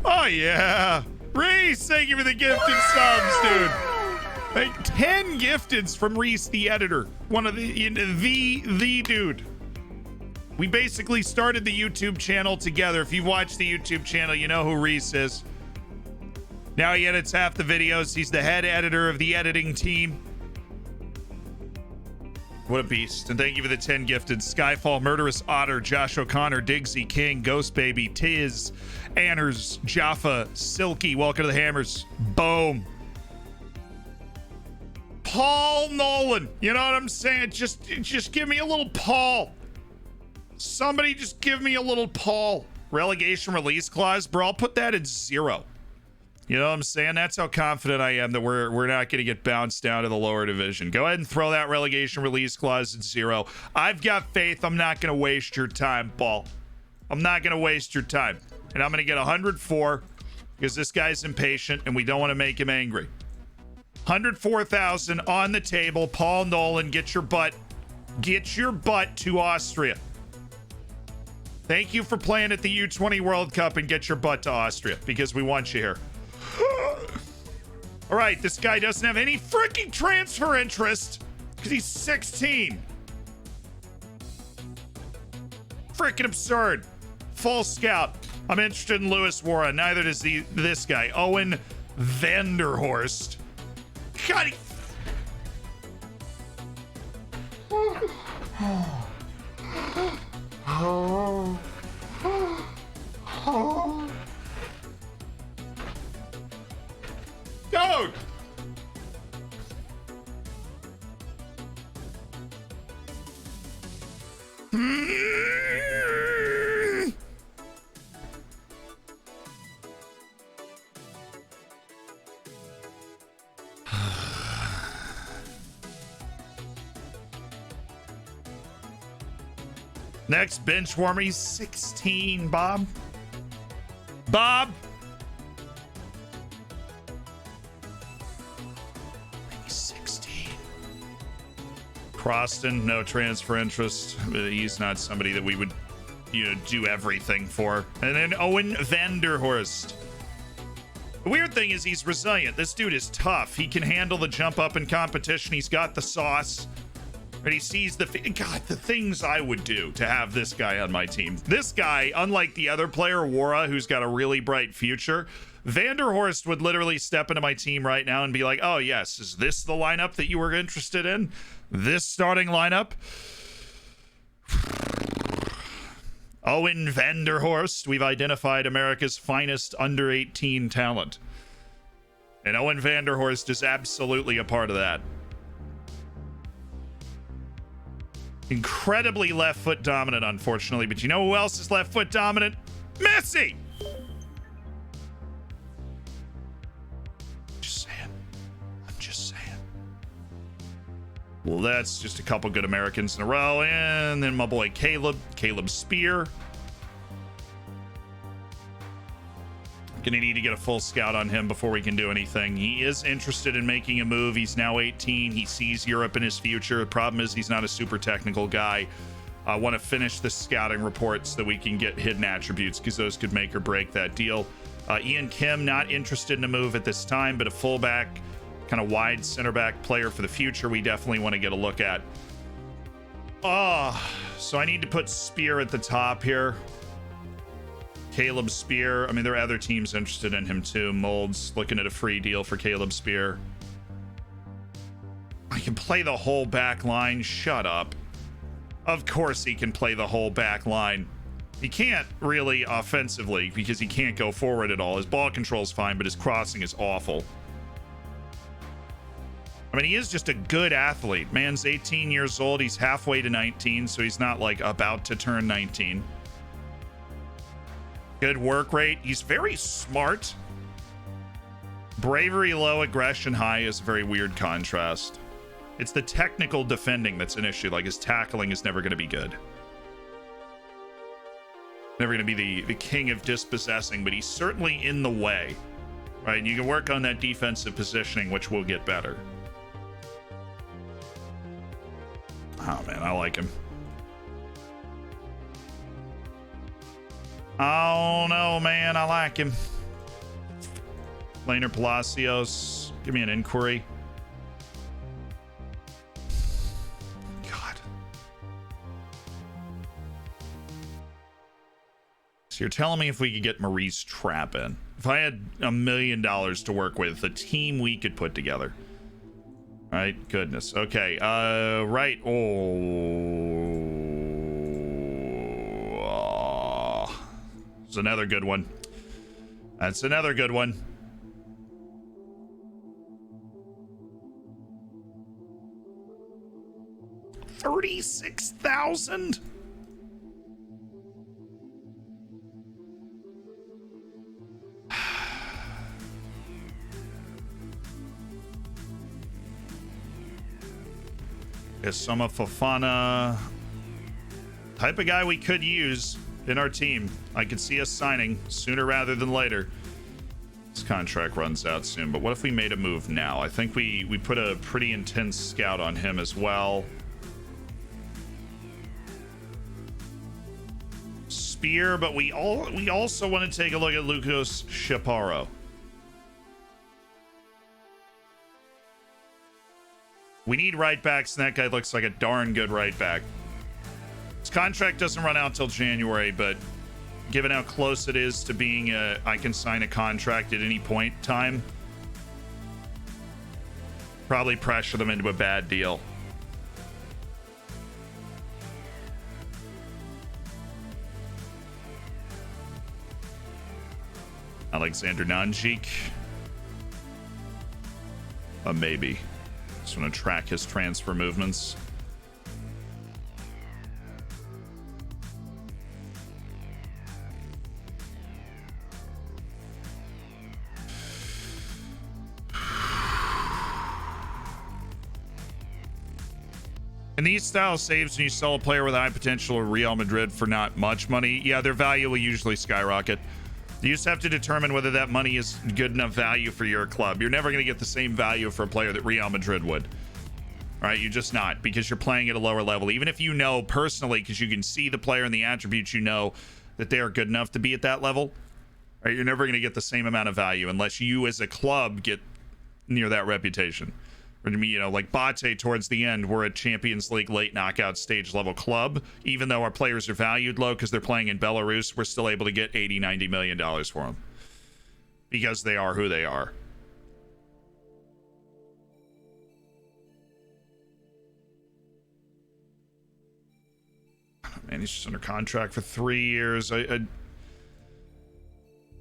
Oh, yeah. Reese, thank you for the gifted subs, dude. Like 10 gifteds from Reese, the editor. One of the dude. We basically started the YouTube channel together. If you've watched the YouTube channel, you know who Reese is. Now he edits half the videos. He's the head editor of the editing team. What a beast. And thank you for the 10 gifted. Skyfall, Murderous Otter, Josh O'Connor, Digsy King, Ghost Baby, Tiz, Anners, Jaffa, Silky. Welcome to the Hammers. Boom. Paul Nolan. You know what I'm saying? Just give me a little Paul. Somebody just give me a little Paul. Relegation release clause, bro. I'll put that at 0. You know what I'm saying? That's how confident I am that we're not going to get bounced down to the lower division. Go ahead and throw that relegation release clause at 0. I've got faith. I'm not going to waste your time, Paul. I'm not going to waste your time. And I'm going to get 104 because this guy's impatient and we don't want to make him angry. 104,000 on the table. Paul Nolan, get your butt to Austria. Thank you for playing at the U20 World Cup and get your butt to Austria because we want you here. All right, this guy doesn't have any freaking transfer interest because he's 16. Freaking absurd. Full scout. I'm interested in Lewis Warren. Neither does this guy. Owen Vanderhorst. God, Dude! Next bench warmer, he's 16, Bob. Bob! He's 16. Croston, no transfer interest. He's not somebody that we would, do everything for. And then Owen Vanderhorst. The weird thing is he's resilient. This dude is tough. He can handle the jump up in competition. He's got the sauce. And he sees the things I would do to have this guy on my team. This guy, unlike the other player, Wara, who's got a really bright future, Vanderhorst would literally step into my team right now and be like, oh, yes, is this the lineup that you were interested in? This starting lineup? Owen Vanderhorst, we've identified America's finest under 18 talent. And Owen Vanderhorst is absolutely a part of that. Incredibly left foot dominant, unfortunately, but you know who else is left foot dominant? Messi! Just saying. I'm just saying. Well, that's just a couple good Americans in a row. And then my boy Caleb Spear. Gonna need to get a full scout on him before we can do anything. He is interested in making a move. He's now 18. He sees Europe in his future. The problem is he's not a super technical guy. I want to finish the scouting report so that we can get hidden attributes because those could make or break that deal. Ian Kim, not interested in a move at this time, but a fullback, kind of wide center back player for the future we definitely want to get a look at. So I need to put Spear at the top here. Caleb Spear. I mean, there are other teams interested in him too. Molds looking at a free deal for Caleb Spear. I can play the whole back line. Shut up. Of course he can play the whole back line. He can't really offensively because he can't go forward at all. His ball control's fine, but his crossing is awful. I mean, he is just a good athlete. Man's 18 years old. He's halfway to 19, so he's not like about to turn 19. Good work rate. He's very smart. Bravery low, aggression high is a very weird contrast. It's the technical defending that's an issue. Like, his tackling is never going to be good. Never going to be the king of dispossessing, but he's certainly in the way. Right? You can work on that defensive positioning, which will get better. Oh, man, I like him. Oh, no, man, I like him. Laner Palacios, give me an inquiry. God. So you're telling me if we could get Maurice Trapp in? If I had $1 million to work with, a team we could put together. Right? Goodness. Okay. Right. Oh. It's another good one. That's another good one. $36,000. Isoma Fofana. Type of guy we could use in our team. I could see us signing sooner rather than later. His contract runs out soon, but what if we made a move now? I think we put a pretty intense scout on him as well. Spear, but we also want to take a look at Lucas Chaparro. We need right backs, and that guy looks like a darn good right back. His contract doesn't run out till January, but given how close it is to being I can sign a contract at any point in time, probably pressure them into a bad deal. Alexander Nanjik. Maybe. Just want to track his transfer movements. In these style saves, when you sell a player with high potential or Real Madrid for not much money, yeah, their value will usually skyrocket. You just have to determine whether that money is good enough value for your club. You're never going to get the same value for a player that Real Madrid would. All right, you're just not, because you're playing at a lower level. Even if you know personally, because you can see the player and the attributes, you know that they are good enough to be at that level. All right, you're never going to get the same amount of value unless you as a club get near that reputation. You know, like Bate towards the end, we're a Champions League late knockout stage level club. Even though our players are valued low because they're playing in Belarus, we're still able to get $80-90 million for them because they are who they are. Man, he's just under contract for 3 years. I don't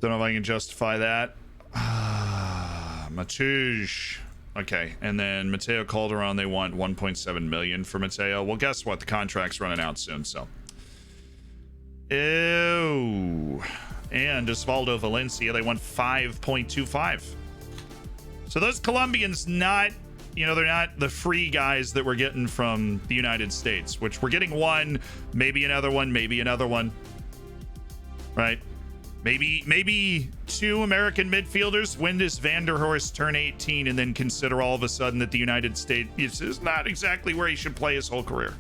know if I can justify that. Matuj. Okay, and then Mateo Calderon, they want 1.7 million for Mateo. Well, guess what? The contract's running out soon, so. Ew. And Osvaldo Valencia, they want 5.25. So those Colombians, not, you know, they're not the free guys that we're getting from the United States, which we're getting one, maybe another one, maybe another one. Right? Maybe two American midfielders. When does Van der Horst turn 18 and then consider all of a sudden that the United States is not exactly where he should play his whole career?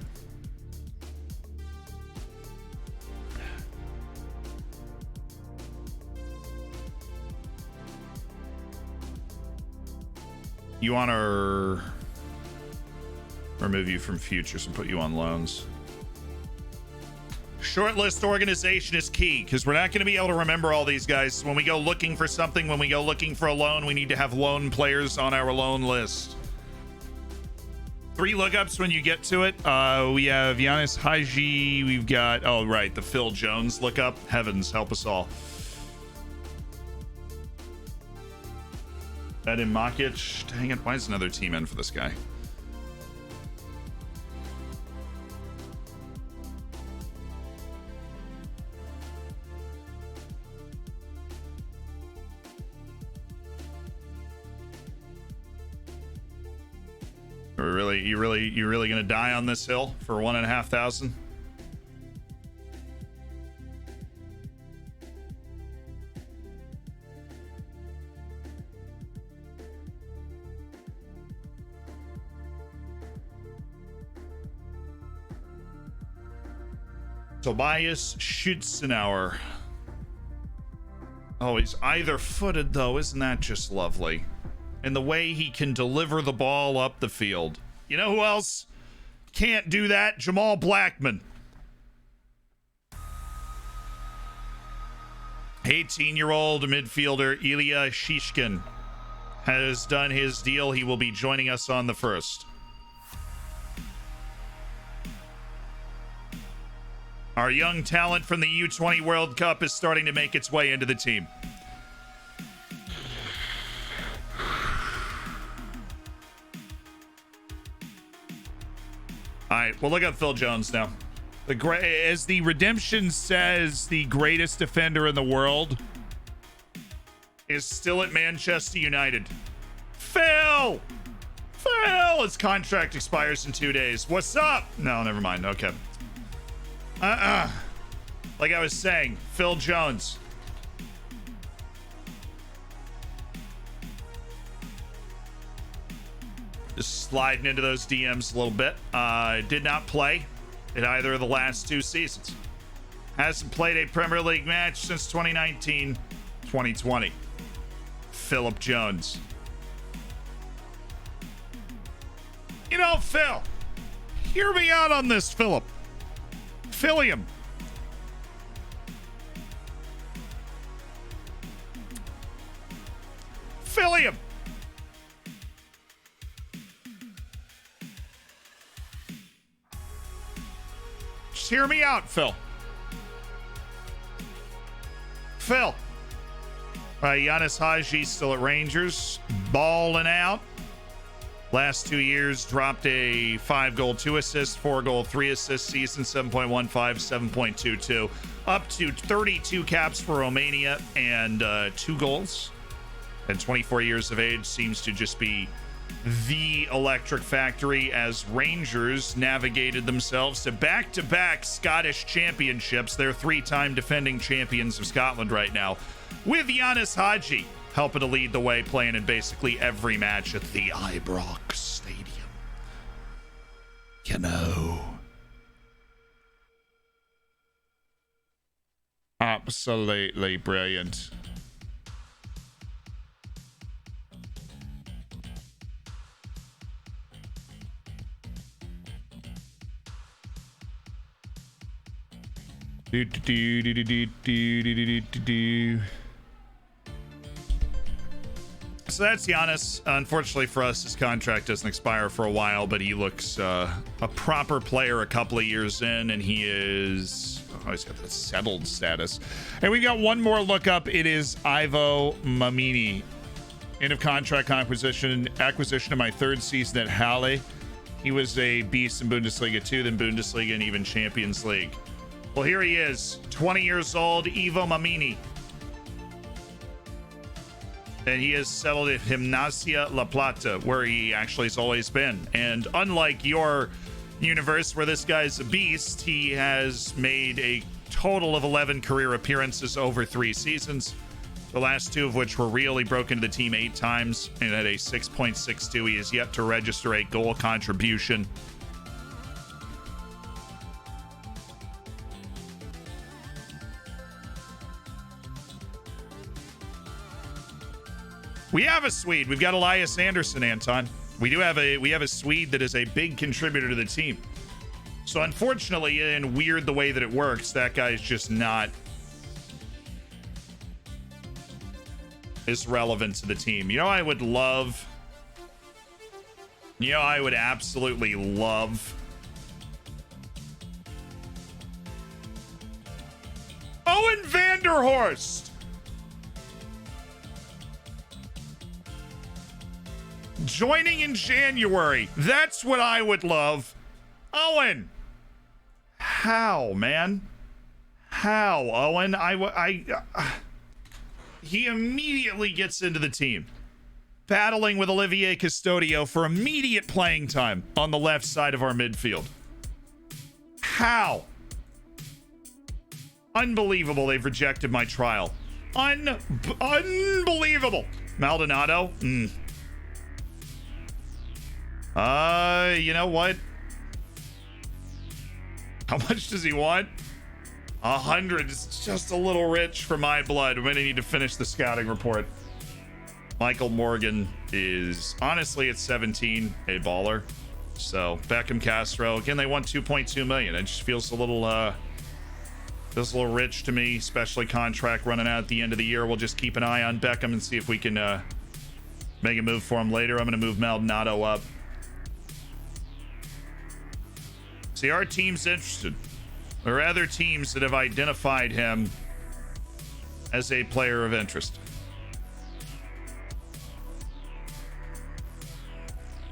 You want to remove you from futures and put you on loans? Shortlist organization is key because we're not going to be able to remember all these guys. When we go looking for something, when we go looking for a loan, we need to have loan players on our loan list. 3 lookups when you get to it. We have Giannis Haji. We've got, oh, right, the Phil Jones lookup. Heavens, help us all. Edim Makic. Dang it, why is another team in for this guy? You really gonna die on this hill for 1,500? Tobias Schützenauer. Oh, he's either footed though. Isn't that just lovely? And the way he can deliver the ball up the field. You know who else can't do that? Jamal Blackman. 18-year-old midfielder Ilya Shishkin has done his deal. He will be joining us on the 1st. Our young talent from the U20 World Cup is starting to make its way into the team. All right, we'll look up Phil Jones now. As the Redemption says, the greatest defender in the world is still at Manchester United. Phil! His contract expires in 2 days. What's up? No, never mind. Okay. Like I was saying, Phil Jones. Just sliding into those DMs a little bit. Did not play in either of the last 2 seasons. Hasn't played a Premier League match since 2019-2020. Philip Jones. You know, Phil, hear me out on this, Philip. Philium. Philium. Just hear me out, Phil. Phil. Giannis Haji still at Rangers. Balling out. Last 2 years, dropped a 5-goal, 2 assists, 4-goal, 3 assists season, 7.15, 7.22. Up to 32 caps for Romania and 2 goals. At 24 years of age, seems to just be the electric factory as Rangers navigated themselves to back-to-back Scottish championships. They're 3-time defending champions of Scotland right now, with Giannis Haji helping to lead the way, playing in basically every match at the Ibrox Stadium. You know. Absolutely brilliant. So that's Giannis. Unfortunately for us, his contract doesn't expire for a while, but he looks a proper player a couple of years in, and he is... Oh, he's got that settled status. And we got one more look up. It is Ivo Mamini. End of contract acquisition in my 3rd season at Halle. He was a beast in Bundesliga 2, then Bundesliga, and even Champions League. Well, here he is, 20 years old, Ivo Mamini. And he has settled at Gimnasia La Plata, where he actually has always been. And unlike your universe, where this guy's a beast, he has made a total of 11 career appearances over 3 seasons. The last 2 of which were real. He broke into the team 8 times and at a 6.62. He is yet to register a goal contribution. We have a Swede. We've got Elias Anderson, Anton. We have a Swede that is a big contributor to the team. So unfortunately, and weird the way that it works, that guy's just not as relevant to the team. You know, I would absolutely love Owen Vanderhorst. Joining in January. That's what I would love. Owen. How, man? How, Owen? He immediately gets into the team. battling with Olivier Custodio for immediate playing time on the left side of our midfield. How? Unbelievable they've rejected my trial. Unbelievable. Maldonado? You know what? How much does he want? 100. It's just a little rich for my blood. I'm gonna need to finish the scouting report. Michael Morgan is honestly at 17, a baller. So Beckham Castro, again, they want 2.2 million. It just feels a little rich to me, especially contract running out at the end of the year. We'll just keep an eye on Beckham and see if we can make a move for him later. I'm gonna move Maldonado up. See, our team's interested. There are other teams that have identified him as a player of interest.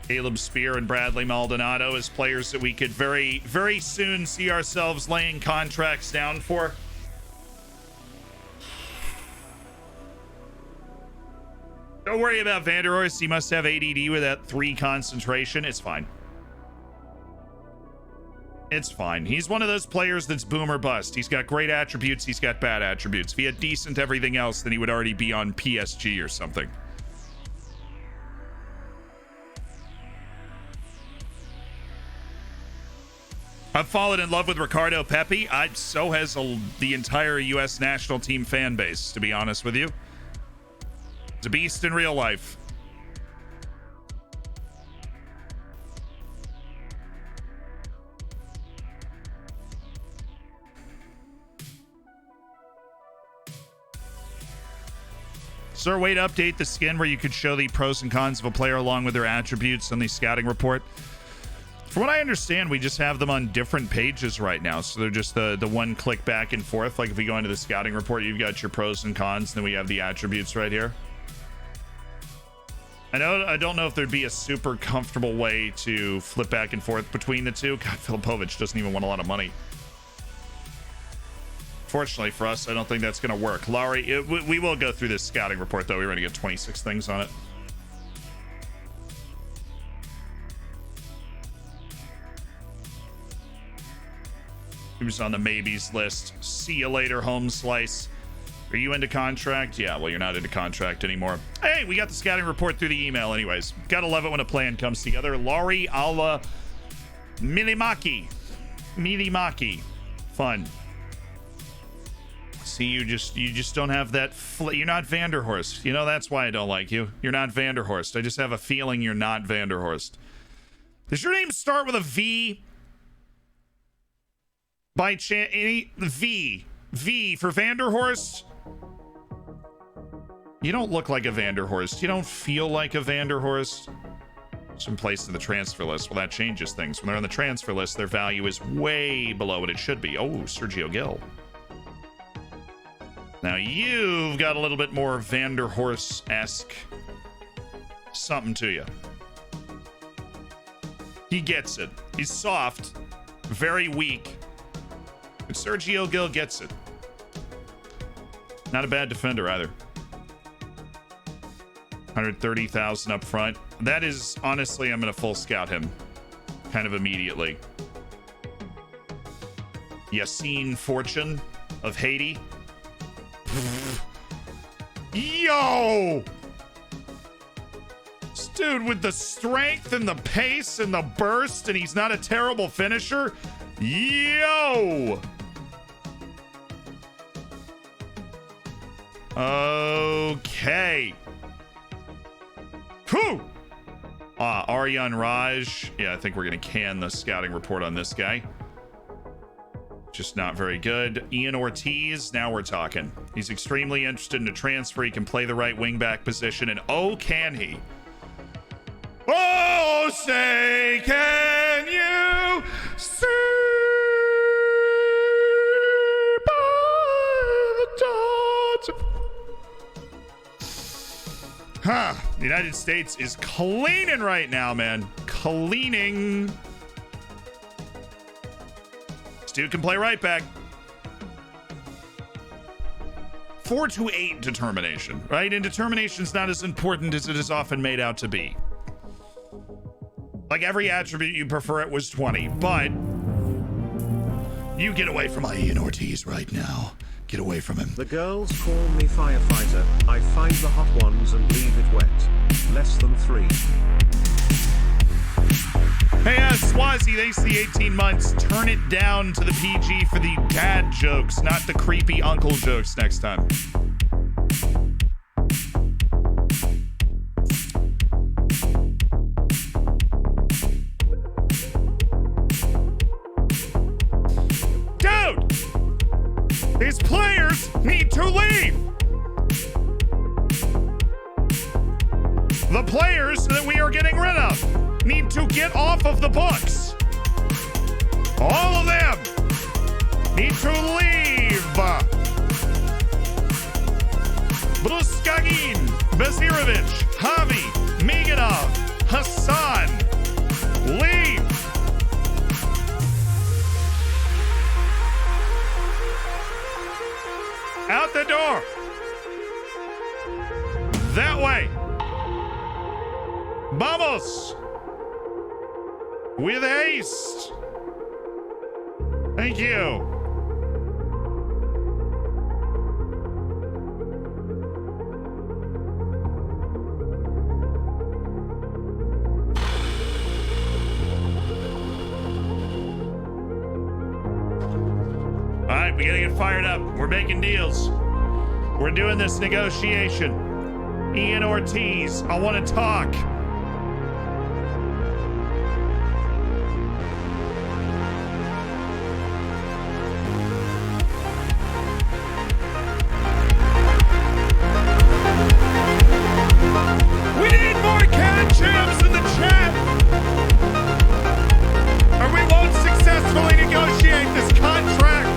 Caleb Spear and Bradley Maldonado as players that we could very, very soon see ourselves laying contracts down for. Don't worry about Vanderhorst. He must have ADD with that 3 concentration. It's fine. It's fine. He's one of those players that's boom or bust. He's got great attributes. He's got bad attributes. If he had decent everything else, then he would already be on PSG or something. I've fallen in love with Ricardo Pepi. So has the entire U.S. national team fan base, to be honest with you. He's a beast in real life. Is there a way to update the skin where you could show the pros and cons of a player along with their attributes on the scouting report? From what I understand, we just have them on different pages right now. So they're just the one click back and forth. Like if we go into the scouting report, you've got your pros and cons, and then we have the attributes right here. I don't know if there'd be a super comfortable way to flip back and forth between the two. God, Filipovic doesn't even want a lot of money. Fortunately for us, I don't think that's going to work. Laurie, we will go through this scouting report, though. We're going to get 26 things on it. He was on the maybes list. See you later, home slice. Are you into contract? Yeah, well, you're not into contract anymore. Hey, we got the scouting report through the email anyways. Gotta love it when a plan comes together. Laurie Alla Milimaki. Fun. See, you just don't have that. You're not Vanderhorst. You know, that's why I don't like you. You're not Vanderhorst. I just have a feeling you're not Vanderhorst. Does your name start with a V? By chance, V for Vanderhorst? You don't look like a Vanderhorst. You don't feel like a Vanderhorst. Some place in the transfer list. Well, that changes things. When they're on the transfer list, their value is way below what it should be. Oh, Sergio Gil. Now you've got a little bit more Vanderhorst-esque something to you. He gets it. He's soft, very weak. But Sergio Gil gets it. Not a bad defender either. 130,000 up front. That is, honestly, I'm going to full scout him kind of immediately. Yassine Fortune of Haiti. Yo! This dude with the strength and the pace and the burst, and he's not a terrible finisher. Yo! Okay. Whew! Aryan Raj. Yeah, I think we're going to can the scouting report on this guy. Just not very good. Ian Ortiz. Now we're talking. He's extremely interested in a transfer. He can play the right wingback position. And oh, can he? Oh, say, can you see by the dawn's the United States is cleaning right now, man. Cleaning. This dude can play right back. 4 to 8 determination, right? And determination's not as important as it is often made out to be. Like every attribute you prefer it was 20, but you get away from Ian Ortiz right now. Get away from him. The girls call me firefighter. I find the hot ones and leave it wet. Less than 3. Hey, Swazi, thanks for the 18 months. Turn it down to the PG for the dad jokes, not the creepy uncle jokes next time. Dude! These players need to leave! The players that we are getting rid of need to get off of the books. All of them need to leave. Bruskagin, Bezirovic, Javi, Miganov, Hassan, leave. Out the door. That way. Vamos! With haste! Thank you! Alright, we gotta get fired up. We're making deals. We're doing this negotiation. Ian Ortiz, I want to talk. We need more cat jams in the chat, or we won't successfully negotiate this contract.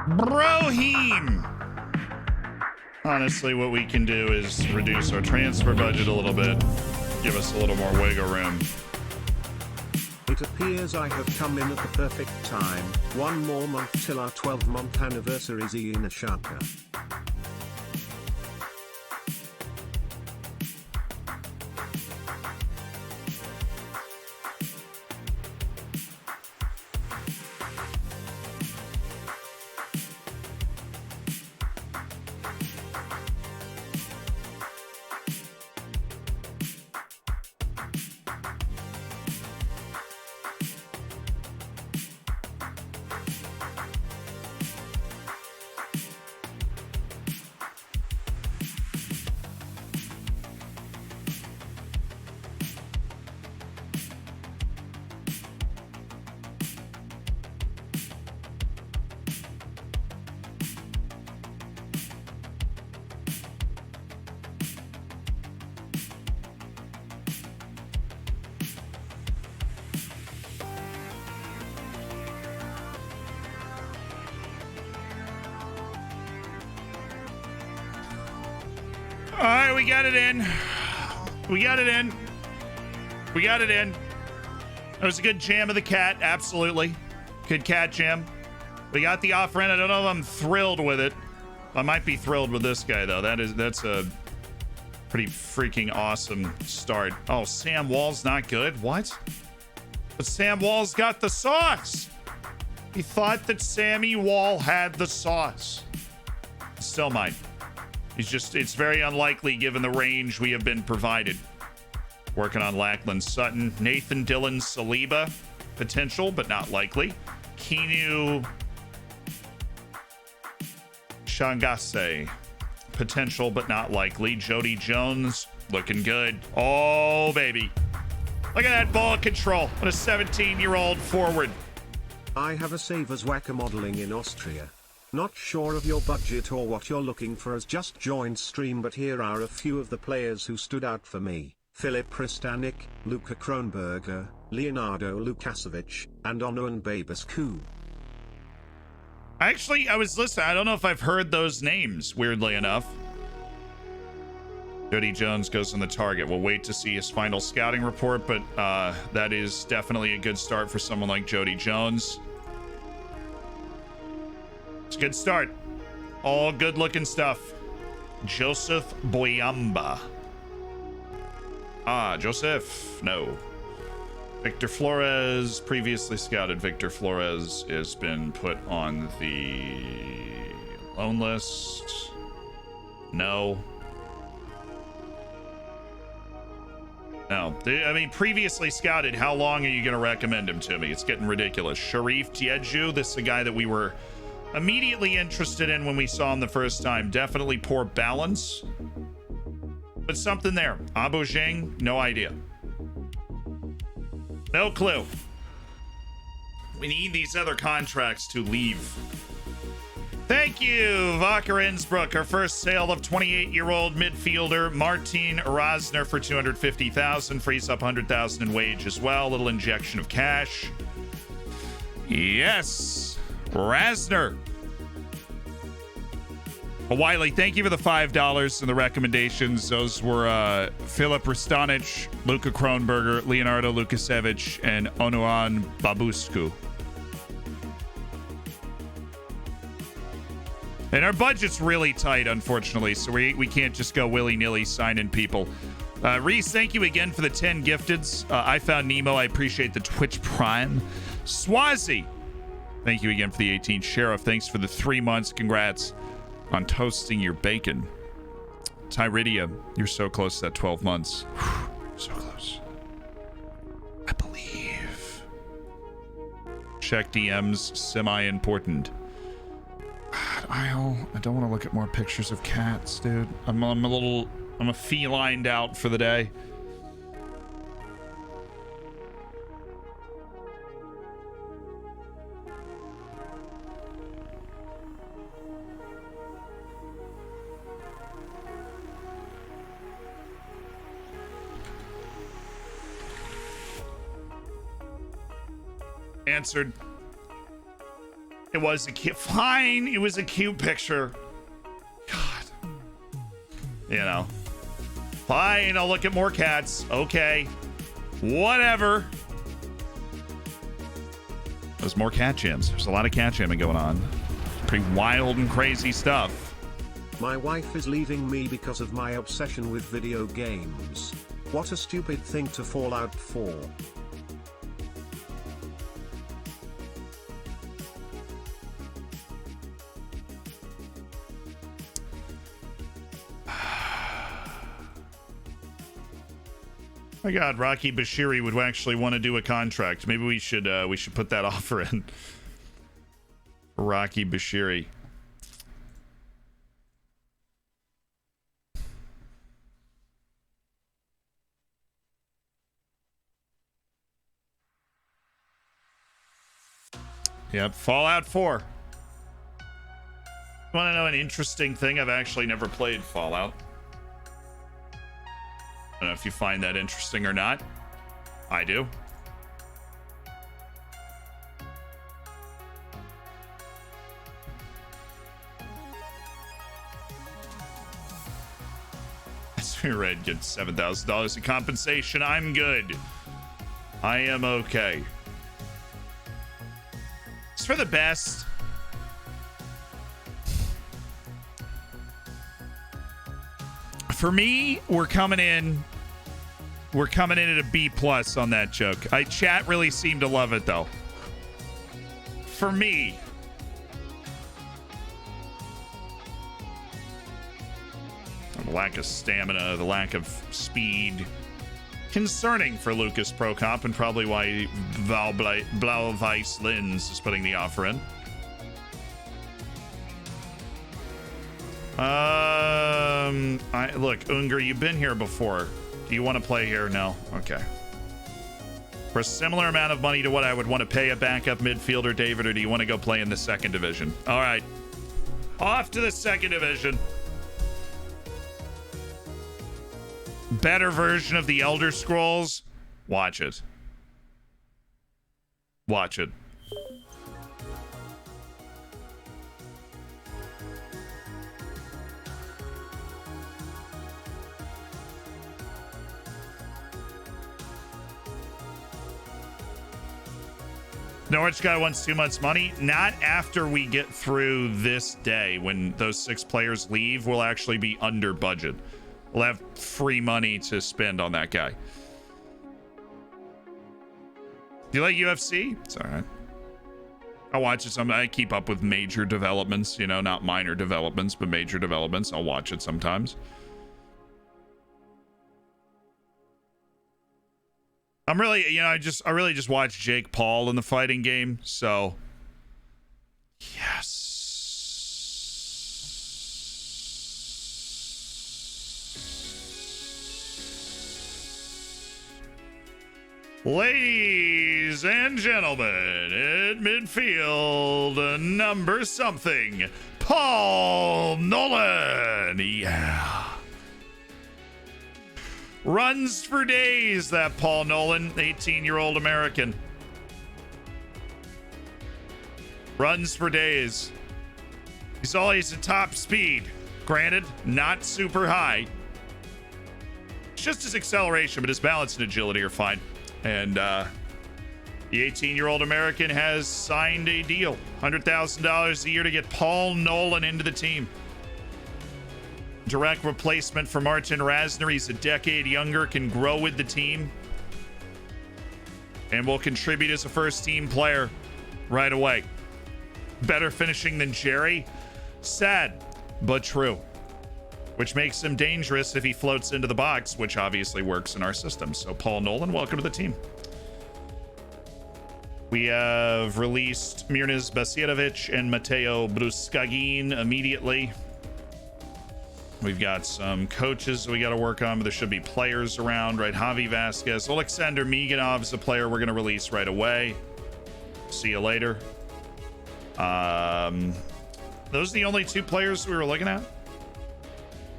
Brohim! Honestly, what we can do is reduce our transfer budget a little bit, give us a little more wiggle room. It appears I have come in at the perfect time. 1 more month till our 12-month anniversary is Ian Ashaka. All right, we got it in. We got it in. We got it in. That was a good jam of the cat. Absolutely. Good cat jam. We got the offer in. I don't know if I'm thrilled with it. I might be thrilled with this guy, though. That's a pretty freaking awesome start. Oh, Sam Wall's not good? What? But Sam Wall's got the sauce. He thought that Sammy Wall had the sauce. Still might. It's very unlikely given the range we have been provided. Working on Lackland Sutton. Nathan Dillon Saliba. Potential, but not likely. Keanu Shangase. Potential, but not likely. Jody Jones. Looking good. Oh, baby. Look at that ball control. What a 17-year-old forward. I have a Savers Wacker modeling in Austria. Not sure of your budget or what you're looking for, as just joined stream, but here are a few of the players who stood out for me. Filip Pristanic, Luka Kronberger, Leonardo Lukasevic, and Onuan Babascu. Actually, I was listening. I don't know if I've heard those names, weirdly enough. Jody Jones goes on the target. We'll wait to see his final scouting report, but that is definitely a good start for someone like Jody Jones. It's a good start. All good looking stuff. Joseph Boyamba. Joseph. No. Victor Flores. Previously scouted Victor Flores has been put on the loan list. No. No. I mean, previously scouted, how long are you going to recommend him to me? It's getting ridiculous. Sharif Jeju. This is a guy that we were immediately interested in when we saw him the first time. Definitely poor balance, but something there. Abu Zheng, no idea. No clue. We need these other contracts to leave. Thank you, Wacker Innsbruck. Our first sale of 28-year-old midfielder Martin Rosner for $250,000. Frees up $100,000 in wage as well. A little injection of cash. Yes, Rasner. Wiley, thank you for the $5 and the recommendations. Those were Filip Ristanic, Luka Kronberger, Leonardo Lukasevic, and Onuan Babuscu. And our budget's really tight, unfortunately, so we can't just go willy-nilly signing people. Reese, thank you again for the 10 gifteds. I found Nemo. I appreciate the Twitch Prime. Swazi, thank you again for the 18. Sheriff, thanks for the 3 months. Congrats on toasting your bacon. Tyridia, you're so close to that 12 months. So close. I believe. Check DMs, semi-important. I don't want to look at more pictures of cats, dude. I'm a felined out for the day. Answered. It was a cute. Fine. It was a cute picture. God. You know. Fine. I'll look at more cats. Okay. Whatever. There's more cat jams. There's a lot of cat jamming going on. Pretty wild and crazy stuff. My wife is leaving me because of my obsession with video games. What a stupid thing to fall out for. My God, Rocky Bashiri would actually want to do a contract. Maybe we should put that offer in. Rocky Bashiri. Yep, Fallout 4. Want to know an interesting thing? I've actually never played Fallout. I don't know if you find that interesting or not. I do. Red gets $7,000 in compensation. I'm good. I am okay. It's for the best. For me, we're coming in at a B plus on that joke. Chat really seemed to love it though. For me. The lack of stamina, the lack of speed. Concerning for Lucas Prokop, and probably why Blau-Weiss Lins is putting the offer in. Look, Unger, you've been here before. Do you want to play here? No? Okay. For a similar amount of money to what I would want to pay a backup midfielder, David, or do you want to go play in the second division? All right. Off to the second division. Better version of the Elder Scrolls. Watch it. Watch it. Norwich guy wants too much money. Not after we get through this day. When those 6 players leave, we'll actually be under budget. We'll have free money to spend on that guy. Do you like UFC? It's all right. I'll watch it some. I keep up with major developments, you know, not minor developments, but major developments. I'll watch it sometimes. I'm really, you know, I really just watched Jake Paul in the fighting game, so yes. Ladies and gentlemen, in midfield, number something, Paul Nolan. Yeah. Runs for days, that Paul Nolan, 18-year-old American. Runs for days. He's always at top speed. Granted, not super high. It's just his acceleration, but his balance and agility are fine. And the 18-year-old American has signed a deal. $100,000 a year to get Paul Nolan into the team. Direct replacement for Martin Rasner. He's a decade younger, can grow with the team, and will contribute as a first-team player right away. Better finishing than Jerry? Sad, but true. Which makes him dangerous if he floats into the box, which obviously works in our system. So Paul Nolan, welcome to the team. We have released Mirnes Basirovic and Mateo Bruskagin immediately. We've got some coaches we got to work on, but there should be players around, right? Javi Vasquez. Alexander Miganov is a player we're going to release right away. See you later. Those are the only 2 players we were looking at?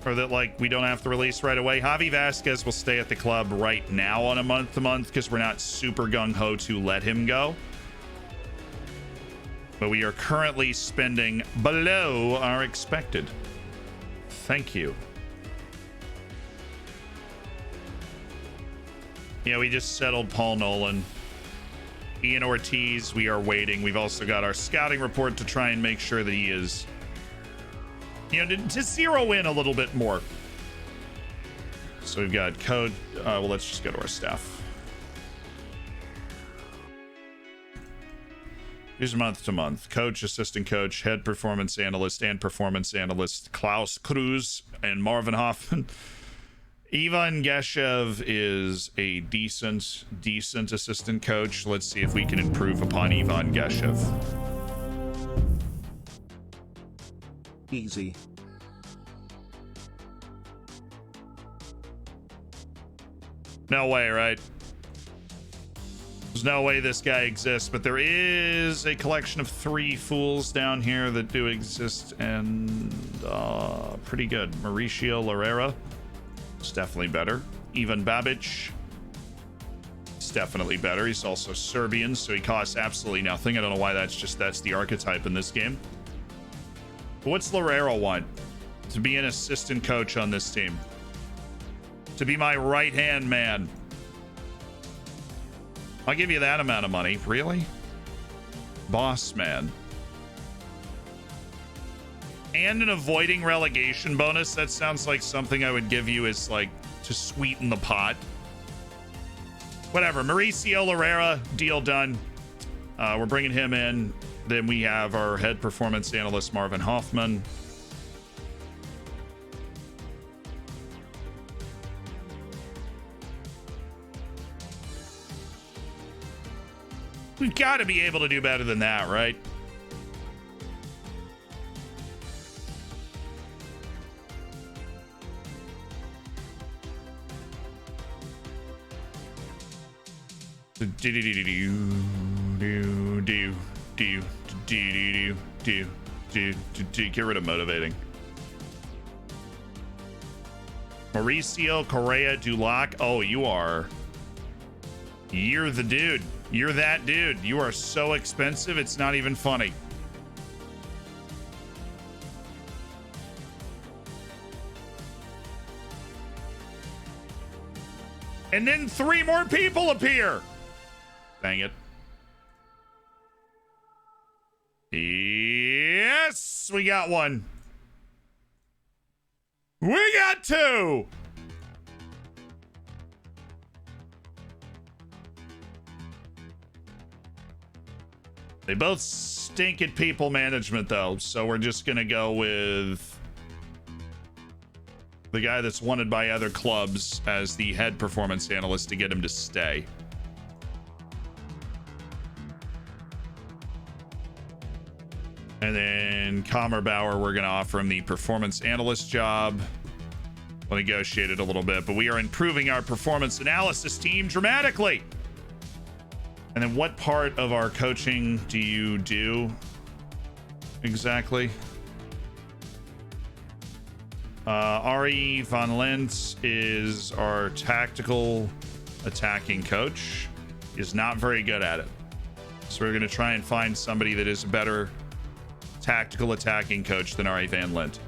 Or that, like, we don't have to release right away? Javi Vasquez will stay at the club right now on a month-to-month because we're not super gung-ho to let him go. But we are currently spending below our expected. Thank you. Yeah, we just settled Paul Nolan. Ian Ortiz, we are waiting. We've also got our scouting report to try and make sure that he is, you know, to zero in a little bit more. So we've got code. Well, let's just go to our staff. Here's month to month. Coach, assistant coach, head performance analyst, and performance analyst Klaus Cruz and Marvin Hoffman. Ivan Geshev is a decent assistant coach. Let's see if we can improve upon Ivan Geshev. Easy. No way, right? There's no way this guy exists, but there is a collection of 3 fools down here that do exist, and pretty good. Mauricio Larrera, it's definitely better. Ivan Babic, it's definitely better. He's also Serbian, so he costs absolutely nothing. I don't know why that's the archetype in this game. But what's Larrera want? To be an assistant coach on this team. to be my right-hand man. I'll give you that amount of money. Really? Boss man. And an avoiding relegation bonus. That sounds like something I would give you as like to sweeten the pot. Whatever. Mauricio Larrera, deal done. We're bringing him in. Then we have our head performance analyst, Marvin Hoffman. We've got to be able to do better than that, right? Get rid of motivating. Mauricio Correa Dulac. Oh, you're the dude. You're that dude. You are so expensive, it's not even funny. And then 3 more people appear. Dang it. Yes, we got one. We got 2. They both stink at people management, though, so we're just going to go with the guy that's wanted by other clubs as the head performance analyst to get him to stay. And then Kammerbauer, we're going to offer him the performance analyst job. We'll negotiate it a little bit, but we are improving our performance analysis team dramatically. And then what part of our coaching do you do exactly? Ari Van Lent is our tactical attacking coach. Is not very good at it. So we're going to try and find somebody that is a better tactical attacking coach than Ari Van Lent.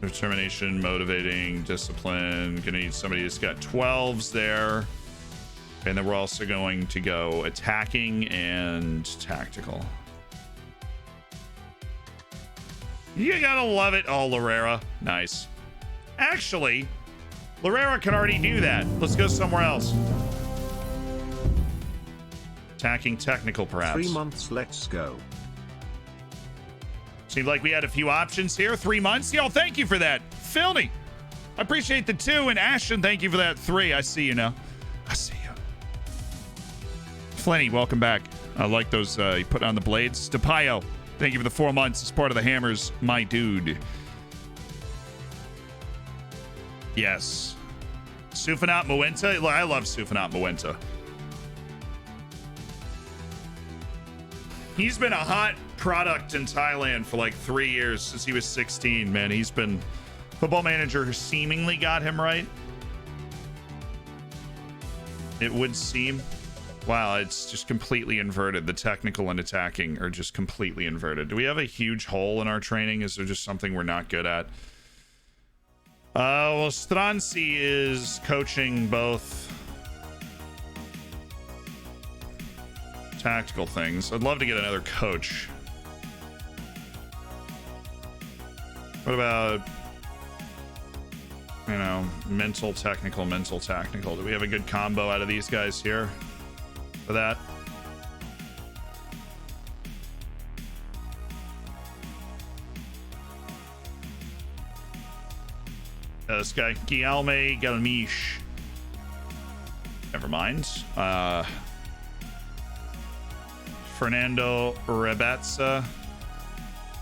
Determination, motivating, discipline. Gonna need somebody who's got 12s there. And then we're also going to go attacking and tactical. You gotta love it. Oh, Larrera. Nice. Actually, Larrera can already do that. Let's go somewhere else. Attacking technical, perhaps. 3 months, let's go. Seemed like we had a few options here. 3 months. Yo, thank you for that. Philny. I appreciate the 2. And Ashton, thank you for that 3. I see you now. I see you. Flenny, welcome back. I like those you put on the blades. DePayo, thank you for the 4 months as part of the Hammers, my dude. Yes. Sufanat Muenta. I love Sufanat Muenta. He's been a hot product in Thailand for like 3 years since he was 16, man. He's been Football Manager seemingly got him right. It would seem. Wow, it's just completely inverted. The technical and attacking are just completely inverted. Do we have a huge hole in our training? Is there just something we're not good at? Well, Stranci is coaching both tactical things. I'd love to get another coach. What about, you know, mental, technical, mental, tactical? Do we have a good combo out of these guys here for that? This guy, Guilherme Galmiche. Never mind. Fernando Rebetza.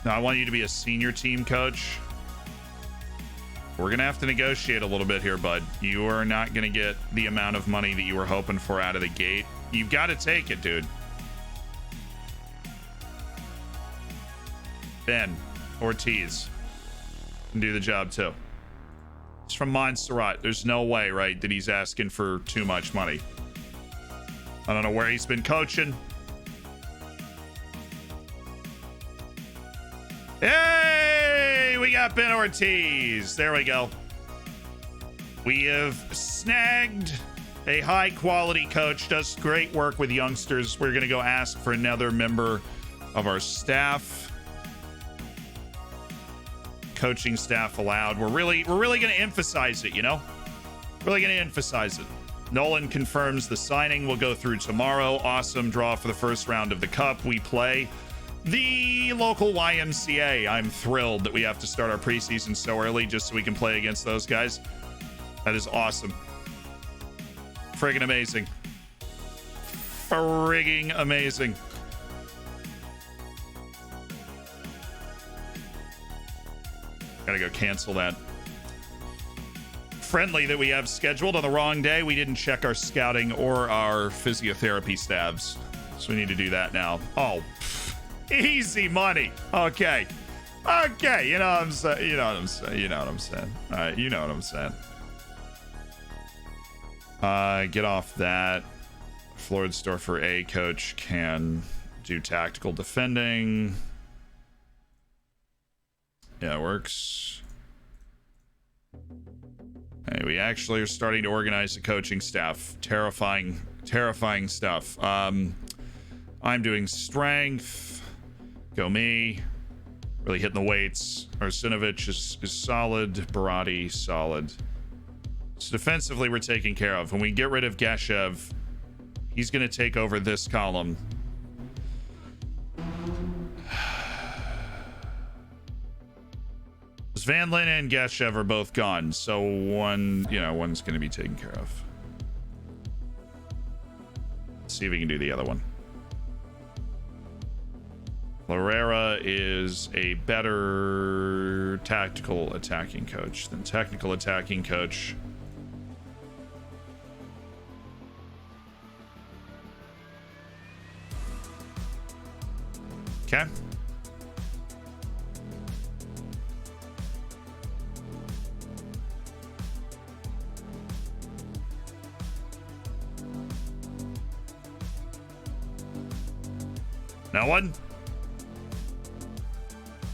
No, I want you to be a senior team coach. We're going to have to negotiate a little bit here, bud. You are not going to get the amount of money that you were hoping for out of the gate. You've got to take it, dude. Ben Ortiz can do the job, too. It's from Montserrat. There's no way, right, that he's asking for too much money. I don't know where he's been coaching. Hey, we got Ben Ortiz. There we go. We have snagged a high quality coach, does great work with youngsters. We're going to go ask for another member of our staff. Coaching staff allowed. We're really going to emphasize it, you know? Really going to emphasize it. Nolan confirms the signing will go through tomorrow. Awesome draw for the first round of the cup. We play the local YMCA. I'm thrilled that we have to start our preseason so early just so we can play against those guys. That is awesome. Friggin' amazing. Frigging amazing. Gotta go cancel that friendly that we have scheduled on the wrong day. We didn't check our scouting or our physiotherapy stabs, so we need to do that now. Oh, easy money. Okay, you know what I'm saying. You know what I'm saying. All right, you know what I'm saying. Get off that. Floridsdorfer A coach can do tactical defending. Yeah, it works. Hey, we actually are starting to organize the coaching staff. Terrifying stuff. I'm doing strength. Go me. Really hitting the weights. Arsenovic is solid. Barati, solid. So defensively, we're taken care of. When we get rid of Geshev, he's going to take over this column. Van Lin and Geshev are both gone, so one's going to be taken care of. Let's see if we can do the other one. Lorera is a better tactical attacking coach than technical attacking coach. Okay. No one?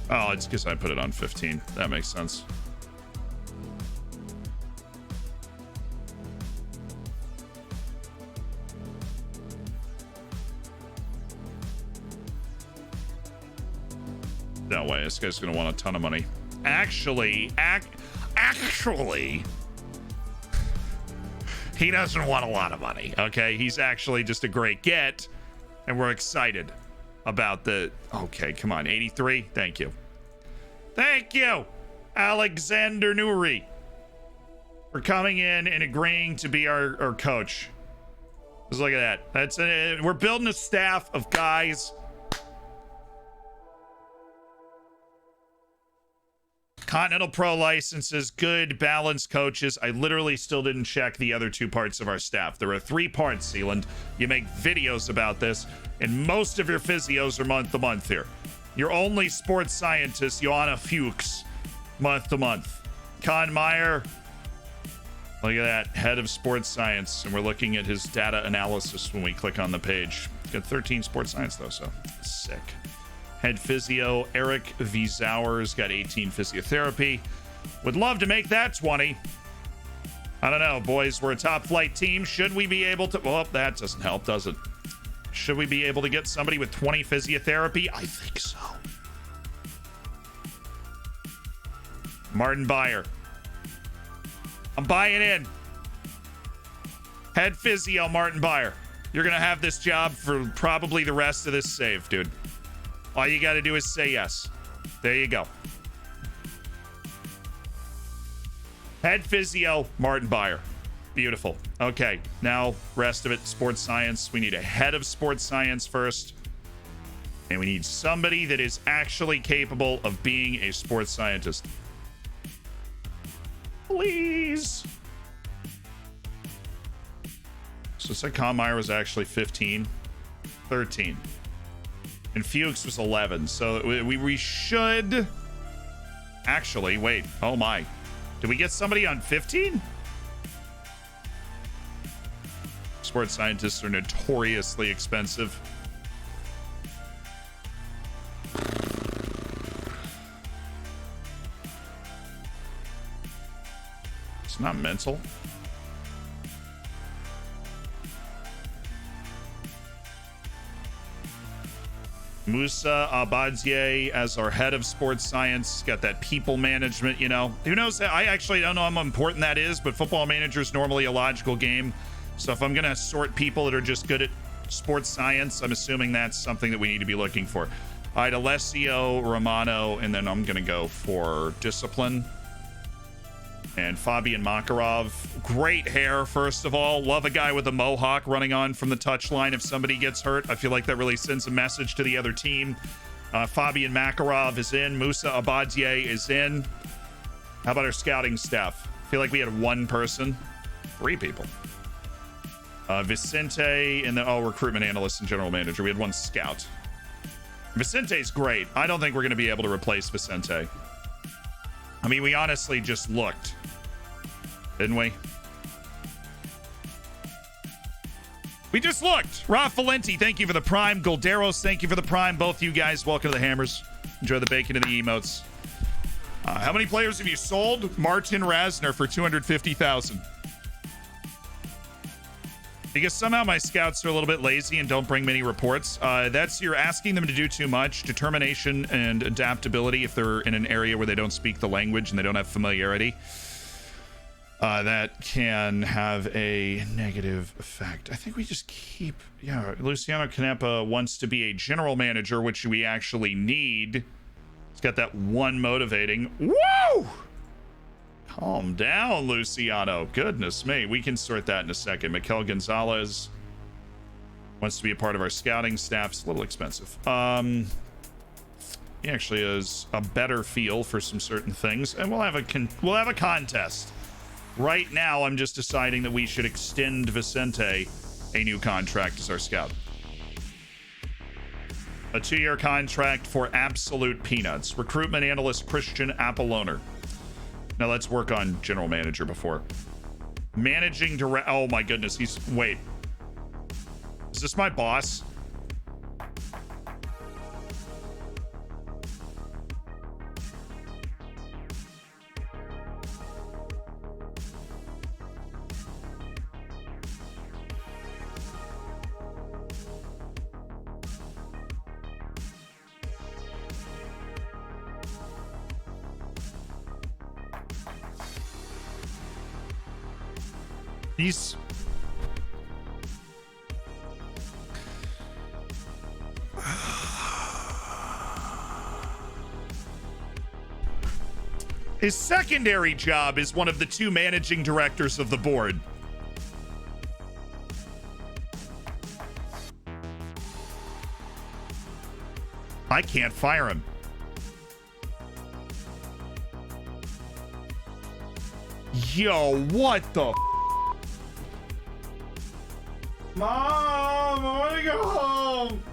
Oh, it's because I put it on 15. That makes sense. No way, this guy's gonna want a ton of money. Actually, he doesn't want a lot of money, okay? He's actually just a great get, and we're excited about the... Okay, come on, 83? Thank you. Thank you, Alexander Nuri, for coming in and agreeing to be our coach. Just look at that. We're building a staff of guys. Continental Pro licenses, good, balanced coaches. I literally still didn't check the other two parts of our staff. There are 3 parts, Sealand. You make videos about this, and most of your physios are month to month here. Your only sports scientist, Joanna Fuchs, month to month. Con Meyer, look at that, head of sports science, and we're looking at his data analysis when we click on the page. Got 13 sports science though, so sick. Head physio, Eric V. Zowers, got 18 physiotherapy. Would love to make that 20. I don't know, boys. We're a top flight team. Should we be able to... Well, that doesn't help, does it? Should we be able to get somebody with 20 physiotherapy? I think so. Martin Beyer. I'm buying in. Head physio, Martin Beyer. You're going to have this job for probably the rest of this save, dude. All you got to do is say yes. There you go. Head physio, Martin Beyer. Beautiful. Okay, now rest of it, sports science. We need a head of sports science first. And we need somebody that is actually capable of being a sports scientist. Please. So Psychomeyer was actually 15. 13. And Fuchs was 11. So we should... Actually, wait. Oh my. Did we get somebody on 15? Sports scientists are notoriously expensive. It's not mental. Musa Abadzie as our head of sports science. Got that people management, you know. Who knows? I actually don't know how important that is, but Football Manager is normally a logical game. So if I'm going to sort people that are just good at sports science, I'm assuming that's something that we need to be looking for. All right, Alessio Romano, and then I'm going to go for discipline. And Fabian Makarov. Great hair, first of all. Love a guy with a mohawk running on from the touchline if somebody gets hurt. I feel like that really sends a message to the other team. Fabian Makarov is in. Musa Abadzie is in. How about our scouting staff? I feel like we had one person. 3 people. Vicente, and then, recruitment analyst and general manager. We had 1 scout. Vicente's great. I don't think we're going to be able to replace Vicente. I mean, we honestly just looked, didn't we? We just looked. Rob Valenti, thank you for the prime. Golderos, thank you for the prime. Both you guys, welcome to the Hammers. Enjoy the bacon and the emotes. How many players have you sold? Martin Rasner for 250,000. Because somehow my scouts are a little bit lazy and don't bring many reports. You're asking them to do too much. Determination and adaptability if they're in an area where they don't speak the language and they don't have familiarity. That can have a negative effect. I think we just keep... Yeah, Luciano Canepa wants to be a general manager, which we actually need. He's got that one motivating. Woo! Calm down, Luciano. Goodness me. We can sort that in a second. Mikel Gonzalez wants to be a part of our scouting staff. It's a little expensive. He actually has a better feel for some certain things, and we'll have a contest. Right now, I'm just deciding that we should extend Vicente a new contract as our scout. A 2-year contract for absolute peanuts. Recruitment analyst Christian Apolloner. Now let's work on general manager before. Managing direct. Oh my goodness. Wait. Is this my boss? These... His secondary job is one of the 2 managing directors of the board. I can't fire him. Yo, what the... Mom, I want to go home.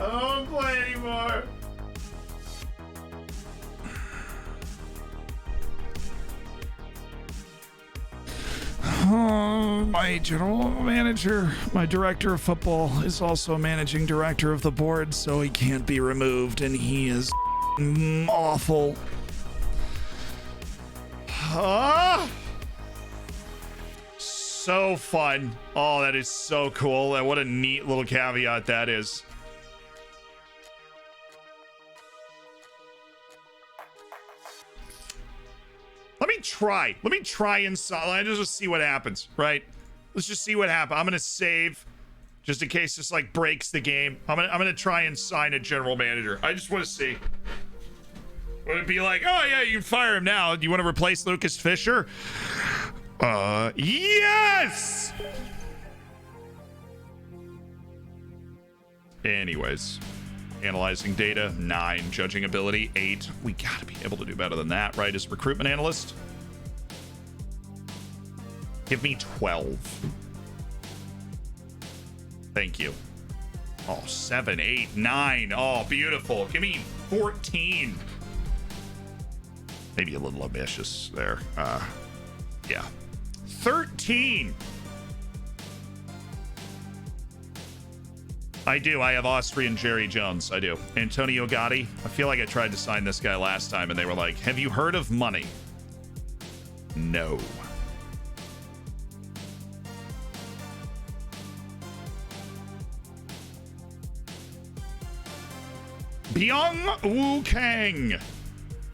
I don't want to play anymore. My general manager, my director of football, is also managing director of the board, so he can't be removed, and he is awful. So fun. Oh, that is so cool. And what a neat little caveat that is. Let me try and just see what happens, right? Let's just see what happens. I'm gonna save just in case this like breaks the game. I'm gonna try and sign a general manager. I just want to see. Would it be like, oh yeah, you can fire him now? Do you want to replace Lucas Fisher? Yes! Anyways, analyzing data, 9. Judging ability, 8. We gotta be able to do better than that, right? As recruitment analyst, give me 12. Thank you. Oh, 7, 8, 9. Oh, beautiful. Give me 14. Maybe a little ambitious there. Yeah. 13. I do. I have Austrian Jerry Jones. I do. Antonio Gotti. I feel like I tried to sign this guy last time and they were like, have you heard of money? No. Byung Woo Kang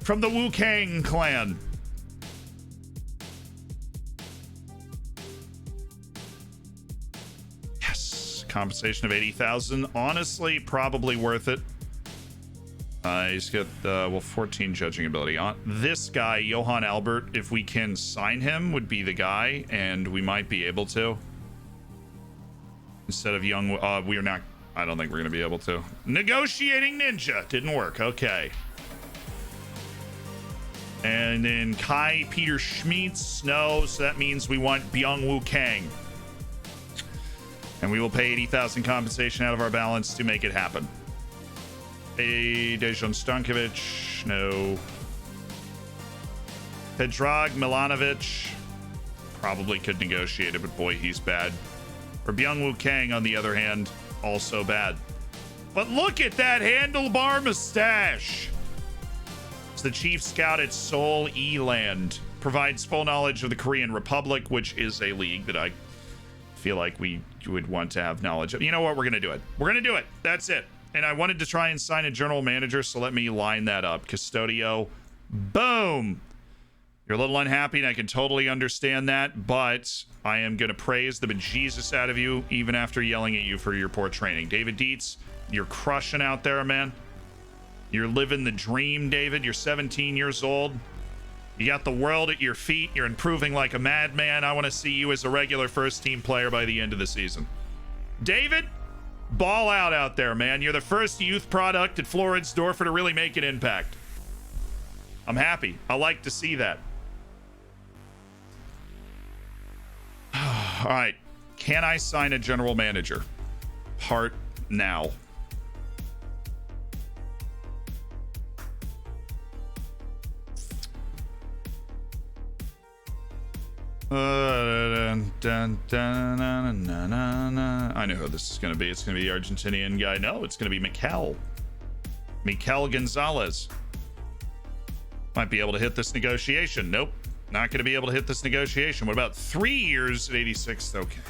from the Wu Kang clan. Yes, compensation of 80,000. Honestly, probably worth it. He's got 14 judging ability. This guy, Johann Albert, if we can sign him, would be the guy, and we might be able to. Instead of Young, we're not. I don't think we're gonna be able to. Negotiating Ninja didn't work. Okay. And then Kai Peter Schmitz, no, so that means we want Byung Woo Kang. And we will pay 80,000 compensation out of our balance to make it happen. Dejan Stankovic, no. Pedrag Milanovic, probably could negotiate it, but boy, he's bad. Or Byung Woo Kang, on the other hand, also bad. But look at that handlebar mustache. It's the chief scout at Seoul Eland. Provides full knowledge of the Korean Republic, which is a league that I feel like we would want to have knowledge of. You know what? We're going to do it. We're going to do it. That's it. And I wanted to try and sign a general manager, so let me line that up. Custodio. Boom. You're a little unhappy, and I can totally understand that, but I am going to praise the bejesus out of you, even after yelling at you for your poor training. David Dietz, you're crushing out there, man. You're living the dream, David. You're 17 years old. You got the world at your feet. You're improving like a madman. I want to see you as a regular first-team player by the end of the season. David, ball out there, man. You're the first youth product at Floridsdorfer to really make an impact. I'm happy. I like to see that. All right. Can I sign a general manager? Part now. I know who this is going to be. It's going to be the Argentinian guy. No, it's going to be Mikel Gonzalez. Might be able to hit this negotiation. Nope. Not going to be able to hit this negotiation. What about 3 years at 86? Okay.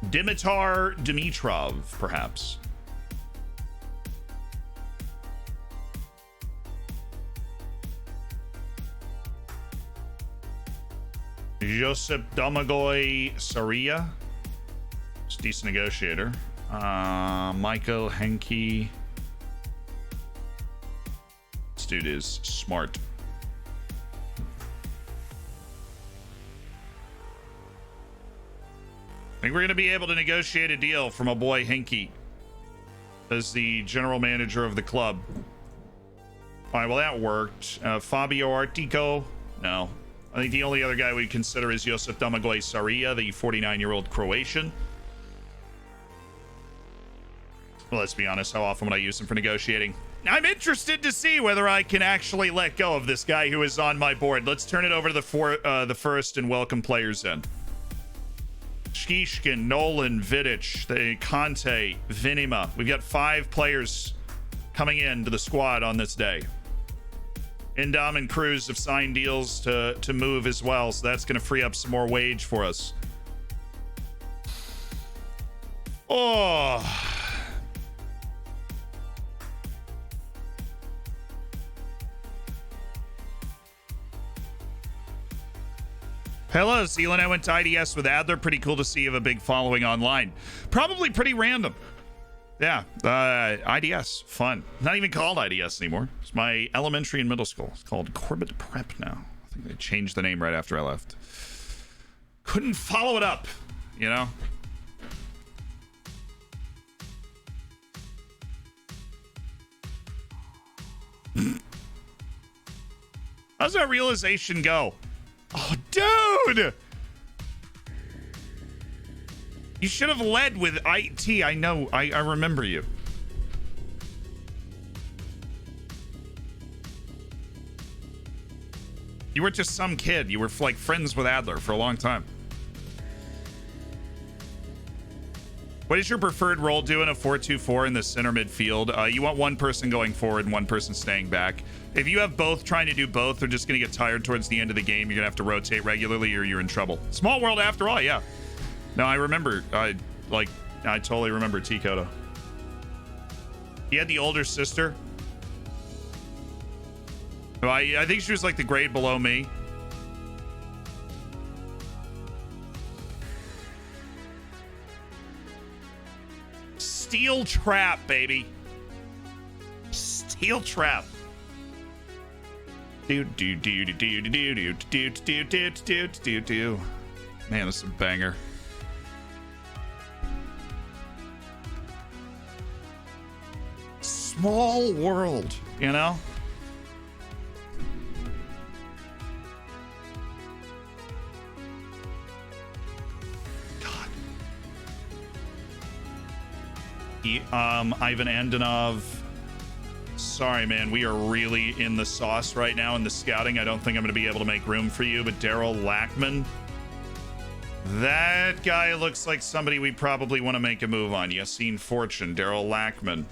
Dimitar Dimitrov, perhaps. Josip Domagoy Saria. It's a decent negotiator. Michael Henke. This dude is smart. I think we're going to be able to negotiate a deal for my boy Henke as the general manager of the club. All right, well, that worked. Fabio Artico. No. I think the only other guy we'd consider is Josip Domagoy Saria, the 49-year-old Croatian. Well, let's be honest, how often would I use him for negotiating? I'm interested to see whether I can actually let go of this guy who is on my board. Let's turn it over to the first and welcome players in. Shkishkin, Nolan, Vidic, Conte, Vinima. We've got 5 players coming into the squad on this day. Indom and Cruz have signed deals to move as well, so that's going to free up some more wage for us. Oh. Hello, Zealand. I went to IDS with Adler. Pretty cool to see you have a big following online. Probably pretty random. Yeah, IDS, fun. Not even called IDS anymore. It's my elementary and middle school. It's called Corbett Prep now. I think they changed the name right after I left. Couldn't follow it up, you know? How's that realization go? Oh, dude! You should have led with IT. I know. I remember you. You were just some kid. You were like friends with Adler for a long time. What is your preferred role doing a 4-2-4 in the center midfield? You want one person going forward and one person staying back. If you have both trying to do both, they're just going to get tired towards the end of the game. You're going to have to rotate regularly or you're in trouble. Small world after all, yeah. No, I remember. I totally remember T. Kodo. He had the older sister. I think she was like the grade below me. Steel trap, baby. Steel trap. Man, this is a banger. Small world, you know? Ivan Andonov. Sorry, man. We are really in the sauce right now in the scouting. I don't think I'm going to be able to make room for you, but Daryl Lackman. That guy looks like somebody we probably want to make a move on. Yassine Fortune, Daryl Lackman.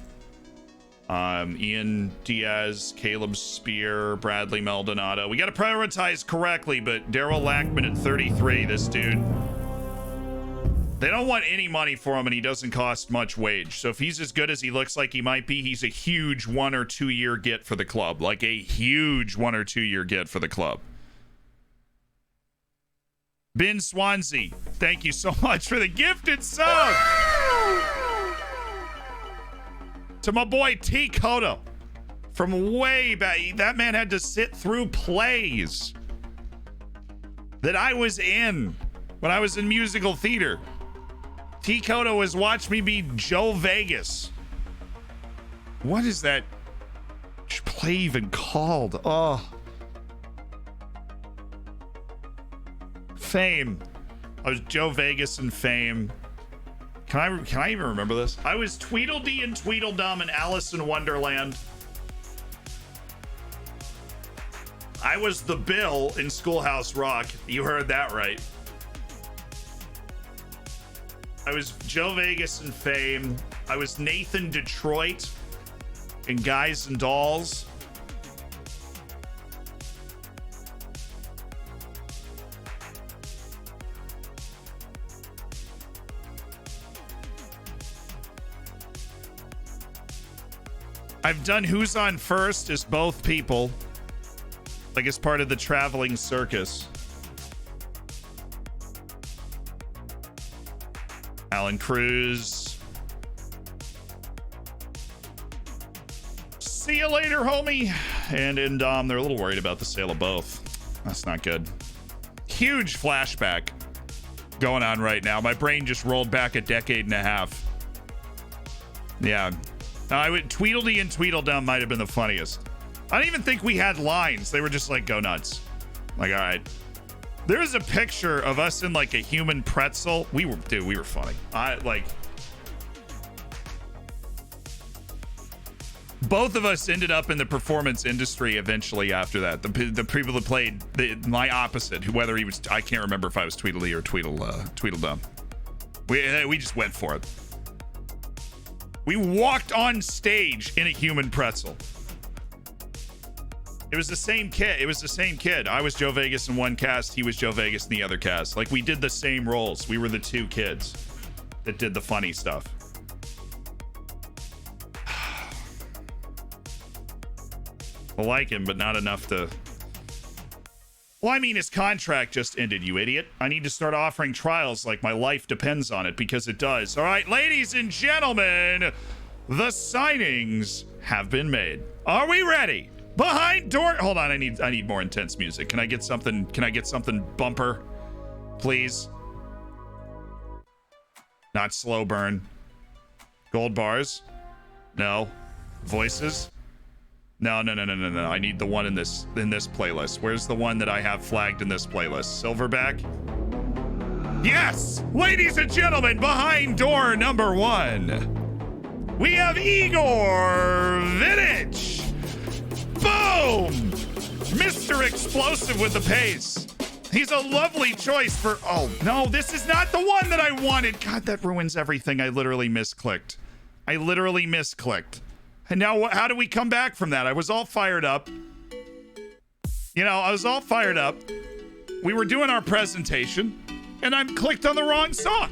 Ian Diaz, Caleb Spear, Bradley Maldonado. We got to prioritize correctly, but Daryl Lackman at 33, this dude. They don't want any money for him, and he doesn't cost much wage. So if he's as good as he looks like he might be, he's a huge 1 or 2 year get for the club. Like a huge 1 or 2 year get for the club. Ben Swansea, thank you so much for the gifted sub. To my boy T. Kodo from way back. That man had to sit through plays that I was in when I was in musical theater. T. Kodo has watched me be Joe Vegas. What is that play even called? Oh. Fame. I was Joe Vegas in Fame. Can I even remember this? I was Tweedledee and Tweedledum in Alice in Wonderland. I was the Bill in Schoolhouse Rock. You heard that right. I was Joe Vegas in Fame. I was Nathan Detroit in Guys and Dolls. I've done Who's On First as both people, like as part of the traveling circus. Alan Cruz. See you later, homie. And they're a little worried about the sale of both. That's not good. Huge flashback going on right now. My brain just rolled back a decade and a half. Yeah. Tweedledee and Tweedledum might have been the funniest. I don't even think we had lines. They were just like, go nuts. Like, all right. There's a picture of us in like a human pretzel. We were funny. Both of us ended up in the performance industry eventually after that. The people that played my opposite, whether he was, I can't remember if I was Tweedledee or Tweedledum. We just went for it. We walked on stage in a human pretzel. It was the same kid. I was Joe Vegas in one cast. He was Joe Vegas in the other cast. Like, we did the same roles. We were the two kids that did the funny stuff. I like him, but not enough to... Well, I mean, his contract just ended, you idiot. I need to start offering trials like my life depends on it, because it does. All right, ladies and gentlemen, the signings have been made. Are we ready? Behind door. Hold on, I need more intense music. Can I get something bumper, please? Not slow burn. Gold bars? No. Voices? No. I need the one in this playlist. Where's the one that I have flagged in this playlist? Silverback? Yes! Ladies and gentlemen, behind door number 1, we have Igor Vidic. Boom! Mr. Explosive with the pace. He's a lovely choice for... Oh, no, this is not the one that I wanted. God, that ruins everything. I literally misclicked. And now how do we come back from that? I was all fired up. You know, I was all fired up. We were doing our presentation, and I clicked on the wrong song.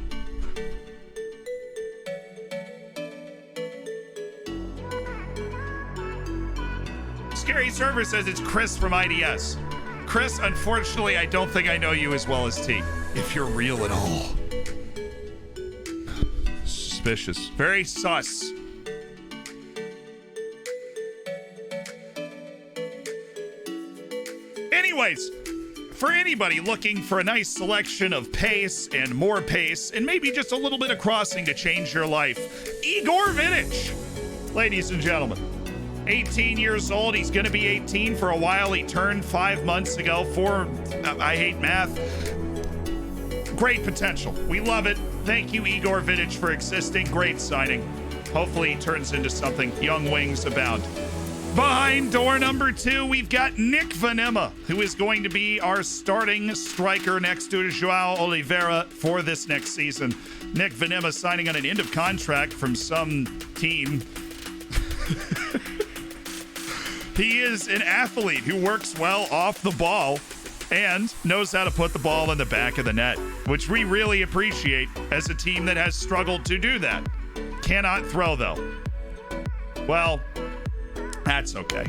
Scary Server says it's Chris from IDS. Chris, unfortunately, I don't think I know you as well as T. If you're real at all. Suspicious. Very sus. Anyways, for anybody looking for a nice selection of pace and more pace and maybe just a little bit of crossing to change your life, Igor Vidic, ladies and gentlemen. 18 years old. He's going to be 18 for a while. He turned 5 months ago. I hate math. Great potential. We love it. Thank you, Igor Vidic, for existing. Great signing. Hopefully he turns into something. Young wings abound. Behind door number 2, we've got Nick Vanema, who is going to be our starting striker next to Joao Oliveira for this next season. Nick Vanema signing on an end of contract from some team. He is an athlete who works well off the ball and knows how to put the ball in the back of the net, which we really appreciate as a team that has struggled to do that. Cannot throw, though. Well, that's okay.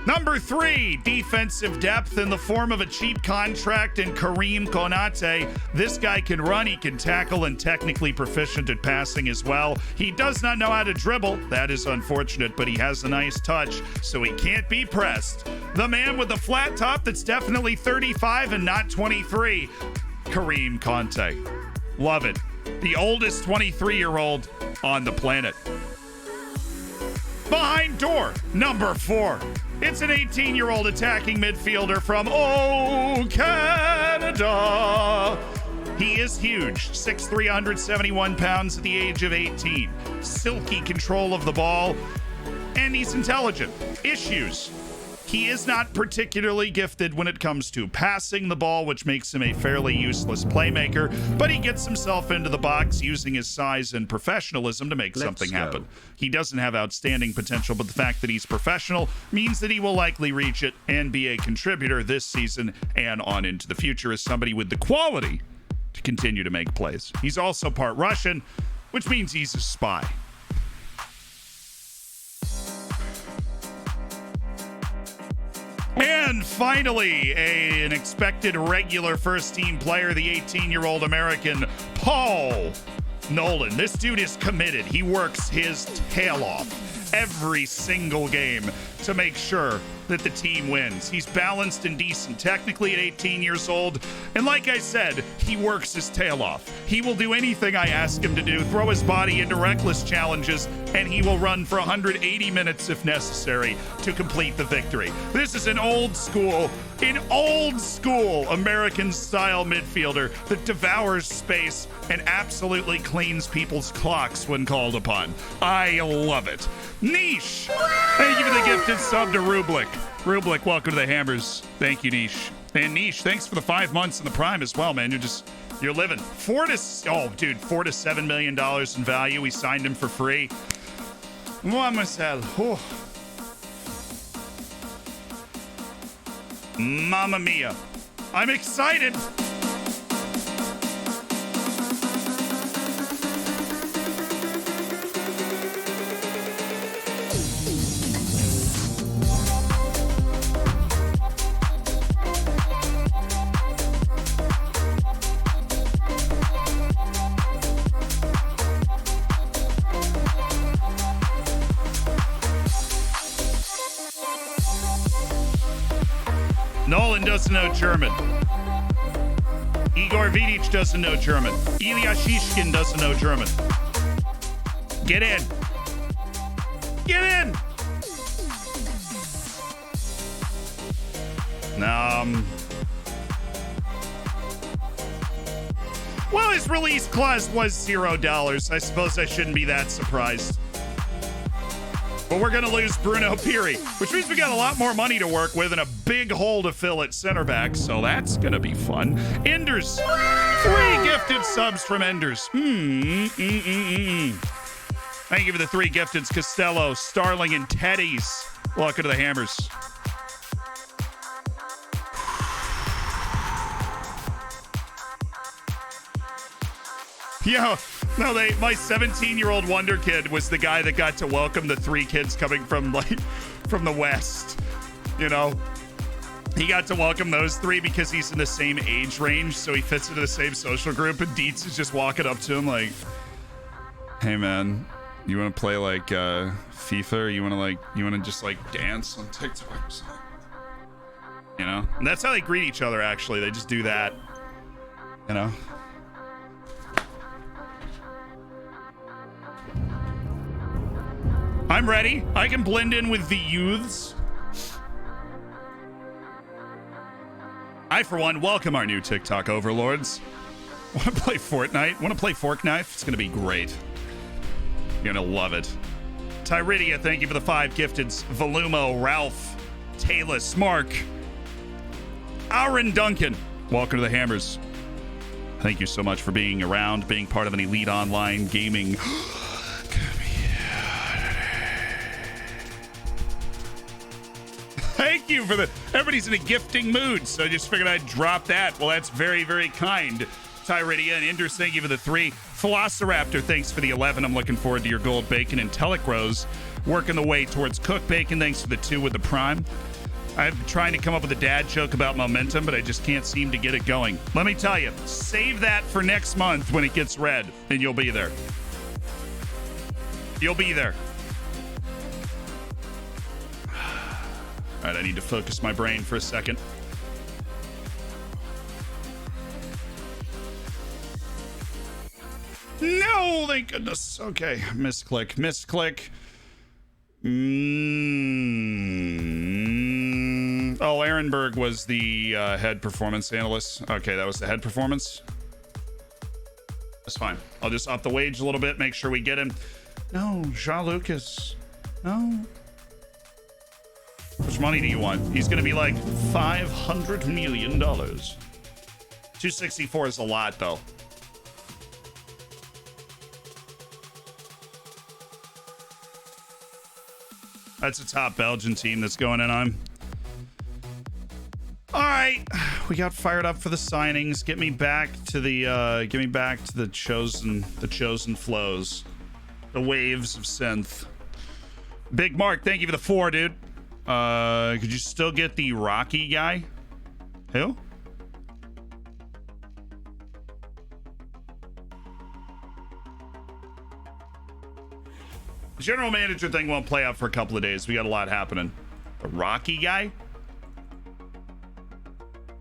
Number 3, defensive depth in the form of a cheap contract in Kareem Konate. This guy can run, he can tackle, and technically proficient at passing as well. He does not know how to dribble. That is unfortunate, but he has a nice touch, so he can't be pressed. The man with the flat top that's definitely 35 and not 23, Kareem Konate. Love it. The oldest 23-year-old on the planet. Behind door number 4. It's an 18-year-old attacking midfielder from Canada. He is huge, 6'3", 171 pounds at the age of 18. Silky control of the ball, and he's intelligent. Issues. He is not particularly gifted when it comes to passing the ball, which makes him a fairly useless playmaker, but he gets himself into the box using his size and professionalism to make something happen. He doesn't have outstanding potential, but the fact that he's professional means that he will likely reach it and be a contributor this season and on into the future as somebody with the quality to continue to make plays. He's also part Russian, which means he's a spy. And finally, an expected regular first-team player, the 18-year-old American Paul Nolan. This dude is committed. He works his tail off every single game to make sure that the team wins. He's balanced and decent technically at 18 years old. And like I said, he works his tail off. He will do anything I ask him to do, throw his body into reckless challenges, and he will run for 180 minutes if necessary to complete the victory. This is an old school American-style midfielder that devours space and absolutely cleans people's clocks when called upon. I love it. Niche, thank you for the gifted sub to Rublik. Rublik, welcome to the Hammers. Thank you, Niche. And Niche, thanks for the 5 months in the Prime as well, man. You're living. $4 to $7 million in value. We signed him for free. Mamma mia. I'm excited. Nolan doesn't know German. Igor Vidic doesn't know German. Ilya Shishkin doesn't know German. Get in. Get in. Well, his release clause was $0. I suppose I shouldn't be that surprised. But we're going to lose Bruno Piri, which means we got a lot more money to work with and a big hole to fill at center back. So that's going to be fun. Enders. 3 gifted subs from Enders. Thank you for the 3 gifteds. Costello, Starling, and Teddy's. Welcome to the Hammers. Yo, no, my 17-year-old wonder kid was the guy that got to welcome the 3 kids coming from the West. You know, he got to welcome those 3 because he's in the same age range, so he fits into the same social group. And Dietz is just walking up to him like, "Hey, man, you want to play like FIFA, or you want to just like dance on TikTok or something?" You know, and that's how they greet each other. Actually, they just do that. You know. I'm ready. I can blend in with the youths. I, for one, welcome our new TikTok overlords. Want to play Fortnite? Want to play Fork Knife? It's going to be great. You're going to love it. Tyridia, thank you for the 5 gifteds. Volumo, Ralph, Talus, Mark, Aaron Duncan. Welcome to the Hammers. Thank you so much for being around, being part of an elite online gaming Thank you for the... Everybody's in a gifting mood, so I just figured I'd drop that. Well, that's very, very kind. Tyridia and Inders, thank you for the 3. Velociraptor, thanks for the 11. I'm looking forward to your gold bacon. And Telecrose, working the way towards cooked bacon. Thanks for the 2 with the prime. I'm trying to come up with a dad joke about momentum, but I just can't seem to get it going. Let me tell you, save that for next month when it gets read, and you'll be there. You'll be there. All right, I need to focus my brain for a second. No, thank goodness. Okay, misclick. Oh, Ehrenberg was the head performance analyst. Okay, that was the head performance. That's fine. I'll just up the wage a little bit, make sure we get him. No, Jean-Lucas. No. How much money do you want? He's going to be like $500 million. 264 is a lot, though. That's a top Belgian team that's going in on. All right, we got fired up for the signings. Get me back to the chosen flows, the waves of synth. Big Mark, thank you for the 4, dude. Could you still get the Rocky guy? Who? The general manager thing won't play out for a couple of days. We got a lot happening. The Rocky guy?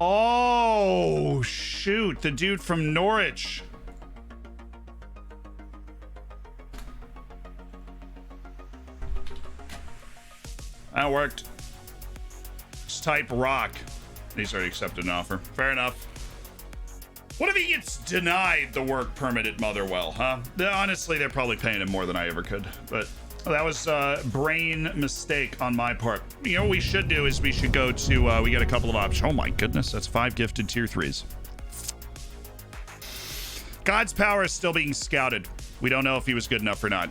Oh, shoot. The dude from Norwich. That worked. Just type rock. He's already accepted an offer. Fair enough. What if he gets denied the work permit at Motherwell, huh? Honestly, they're probably paying him more than I ever could. But that was a brain mistake on my part. You know what we should do is we should go to, we got a couple of options. Oh my goodness, that's 5 gifted tier 3s. God's power is still being scouted. We don't know if he was good enough or not.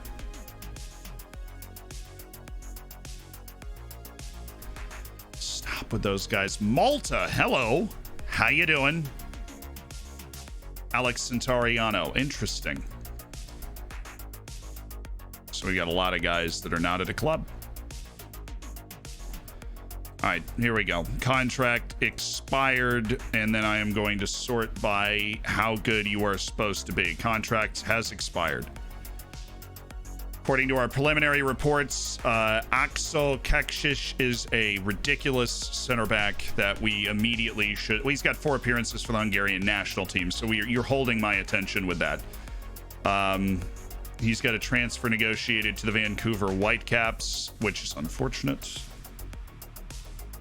With those guys. Malta, hello. How you doing? Alex Centuriano, interesting. So we got a lot of guys that are not at a club. All right, here we go. Contract expired, and then I am going to sort by how good you are supposed to be. Contract has expired. According to our preliminary reports, Axel Kekshish is a ridiculous center back that we immediately should... Well, he's got 4 appearances for the Hungarian national team, so you're holding my attention with that. He's got a transfer negotiated to the Vancouver Whitecaps, which is unfortunate.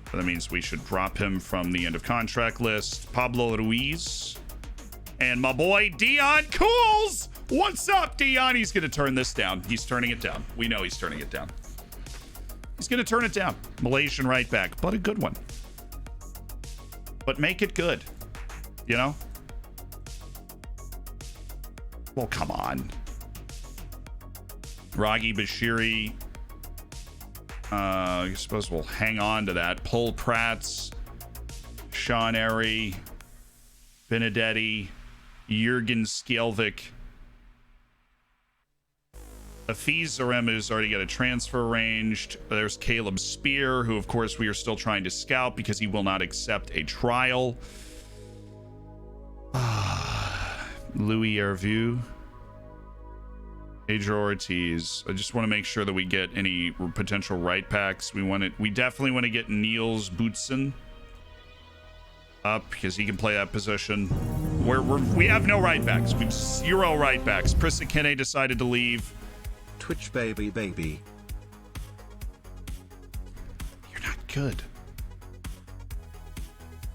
But that means we should drop him from the end of contract list. Pablo Ruiz. And my boy, Dion Cools! What's up, Dion? He's going to turn this down. He's turning it down. We know he's turning it down. He's going to turn it down. Malaysian right back, but a good one. But make it good, you know? Well, come on. Raghi Bashiri. I suppose we'll hang on to that. Paul Prats, Sean Airy, Benedetti, Jurgen Skjelvik. Afiz Zarem, who's already got a transfer arranged. There's Caleb Spear, who, of course, we are still trying to scout because he will not accept a trial. Louis Hervieux. Pedro Ortiz. I just want to make sure that we get any potential right backs. We definitely want to get Niels Bootsen up because he can play that position. We have no right backs. We have 0 right backs. Prisakene decided to leave. Twitch baby. You're not good.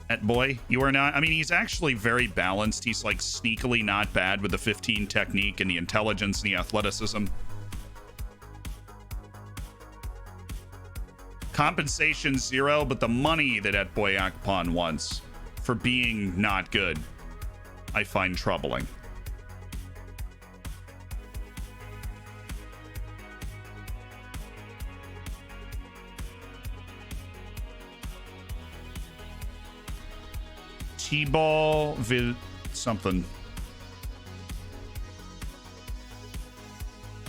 That boy, you are not. I mean, he's actually very balanced. He's like sneakily not bad with the 15 technique and the intelligence and the athleticism. Compensation 0, but the money that boy Akpon wants for being not good, I find troubling. T-ball vil something.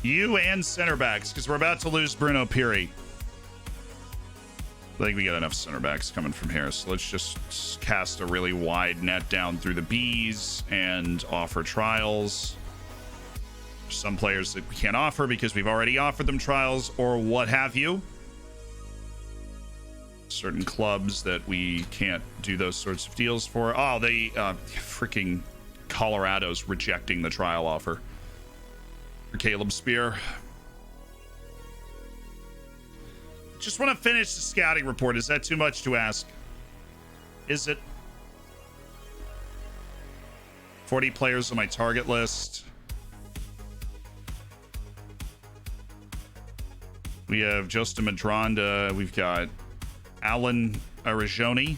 You and center backs, because we're about to lose Bruno Piri. I think we got enough center backs coming from here, so let's just cast a really wide net down through the Bs and offer trials. Some players that we can't offer because we've already offered them trials or what have you. Certain clubs that we can't do those sorts of deals for. Oh, they freaking Colorado's rejecting the trial offer for Caleb Spear. Just want to finish the scouting report. Is that too much to ask? Is it? 40 players on my target list. We have Justin Madronda. We've got Alan Arajoni.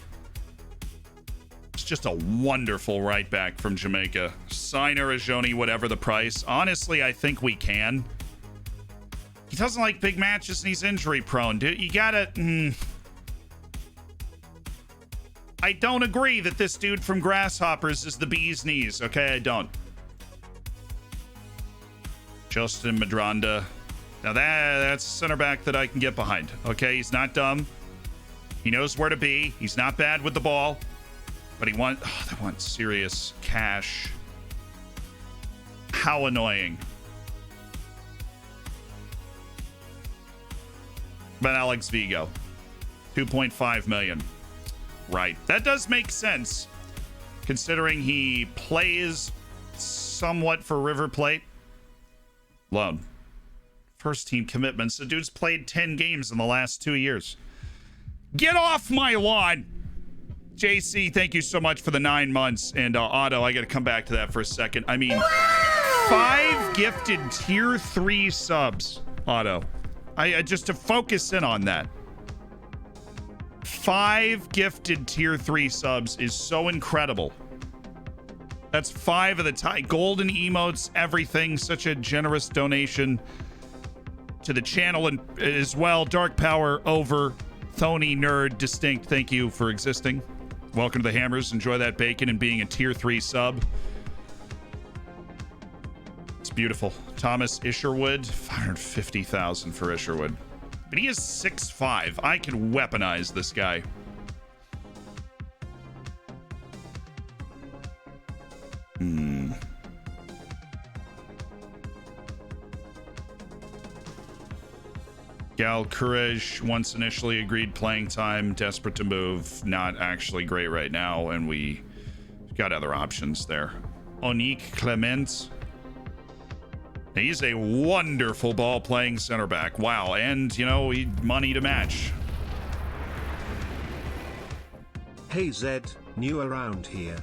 It's just a wonderful right back from Jamaica. Sign Arajoni, whatever the price. Honestly, I think we can. He doesn't like big matches and he's injury prone. Dude, you gotta... I don't agree that this dude from Grasshoppers is the bee's knees. Okay, I don't. Justin Madronda. Now that's a center back that I can get behind. Okay, he's not dumb. He knows where to be. He's not bad with the ball. But they want serious cash. How annoying. But Alex Vigo. 2.5 million. Right. That does make sense. Considering he plays somewhat for River Plate. Loan. First team commitments. The dude's played 10 games in the last 2 years. Get off my lawn. JC, thank you so much for the 9 months. And Otto, I got to come back to that for a second. I mean, 5 gifted tier 3 subs, Otto. I just to focus in on that. 5 gifted tier 3 subs is so incredible. That's 5 of the time. Golden emotes, everything. Such a generous donation to the channel and as well. Dark Power over. Thony Nerd Distinct, thank you for existing. Welcome to the Hammers. Enjoy that bacon and being a tier 3 sub. It's beautiful. Thomas Isherwood, 550,000 for Isherwood. But he is 6'5". I can weaponize this guy. Gal Courage once initially agreed playing time, desperate to move, not actually great right now, and we got other options there. Onique Clement. He's a wonderful ball playing center back. Wow, and you know, he money to match. Hey Zed, new around here.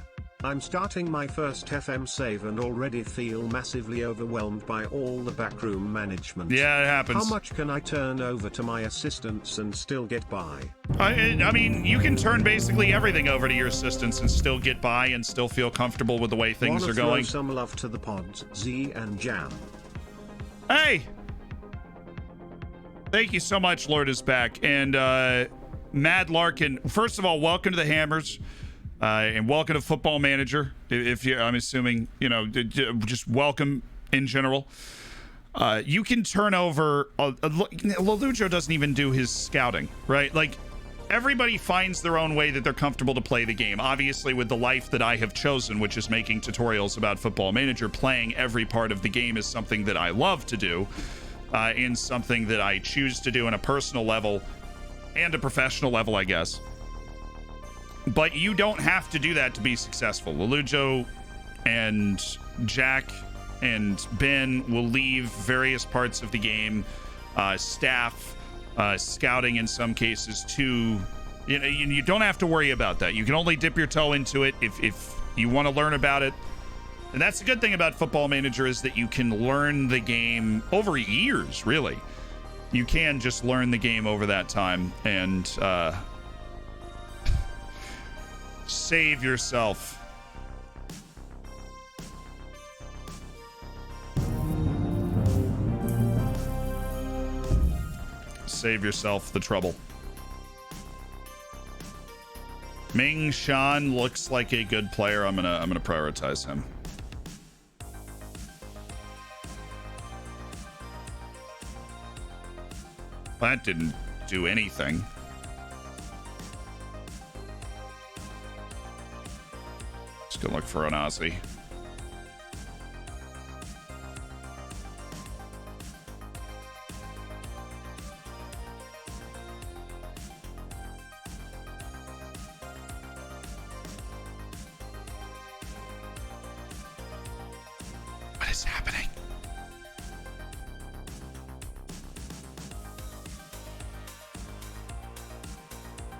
I'm starting my first FM save and already feel massively overwhelmed by all the backroom management. Yeah, it happens. How much can I turn over to my assistants and still get by? I mean, you can turn basically everything over to your assistants and still get by and still feel comfortable with the way things Wanna are going. Throw some love to the pods, Z and Jam. Hey! Thank you so much, Lord is back. And Mad Larkin, first of all, welcome to the Hammers. And welcome to Football Manager. If you, I'm assuming, you know, just welcome in general. You can turn over. Lelujo doesn't even do his scouting, right? Like, everybody finds their own way that they're comfortable to play the game. Obviously, with the life that I have chosen, which is making tutorials about Football Manager, playing every part of the game is something that I love to do, and something that I choose to do on a personal level and a professional level, I guess. But you don't have to do that to be successful. Lelujo and Jack and Ben will leave various parts of the game, staff, scouting in some cases, to, you know, you don't have to worry about that. You can only dip your toe into it if you want to learn about it. And that's the good thing about Football Manager, is that you can learn the game over years, really. You can just learn the game over that time and save yourself. Save yourself the trouble. Ming Shan looks like a good player. I'm gonna prioritize him. That didn't do anything. Just gonna look for an Aussie. What is happening?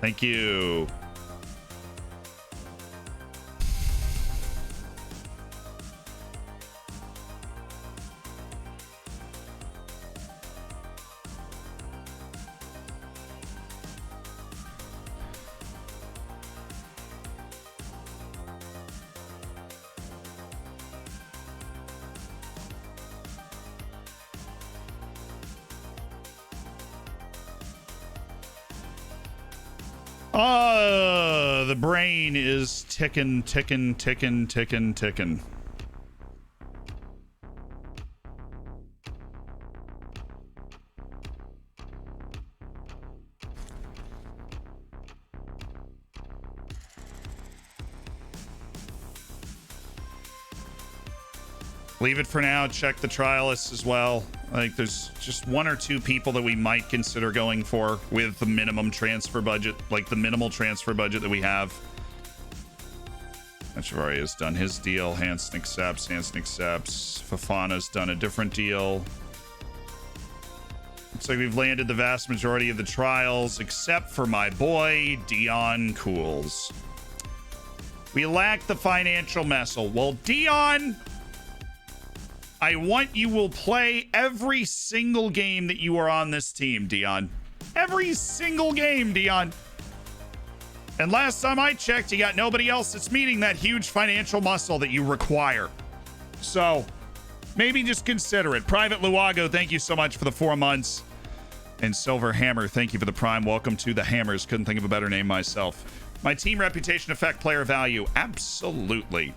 Thank you. The brain is ticking. Leave it for now. Check the trial lists as well. Like, there's just one or two people that we might consider going for with the minimum transfer budget, like the minimal transfer budget that we have. Echevarria has done his deal. Hansen accepts. Fafana's done a different deal. Looks like we've landed the vast majority of the trials, except for my boy, Dion Cools. We lack the financial muscle. Well, Dion, I want you will play every single game that you are on this team, Dion. Every single game, Dion. And last time I checked, you got nobody else that's meeting that huge financial muscle that you require. So maybe just consider it. Private Luago, thank you so much for the 4 months. And Silver Hammer, thank you for the Prime. Welcome to the Hammers. Couldn't think of a better name myself. My team reputation affect player value. Absolutely.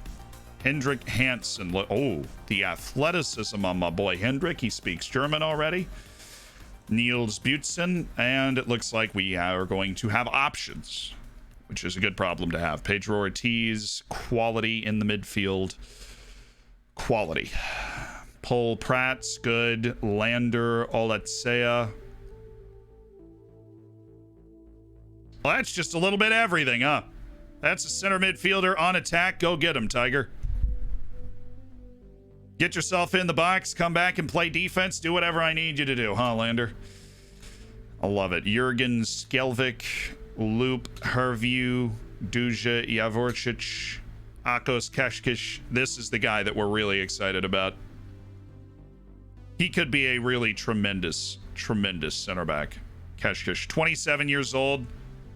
Hendrik Hansen. Oh, the athleticism on my boy Hendrik. He speaks German already. Niels Butzen. And it looks like we are going to have options, which is a good problem to have. Pedro Ortiz. Quality in the midfield. Quality. Paul Pratt's good. Lander Olatsea. Well, that's just a little bit of everything, huh? That's a center midfielder on attack. Go get him, Tiger. Get yourself in the box, come back and play defense, do whatever I need you to do, huh, Lander? I love it. Jurgen Skelvik, Loop, Herview, Duja Javorcic. Akos Keshkish. This is the guy that we're really excited about. He could be a really tremendous center back. Keshkish, 27 years old.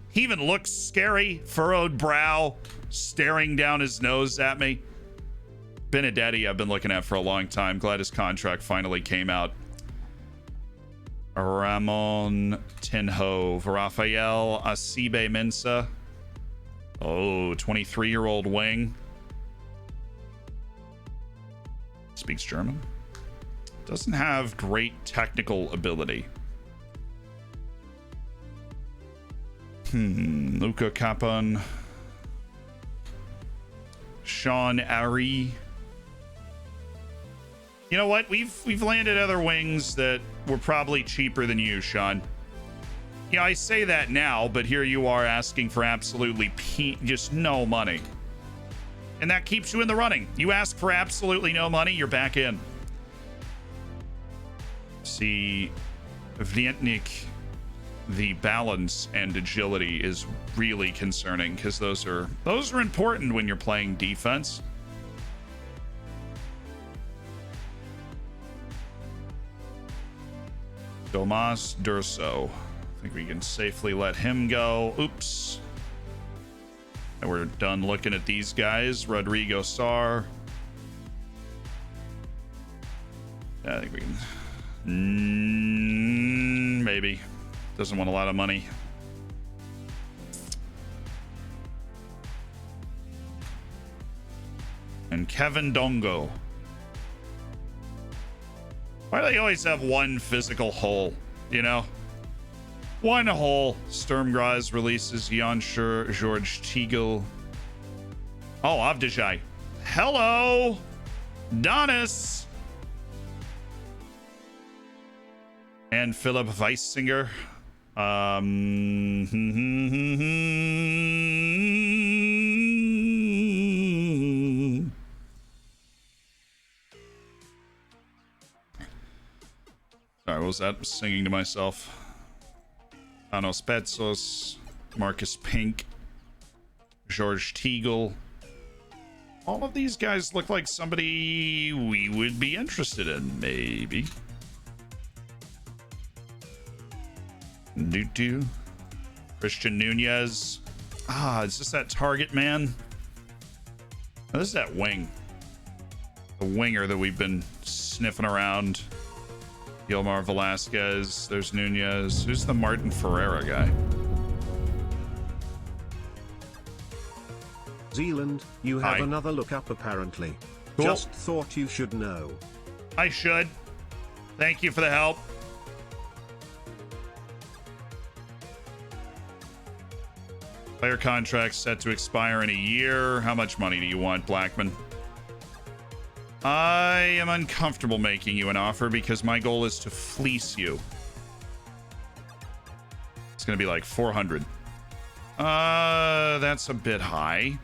He even looks scary. Furrowed brow, staring down his nose at me. Benedetti I've been looking at for a long time. Glad his contract finally came out. Ramon Tinhove. Rafael Asibe Mensa. Oh, 23-year-old wing. Speaks German. Doesn't have great technical ability. Luca Capon. Sean Ari. You know what? We've landed other wings that were probably cheaper than you, Sean. Yeah, I say that now, but here you are asking for absolutely just no money. And that keeps you in the running. You ask for absolutely no money, you're back in. See, Vietnik, the balance and agility is really concerning because those are important when you're playing defense. Domas Durso. I think we can safely let him go. Oops. And we're done looking at these guys. Rodrigo Sar. I think we can. Maybe. Doesn't want a lot of money. And Kevin Dongo. Why do they always have one physical hole? You know? One hole. Sturmgraz releases Janschur, George Teagle. Oh, Avdijai. Hello! Donis! And Philip Weisinger. All right, what was that? Singing to myself. Anos Petsos, Marcus Pink, George Teagle. All of these guys look like somebody we would be interested in, maybe. Doo-doo. Christian Nunez. Is this that target man? Oh, this is that wing. The winger that we've been sniffing around. Gilmar Velasquez. There's Nunez. Who's the Martin Ferreira guy? Zealand, you have Hi. another lookup apparently. Cool. Just thought you should know. I should. Thank you for the help. Player contract set to expire in a year. How much money do you want, Blackman? I am uncomfortable making you an offer because my goal is to fleece you. It's going to be like 400. That's a bit high.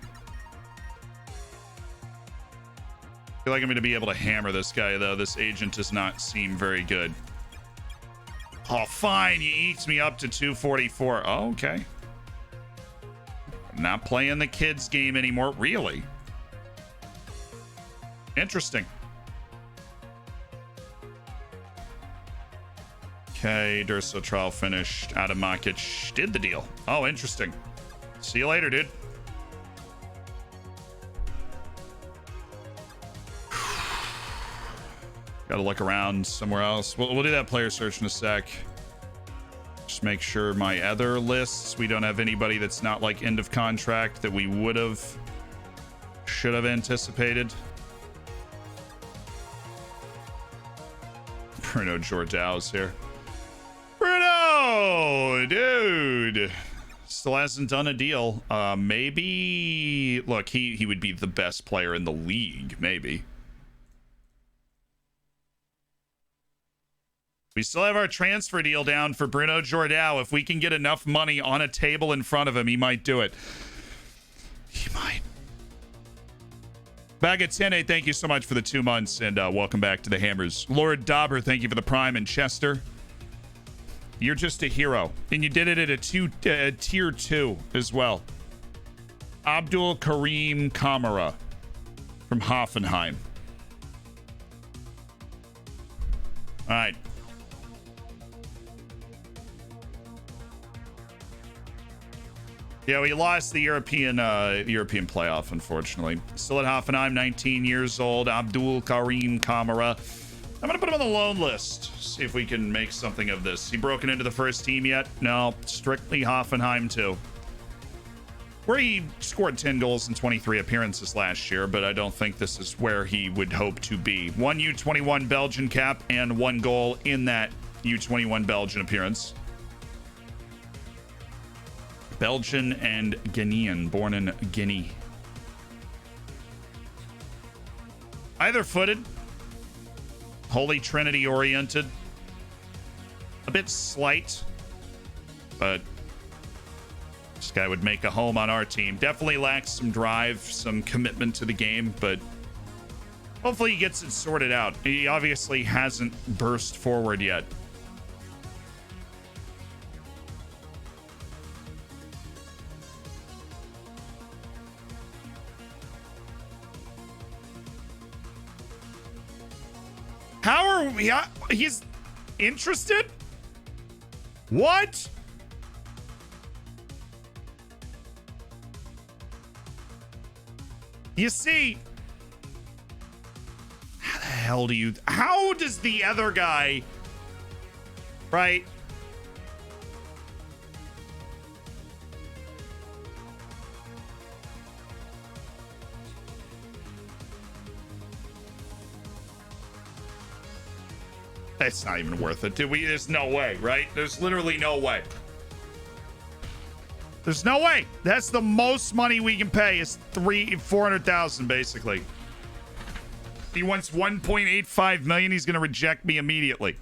I feel like I'm going to be able to hammer this guy, though. This agent does not seem very good. Oh, fine. He eats me up to 244. Oh, okay. Not playing the kids game anymore. Really? Interesting. Okay, Durso trial finished. Adamakic did the deal. Oh, interesting. See you later, dude. Gotta look around somewhere else. We'll do that player search in a sec. Just make sure my other lists, we don't have anybody that's not like end of contract that we should have anticipated. Bruno Jordau's here. Bruno, dude, still hasn't done a deal. Maybe look, he would be the best player in the league. Maybe. We still have our transfer deal down for Bruno Jordao. If we can get enough money on a table in front of him, he might do it. He might. Bagatene, thank you so much for the 2 months, and welcome back to the Hammers. Lord Dauber, thank you for the Prime, and Chester. You're just a hero, and you did it at a tier 2 as well. Abdul Karim Kamara from Hoffenheim. All right. Yeah, we lost the European playoff, unfortunately. Still at Hoffenheim, 19 years old. Abdul Karim Kamara. I'm going to put him on the loan list. See if we can make something of this. He broken into the first team yet? No, strictly Hoffenheim too. Where he scored 10 goals in 23 appearances last year, but I don't think this is where he would hope to be. One U21 Belgian cap and 1 goal in that U21 Belgian appearance. Belgian and Guinean, born in Guinea. Either footed, Holy Trinity oriented, a bit slight, but this guy would make a home on our team. Definitely lacks some drive, some commitment to the game, but hopefully he gets it sorted out. He obviously hasn't burst forward yet. How are we? He's interested? What? You see, how the hell do you... How does the other guy... Right? That's not even worth it, dude. There's no way, right? There's literally no way. There's no way. That's the most money we can pay is 400,000 basically. He wants 1.85 million. He's going to reject me immediately.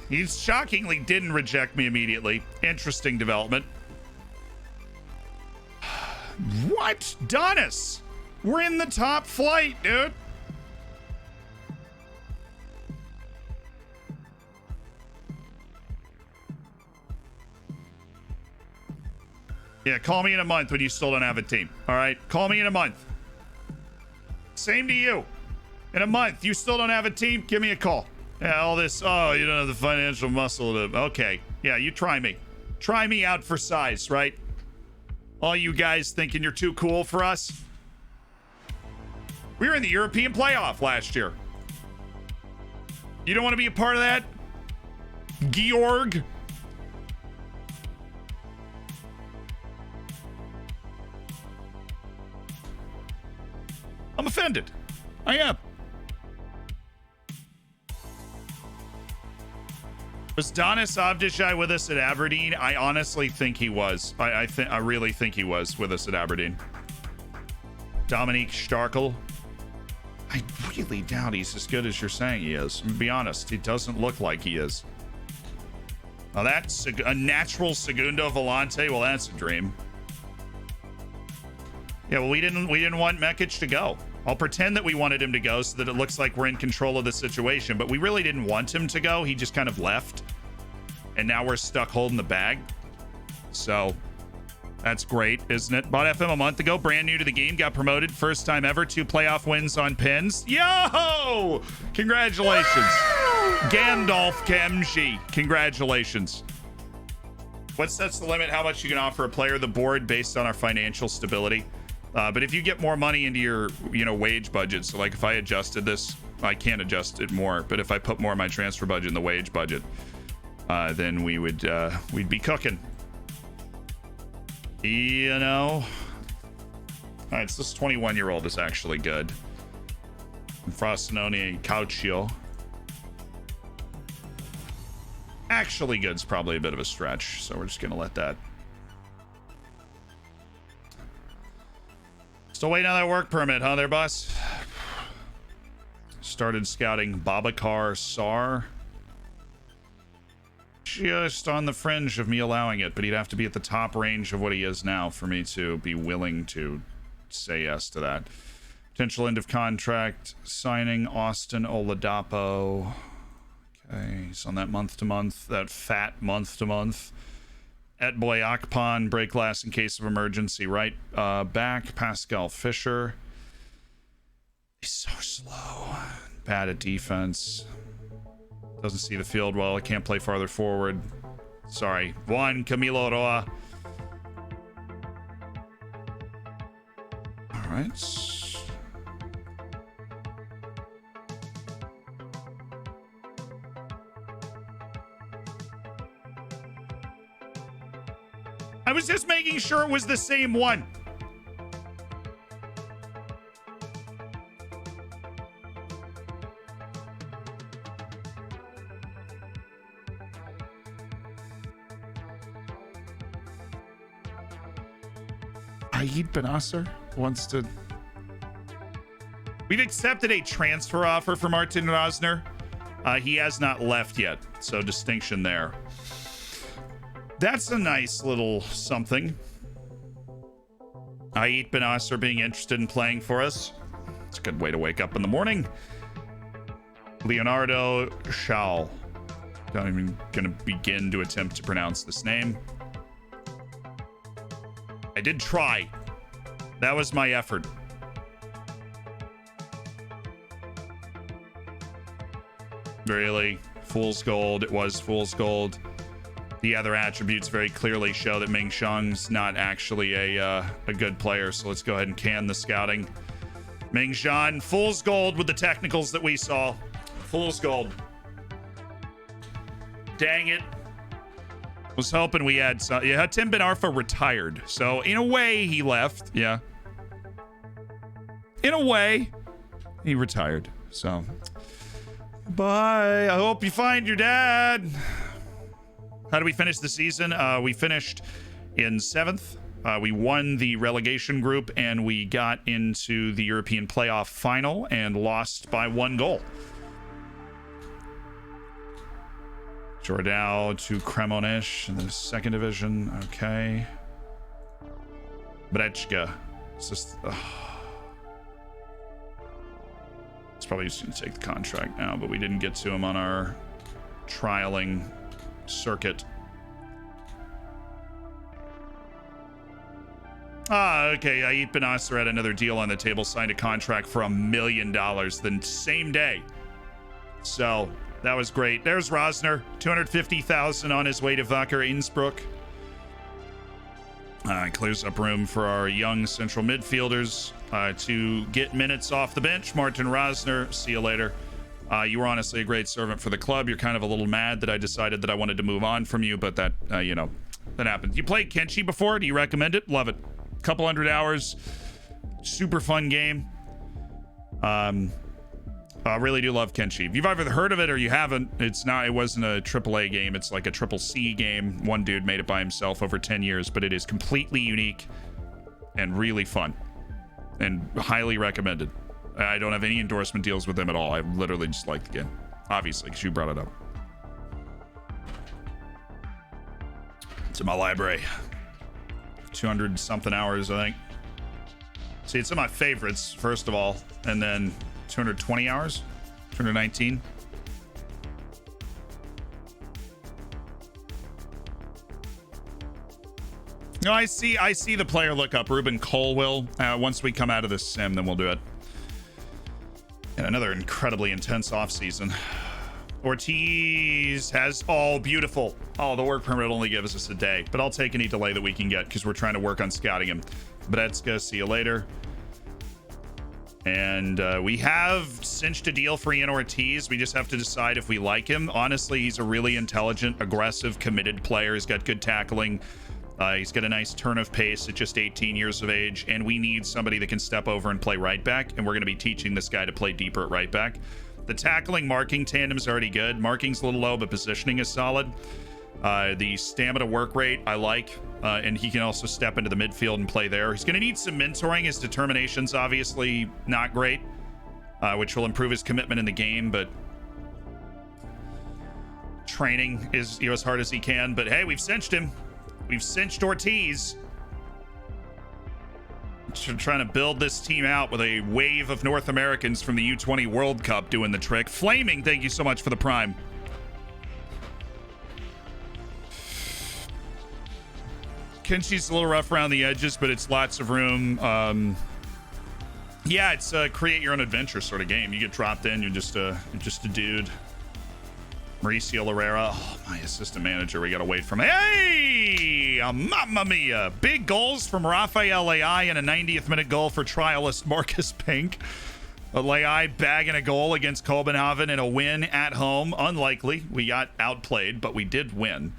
He shockingly didn't reject me immediately. Interesting development. What? Donis! We're in the top flight, dude. Yeah, call me in a month when you still don't have a team. All right? Call me in a month. Same to you. In a month, you still don't have a team? Give me a call. Yeah, all this, oh, you don't have the financial muscle to... Okay. Yeah, you try me. Try me out for size, right? All you guys thinking you're too cool for us? We were in the European playoff last year. You don't want to be a part of that? Georg? I'm offended. I am. Was Donis Avdijai with us at Aberdeen? I honestly think he was. I really think he was with us at Aberdeen. Dominique Starkel. I really doubt he's as good as you're saying he is. To be honest, he doesn't look like he is. Now that's a natural Segundo Volante. Well, that's a dream. Yeah, well, we didn't want Mekic to go. I'll pretend that we wanted him to go so that it looks like we're in control of the situation, but we really didn't want him to go. He just kind of left, and now we're stuck holding the bag. So that's great, isn't it? Bought FM a month ago, brand new to the game, got promoted, first time ever, 2 playoff wins on pins. Yo! Congratulations. Gandalf Kemji, congratulations. What sets the limit how much you can offer a player? The board based on our financial stability. But if you get more money into your, wage budget, so like if I adjusted this, I can't adjust it more, but if I put more of my transfer budget in the wage budget, then we'd be cooking. All right, so this 21-year-old is actually good. Frosinone Calcio. Actually good's probably a bit of a stretch, so we're just gonna let that. Still waiting on that work permit, huh there, boss? Started scouting Babacar Sar. Just on the fringe of me allowing it, but he'd have to be at the top range of what he is now for me to be willing to say yes to that. Potential end of contract signing Austin Oladapo. Okay, he's on that month-to-month, that fat month-to-month. At Boy Akpon, break glass in case of emergency. Right back, Pascal Fisher. He's so slow. Bad at defense. Doesn't see the field well. I can't play farther forward. Sorry. Juan Camilo Roa. All right. I was just making sure it was the same one. Aid Benasser wants to... We've accepted a transfer offer for Martin Rosner. He has not left yet, so distinction there. That's a nice little something. Aid Benasser being interested in playing for us. It's a good way to wake up in the morning. Leonardo Schall. Not even gonna begin to attempt to pronounce this name. I did try. That was my effort. Really? Fool's gold. It was fool's gold. The other attributes very clearly show that Ming Xiang's not actually a good player, so let's go ahead and can the scouting. Ming Xiang, fool's gold with the technicals that we saw. Fool's gold. Dang it. Was hoping we had some. Yeah, Tim Ben Arfa retired, so in a way he left. Yeah. In a way, he retired. So, bye. I hope you find your dad. How do we finish the season? We finished in 7th. We won the relegation group, and we got into the European playoff final and lost by 1 goal. Jordao to Cremonese in the 2nd division. Okay. Brechka. It's just... It's probably just going to take the contract now, but we didn't get to him on our trialing circuit. Okay. Aid Benasser had another deal on the table, signed a contract for $1 million the same day. So... that was great. There's Rosner, $250,000 on his way to Wacker Innsbruck. Clears up room for our young central midfielders to get minutes off the bench. Martin Rosner, see you later. You were honestly a great servant for the club. You're kind of a little mad that I decided that I wanted to move on from you, but that, that happened. You played Kenshi before? Do you recommend it? Love it. Couple hundred hours. Super fun game. I really do love Kenshi. If you've ever heard of it or you haven't, it wasn't a AAA game. It's like a triple C game. One dude made it by himself over 10 years, but it is completely unique and really fun and highly recommended. I don't have any endorsement deals with them at all. I literally just like the game, obviously, because you brought it up. It's in my library. 200 something hours, I think. See, it's in my favorites, first of all, and then 220 hours, 219. No, I see the player lookup. Ruben Colwill. Once we come out of this sim, then we'll do it. And another incredibly intense offseason. Ortiz has beautiful. Oh, the work permit only gives us a day, but I'll take any delay that we can get because we're trying to work on scouting him. Bretska, see you later. And we have cinched a deal for Ian Ortiz. We just have to decide if we like him. Honestly, he's a really intelligent, aggressive, committed player. He's got good tackling. He's got a nice turn of pace at just 18 years of age. And we need somebody that can step over and play right back. And we're going to be teaching this guy to play deeper at right back. The tackling marking tandem is already good. Marking's a little low, but positioning is solid. The stamina work rate I like, and he can also step into the midfield and play there. He's going to need some mentoring. His determination's obviously not great, which will improve his commitment in the game, but training is as hard as he can. But hey, we've cinched him. We've cinched Ortiz. Trying to build this team out with a wave of North Americans from the U20 World Cup doing the trick. Flaming, thank you so much for the prime. Kenshi's a little rough around the edges, but it's lots of room. Yeah, it's a create your own adventure sort of game. You get dropped in, you're just a dude. Mauricio Larrera, oh, my assistant manager. We gotta wait for him. Hey, mamma mia! Big goals from Rafael Leai and a 90th minute goal for trialist Marcus Pink. Leai bagging a goal against Copenhagen in a win at home. Unlikely. We got outplayed, but we did win.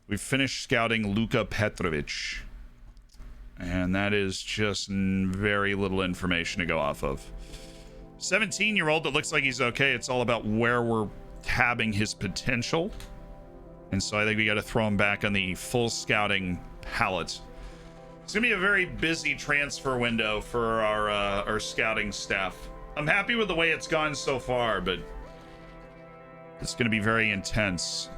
We finished scouting Luka Petrovic. And that is just very little information to go off of. 17-year-old that looks like he's okay. It's all about where we're tabbing his potential. And so I think we got to throw him back on the full scouting palette. It's going to be a very busy transfer window for our scouting staff. I'm happy with the way it's gone so far, but it's going to be very intense.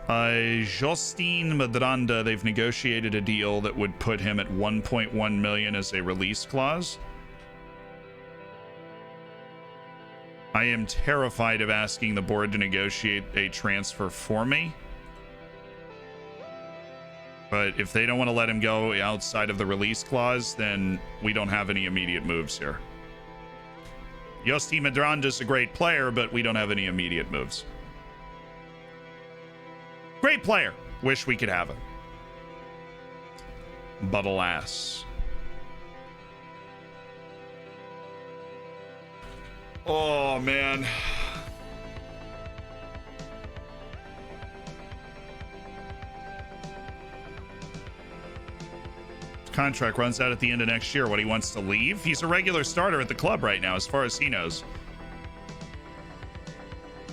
Justine Madranda, they've negotiated a deal that would put him at 1.1 million as a release clause. I am terrified of asking the board to negotiate a transfer for me. But if they don't want to let him go outside of the release clause, then we don't have any immediate moves here. Justine Madranda's a great player, but we don't have any immediate moves. Great player. Wish we could have him. But alas. Oh, man. Contract runs out at the end of next year. What, he wants to leave? He's a regular starter at the club right now, as far as he knows.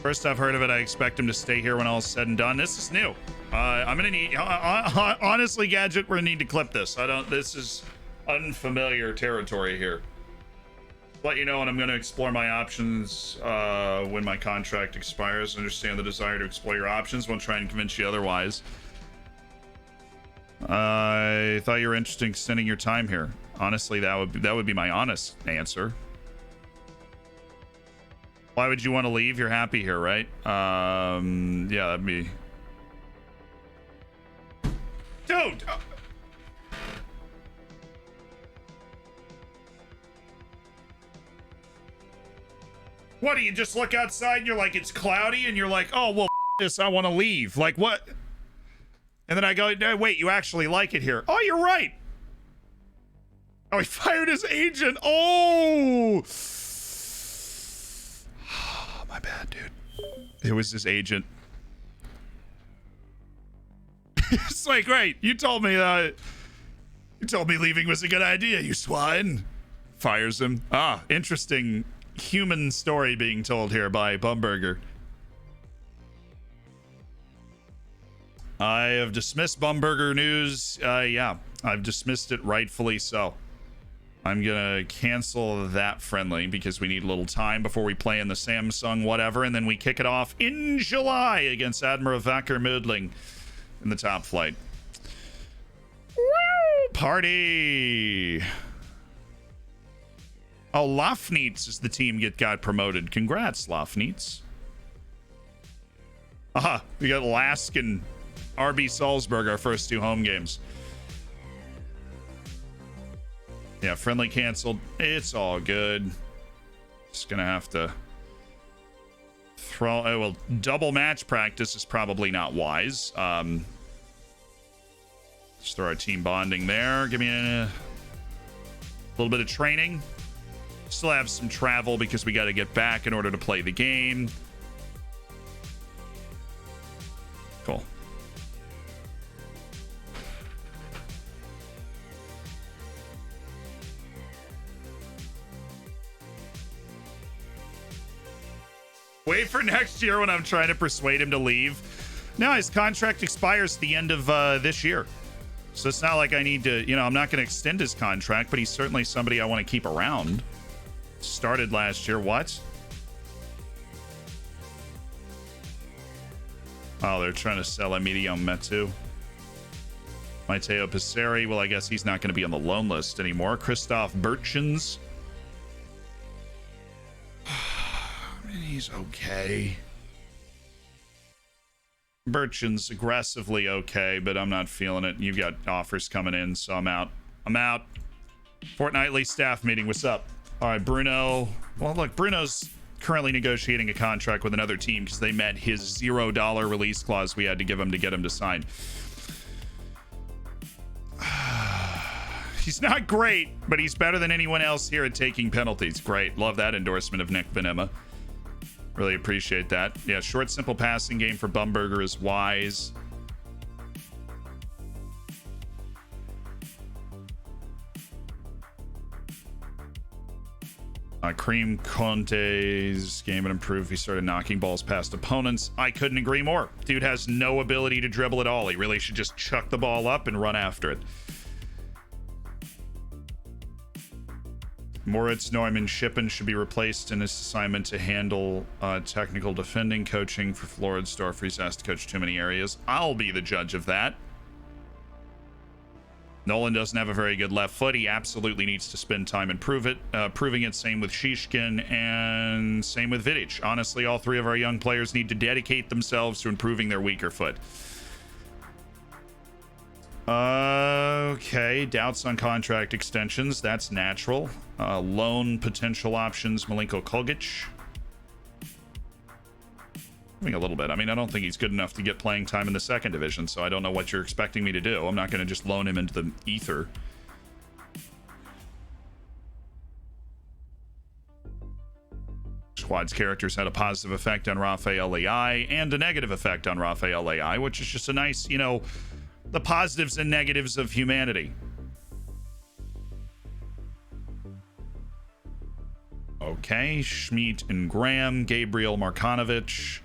First I've heard of it, I expect him to stay here when all is said and done. This is new. I'm gonna need, honestly, Gadget, we're gonna need to clip this. This is unfamiliar territory here. Let you know, and I'm gonna explore my options when my contract expires. Understand the desire to explore your options. Won't try and convince you otherwise. I thought you were interested in extending your time here. Honestly, that would be my honest answer. Why would you want to leave? You're happy here, right? Yeah, that'd be... Dude! What, do you just look outside and you're like, it's cloudy, and you're like, oh, well, this, I want to leave. Like, what? And then I go, no, wait, you actually like it here. Oh, you're right. Oh, he fired his agent. Oh! My bad, dude. It was his agent. It's like, right, you told me leaving was a good idea, you swine. Fires him. Ah, interesting human story being told here by Bumburger. I have dismissed Bumburger news. Yeah, I've dismissed it rightfully so. I'm gonna cancel that friendly because we need a little time before we play in the Samsung whatever, and then we kick it off in July against Admiral Vacker Mödling in the top flight. Woo! Party! Oh, Lafnitz is the team got promoted. Congrats, Lafnitz. Aha, we got Lask and RB Salzburg, our first two home games. Yeah, friendly canceled. It's all good. Just gonna have to throw... Oh, well, double match practice is probably not wise. Just throw our team bonding there. Give me a little bit of training. Still have some travel because we got to get back in order to play the game. Cool. Wait for next year when I'm trying to persuade him to leave. No, his contract expires at the end of this year. So it's not like I need to, you know, I'm not going to extend his contract, but he's certainly somebody I want to keep around. Started last year. What? Oh, they're trying to sell Emilio Metu. Matteo Passeri, well, I guess he's not going to be on the loan list anymore. Christoph Berchens. I mean, he's okay. Berchens aggressively okay, but I'm not feeling it. You've got offers coming in, so I'm out. I'm out. Fortnightly staff meeting. What's up? All right, Bruno. Well, look, Bruno's currently negotiating a contract with another team because they met his $0 release clause we had to give him to get him to sign. He's not great, but he's better than anyone else here at taking penalties. Great. Love that endorsement of Nick Benema. Really appreciate that. Yeah, short, simple passing game for Bumberger is wise. Cream Conte's game would improve if he started knocking balls past opponents. I couldn't agree more. Dude has no ability to dribble at all. He really should just chuck the ball up and run after it. Moritz Neumann Shippen should be replaced in his assignment to handle technical defending coaching for Floridsdorf. He's asked to coach too many areas. I'll be the judge of that. Nolan doesn't have a very good left foot. He absolutely needs to spend time and proving it. Same with Shishkin and same with Vidic. Honestly, all three of our young players need to dedicate themselves to improving their weaker foot. Okay, doubts on contract extensions. That's natural. Loan potential options. Malenko Kogic. I mean, a little bit. I mean, I don't think he's good enough to get playing time in the second division, so I don't know what you're expecting me to do. I'm not going to just loan him into the ether. Squad's characters had a positive effect on Rafael AI and a negative effect on Rafael AI, which is just a nice, you know, the positives and negatives of humanity. Okay, Schmidt and Graham, Gabriel Markonovich.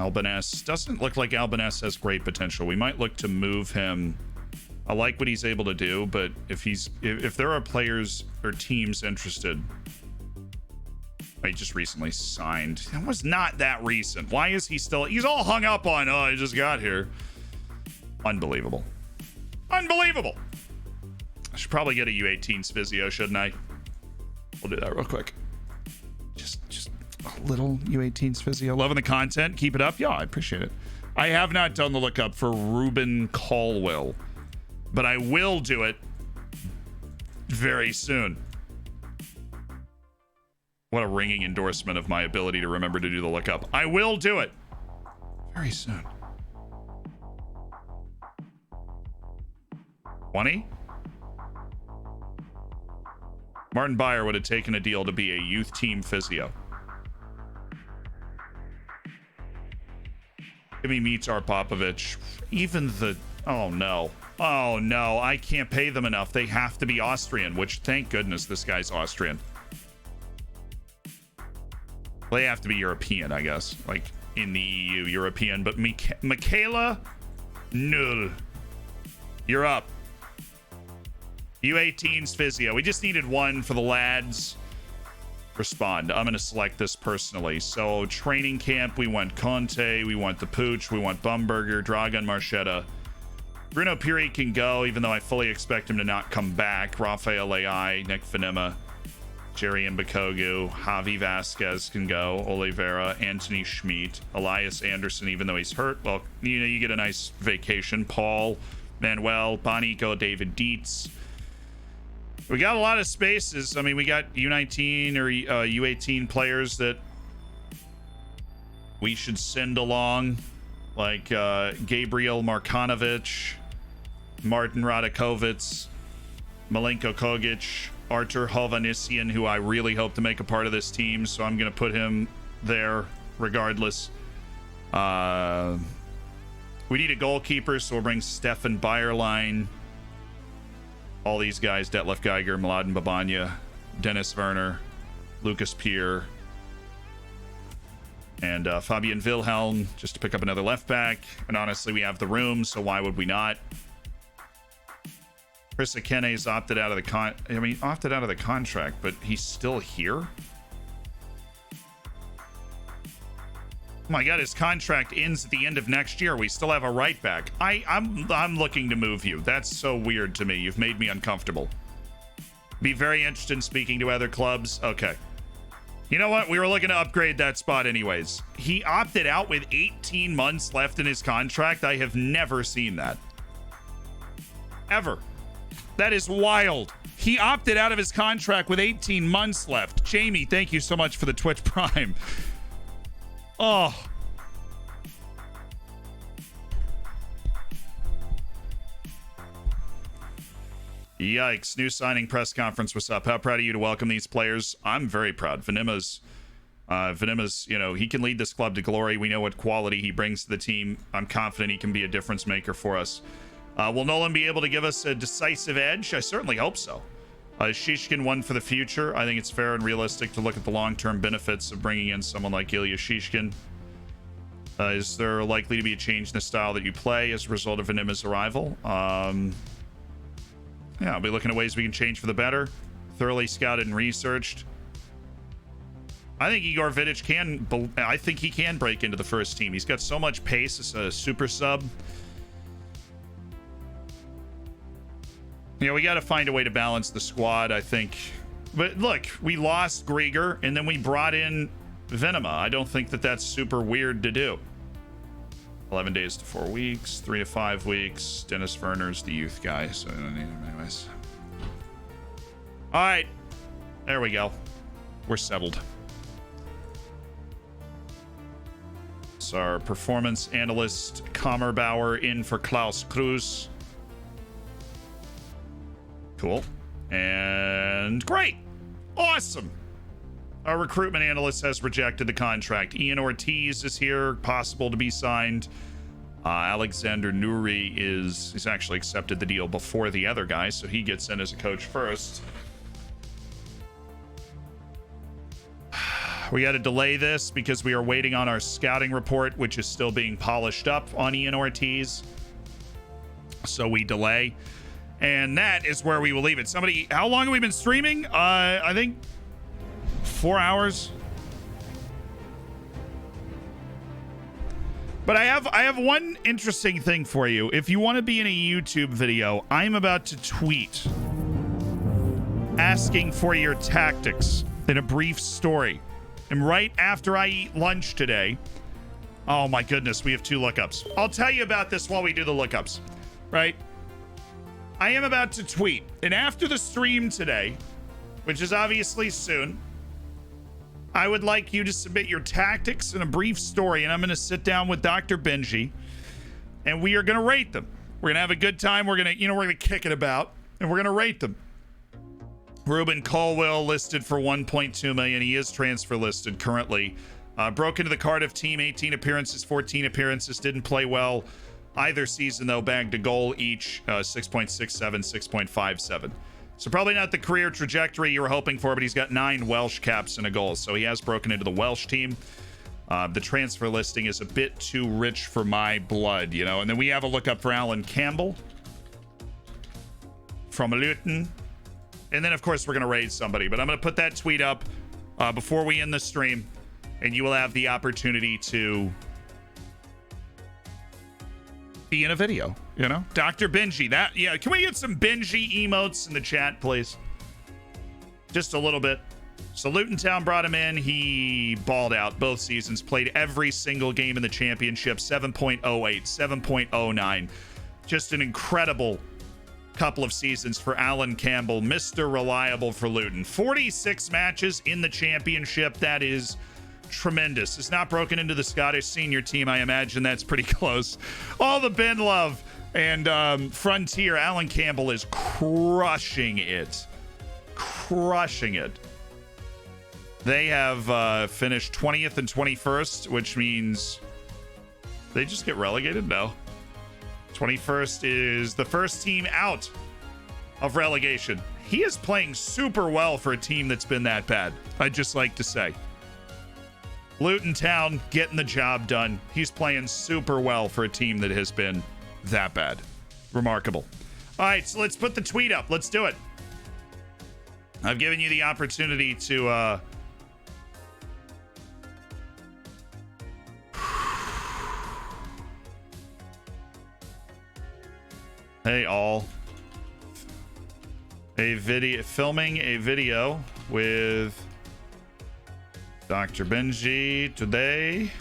Albanese doesn't look like Albanese has great potential. We might look to move him. I like what he's able to do, but if there are players or teams interested. He just recently signed. That was not that recent. Why is he still? He's all hung up on, oh, he just got here. Unbelievable. Unbelievable. I should probably get a U18's physio, shouldn't I? We'll do that real quick. Just a little U18's physio. Loving the content. Keep it up. Yeah, I appreciate it. I have not done the lookup for Ruben Caldwell, but I will do it very soon. What a ringing endorsement of my ability to remember to do the lookup. I will do it very soon. 20? Martin Beyer would have taken a deal to be a youth team physio. Give me Mitar Popovich. Even the... Oh, no. Oh, no. I can't pay them enough. They have to be Austrian, which, thank goodness, this guy's Austrian. They have to be European, I guess. Like, in the EU, European. But Michaela Null. You're up. U18's physio. We just needed one for the lads. Respond. I'm going to select this personally. So, training camp, we want Conte, we want the Pooch, we want Bumberger, Dragan Marchetta. Bruno Piri can go, even though I fully expect him to not come back. Rafael AI, Nick Finema, Jerry Mbakogu, Javi Vasquez can go, Oliveira, Anthony Schmidt, Elias Anderson, even though he's hurt. Well, you know, you get a nice vacation. Paul, Manuel, Bonico, David Dietz. We got a lot of spaces. I mean, we got U19 or U18 players that we should send along, like Gabriel Markonovich, Martin Radakovits, Malenko Kogic, Artur Hovhannissian, who I really hope to make a part of this team, so I'm going to put him there regardless. We need a goalkeeper, so we'll bring Stefan Bayerlein. All these guys, Detlef Geiger, Mladen Babanya, Dennis Werner, Lucas Pier, and Fabian Wilhelm, just to pick up another left back. And honestly, we have the room, so why would we not? Chris Akene's opted out of the contract, but he's still here? my God, his contract ends at the end of next year. We still have a right back. I'm looking to move you. That's so weird to me. You've made me uncomfortable. Be very interested in speaking to other clubs. Okay. You know what? We were looking to upgrade that spot anyways. He opted out with 18 months left in his contract. I have never seen that. Ever. That is wild. He opted out of his contract with 18 months left. Jamie, thank you so much for the Twitch Prime. Oh. Yikes. New signing press conference. What's up? How proud of you to welcome these players? I'm very proud. Vanima's, you know, he can lead this club to glory. We know what quality he brings to the team. I'm confident he can be a difference maker for us. Will Nolan be able to give us a decisive edge? I certainly hope so. Shishkin one for the future. I think it's fair and realistic to look at the long-term benefits of bringing in someone like Ilya Shishkin. Is there likely to be a change in the style that you play as a result of Vanima's arrival? Yeah, I'll be looking at ways we can change for the better. Thoroughly scouted and researched. I think Igor Vidic I think he can break into the first team. He's got so much pace as a super sub. You know, we got to find a way to balance the squad, I think. But look, we lost Grieger, and then we brought in Venema. I don't think that that's super weird to do. 11 days to 4 weeks, 3 to 5 weeks. Dennis Werner's the youth guy, so I don't need him anyways. All right. There we go. We're settled. So our performance analyst, Kammerbauer, in for Klaus Cruz. Cool. And great. Awesome. Our recruitment analyst has rejected the contract. Ian Ortiz is here, possible to be signed. Alexander Nuri he's actually accepted the deal before the other guy, so he gets in as a coach first. We got to delay this because we are waiting on our scouting report, which is still being polished up on Ian Ortiz. So we delay. And that is where we will leave it. Somebody, how long have we been streaming? I think 4 hours. But I have one interesting thing for you. If you want to be in a YouTube video, I'm about to tweet asking for your tactics in a brief story. And right after I eat lunch today, oh my goodness, we have 2 lookups. I'll tell you about this while we do the lookups, right? I am about to tweet, and after the stream today, which is obviously soon, I would like you to submit your tactics in a brief story, and I'm going to sit down with Dr. Benji, and we are going to rate them. We're going to have a good time. We're going to kick it about, and we're going to rate them. Ruben Colwell listed for 1.2 million. He is transfer listed currently. Broke into the Cardiff team, 18 appearances, 14 appearances, didn't play well either season, though. Bagged a goal each, 6.67, 6.57. So probably not the career trajectory you were hoping for, but he's got 9 Welsh caps and a goal. So he has broken into the Welsh team. The transfer listing is a bit too rich for my blood, you know. And then we have a look up for Alan Campbell from Luton. And then, of course, we're going to raid somebody. But I'm going to put that tweet up before we end the stream. And you will have the opportunity to be in a video, you know? Dr. Benji, can we get some Benji emotes in the chat, please? Just a little bit. So Luton Town brought him in. He balled out both seasons, played every single game in the championship, 7.08, 7.09. Just an incredible couple of seasons for Alan Campbell, Mr. Reliable for Luton. 46 matches in the championship. That is tremendous. It's not broken into the Scottish senior team. I imagine that's pretty close. All the Ben Love and Frontier. Alan Campbell is crushing it. Crushing it. They have finished 20th and 21st, which means they just get relegated? No. 21st is the first team out of relegation. He is playing super well for a team that's been that bad, I'd just like to say. Luton Town getting the job done. He's playing super well for a team that has been that bad. Remarkable. All right, so let's put the tweet up. Let's do it. I've given you the opportunity to Hey all. Filming a video with Dr. Benji today.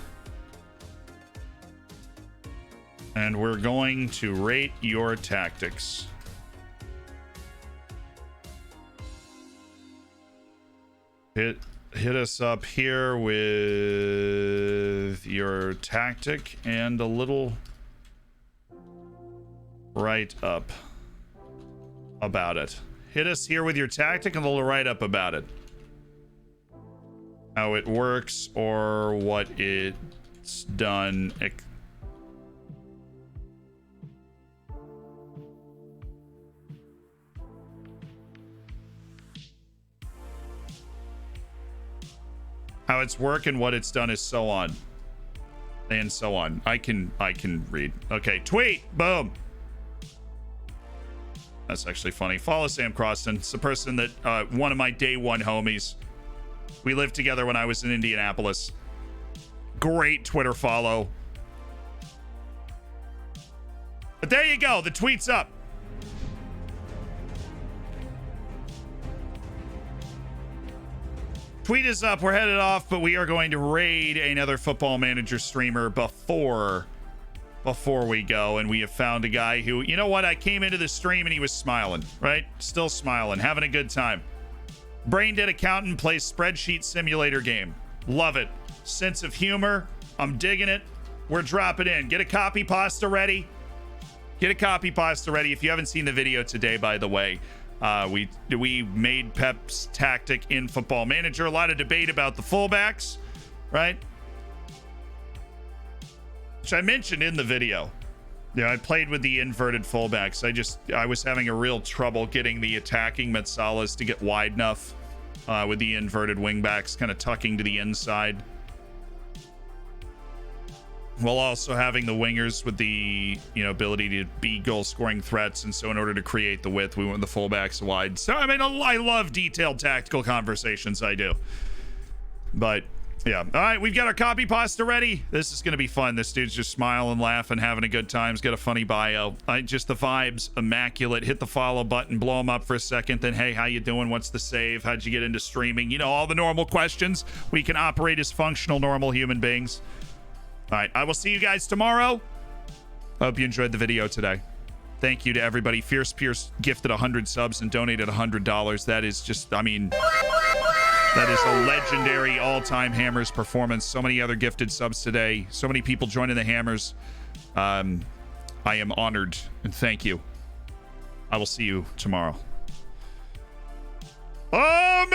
And we're going to rate your tactics. Hit us up here with your tactic and a little write-up about it. Hit us here with your tactic and a little write-up about it. How it works or what it's done. How it's working, what it's done, is so on. And so on. I can read. Okay, tweet. Boom. That's actually funny. Follow Sam Croston. It's the person that one of my day one homies. We lived together when I was in Indianapolis. Great Twitter follow. But there you go. The tweet's up. Tweet is up. We're headed off, but we are going to raid another Football Manager streamer before we go. And we have found a guy who, you know what? I came into the stream and he was smiling, right? Still smiling, having a good time. Brain dead accountant plays spreadsheet simulator game. Love it. Sense of humor. I'm digging it. We're dropping in. Get a copy pasta ready. Get a copy pasta ready. If you haven't seen the video today, by the way, we made Pep's tactic in Football Manager. A lot of debate about the fullbacks, right? Which I mentioned in the video. Yeah, I played with the inverted fullbacks. I was having a real trouble getting the attacking Metsalas to get wide enough with the inverted wingbacks kind of tucking to the inside, while also having the wingers with the ability to be goal scoring threats. And so in order to create the width, we went the fullbacks wide. So I mean, I love detailed tactical conversations. I do. But yeah. All right, we've got our copy pasta ready. This is going to be fun. This dude's just smiling, laughing, having a good time. He's got a funny bio. Just the vibes, immaculate. Hit the follow button, blow him up for a second. Then, hey, how you doing? What's the save? How'd you get into streaming? All the normal questions. We can operate as functional, normal human beings. All right, I will see you guys tomorrow. I hope you enjoyed the video today. Thank you to everybody. Fierce Pierce gifted 100 subs and donated $100. That is just, I mean, that is a legendary all-time Hammers performance. So many other gifted subs today. So many people joining the Hammers. I am honored, and thank you. I will see you tomorrow. America!